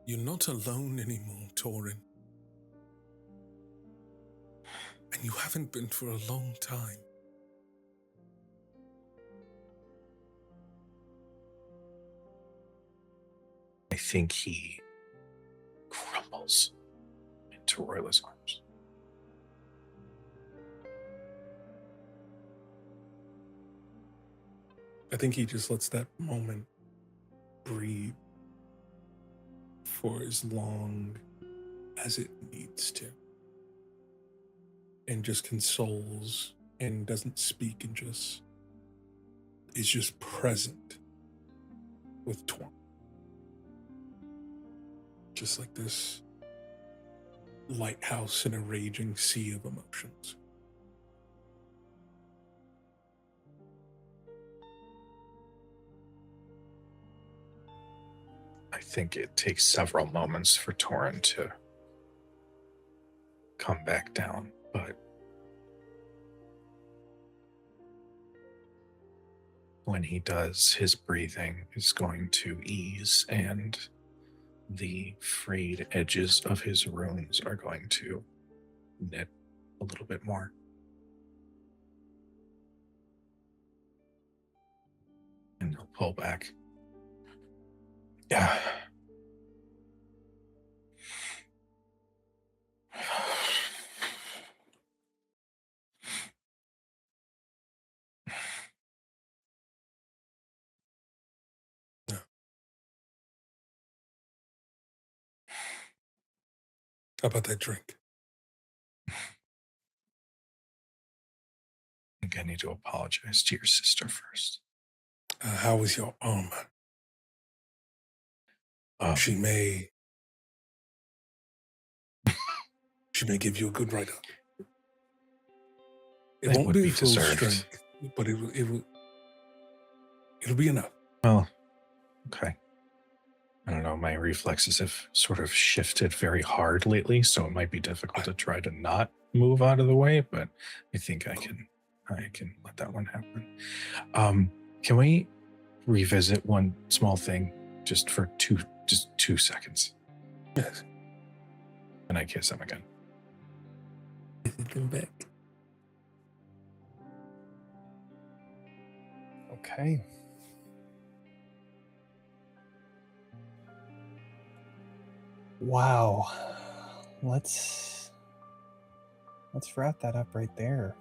You're not alone anymore, Torin. And you haven't been for a long time. I think he crumbles into Roila's arms. I think he just lets that moment breathe for as long as it needs to. And just consoles and doesn't speak and just is just present with Torin. Just like this lighthouse in a raging sea of emotions. I think it takes several moments for Torin to come back down, but when he does, his breathing is going to ease and the frayed edges of his runes are going to knit a little bit more. And he'll pull back. Yeah. How about that drink? I think I need to apologize to your sister first. How was your armor? She may give you a good write-up. It won't be full strength, but it'll be enough. Well, okay. I don't know, my reflexes have sort of shifted very hard lately, so it might be difficult to try to not move out of the way, but I think I can let that one happen. Can we revisit one small thing just for 2 seconds? Yes. And I kiss him again. Come back. Okay. Wow. Let's wrap that up right there.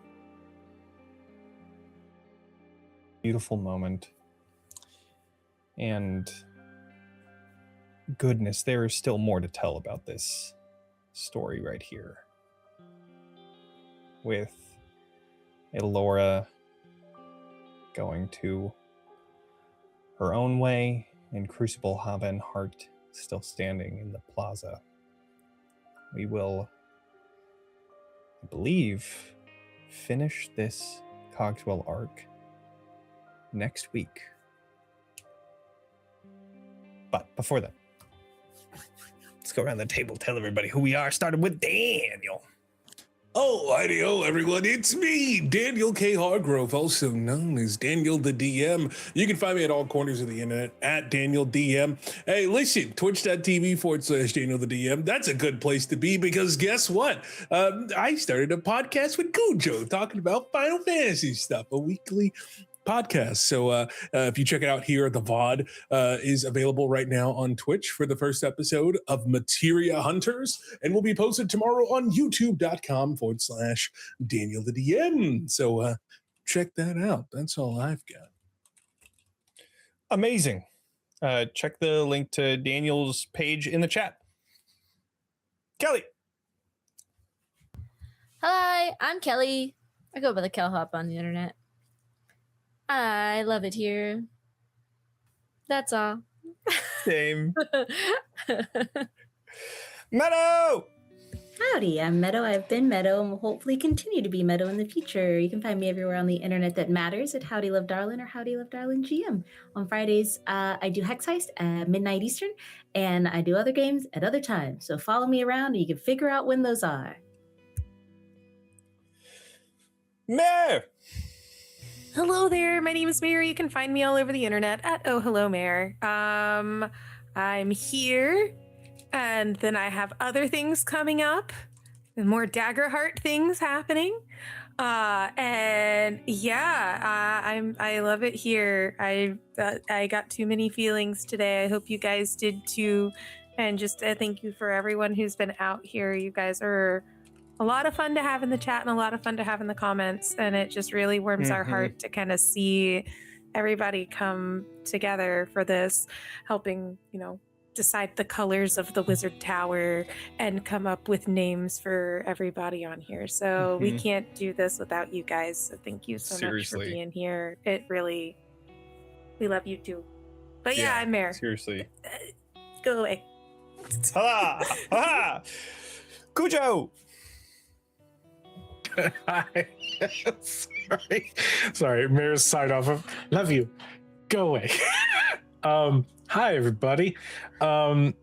Beautiful moment. And goodness, there is still more to tell about this story right here, with Ilora going to her own way, and Crucible, Hava, and Heart still standing in the plaza. We will, I believe, finish this Cogswell arc next week. But before that, let's go around the table, tell everybody who we are, starting with Daniel. Oh, hi-de-ho, everyone. It's me, Daniel K. Hargrove, also known as Daniel the DM. You can find me at all corners of the internet at Daniel DM. Hey, listen, twitch.tv/Daniel the DM. That's a good place to be because guess what? I started a podcast with Kujo talking about Final Fantasy stuff, a weekly podcast. So if you check it out here, the VOD is available right now on Twitch for the first episode of Materia Hunters, and will be posted tomorrow on youtube.com/Daniel the DM. So check that out. That's all I've got. Amazing. Check the link to Daniel's page in the chat. Kelly. Hi, I'm Kelly. I go by the Kelhop on the internet. I love it here. That's all. Same. Meadow. Howdy, I'm Meadow. I've been Meadow and will hopefully continue to be Meadow in the future. You can find me everywhere on the internet that matters at Howdy Love Darlin or Howdy Love Darlin GM. On Fridays, I do Hex Heist at midnight Eastern, and I do other games at other times. So follow me around and you can figure out when those are. Mare. Hello there, my name is Mary. You can find me all over the internet at Oh Hello Mare. I'm here, and then I have other things coming up, and more Daggerheart things happening. And yeah, I love it here. I got too many feelings today. I hope you guys did too. And just thank you for everyone who's been out here. You guys are a lot of fun to have in the chat and a lot of fun to have in the comments, and it just really warms our heart to kind of see everybody come together for this, helping, decide the colors of the wizard tower and come up with names for everybody on here. So we can't do this without you guys. So thank you so much for being here. We love you too. But yeah, I'm Mare. Seriously. Go away. Ha! Ha! Kujo. Hi. Sorry, Mayor's sign off of love you. Go away. Hi everybody. Oh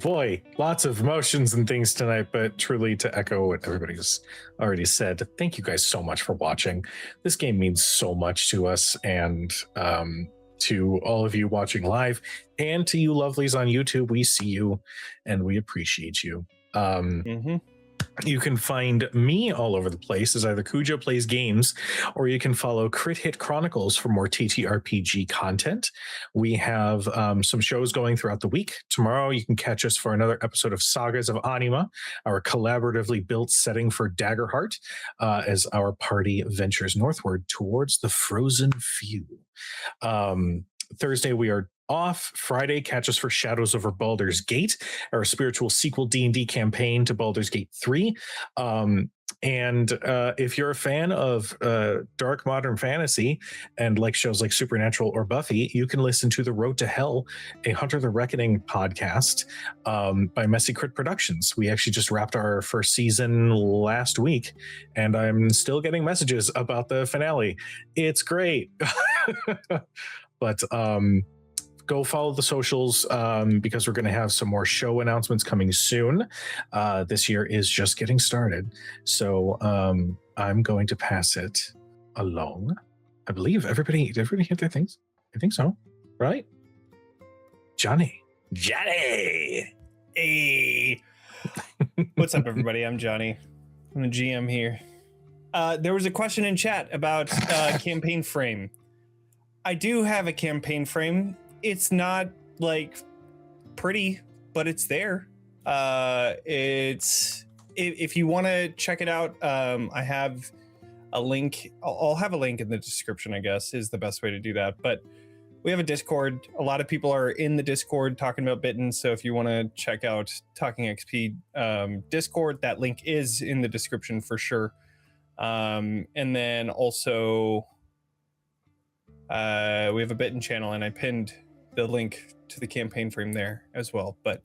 boy, lots of emotions and things tonight, but truly to echo what everybody's already said, thank you guys so much for watching. This game means so much to us, and to all of you watching live, and to you lovelies on YouTube, we see you and we appreciate you. You can find me all over the place as either Kujo Plays Games, or you can follow Crit Hit Chronicles for more TTRPG content. We have some shows going throughout the week. Tomorrow you can catch us for another episode of Sagas of Anima, our collaboratively built setting for Daggerheart, as our party ventures northward towards the Frozen Few. Thursday we are off. Friday, catch us for Shadows over Baldur's Gate, our spiritual sequel D&D campaign to Baldur's Gate 3. And if you're a fan of dark modern fantasy and like shows like Supernatural or Buffy, you can listen to The Road to Hell, a Hunter the Reckoning podcast by Messy Crit Productions. We actually just wrapped our first season last week, and I'm still getting messages about the finale. It's great. But go follow the socials because we're going to have some more show announcements coming soon. This year is just getting started. So I'm going to pass it along. I believe everybody hit their things. I think so. Right? Jonny. Hey. What's up, everybody? I'm Jonny. I'm the GM here. There was a question in chat about campaign frame. I do have a campaign frame. It's not like pretty, but it's there. It's if you want to check it out, I have a link. I'll have a link in the description, I guess, is the best way to do that. But we have a Discord. A lot of people are in the Discord talking about Bitten. So if you want to check out Talking XP Discord, that link is in the description for sure. And then also we have a Bitten channel, and I pinned the link to the campaign frame there as well. But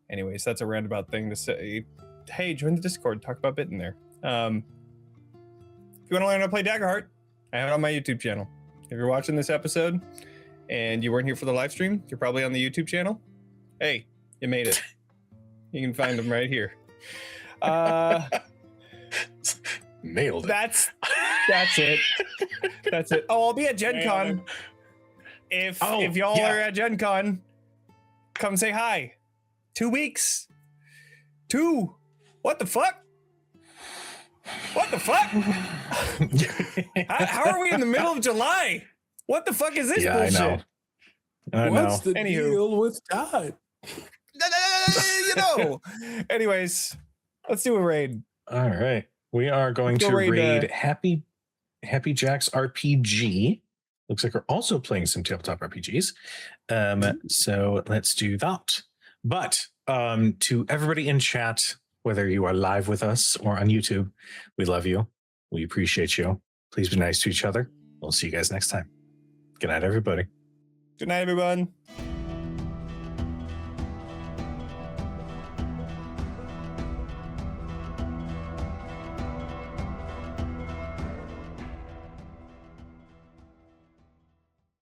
anyways, that's a roundabout thing to say. Hey, join the Discord. Talk about Bitten there. If you want to learn how to play Daggerheart, I have it on my YouTube channel. If you're watching this episode and you weren't here for the live stream, you're probably on the YouTube channel. Hey, you made it. You can find them right here. Nailed it. That's it. That's it. Oh, I'll be at Gen Con. If y'all are at Gen Con, come say hi. 2 weeks. 2. What the fuck? What the fuck? how are we in the middle of July? What the fuck is this bullshit? I know. What's the Anywho. deal with God? You know. Anyways, let's do a raid. All right. We are going Let's to go raid, Happy Jack's RPG. Looks like we're also playing some tabletop RPGs. So let's do that. But to everybody in chat, whether you are live with us or on YouTube, we love you. We appreciate you. Please be nice to each other. We'll see you guys next time. Good night, everybody. Good night, everyone.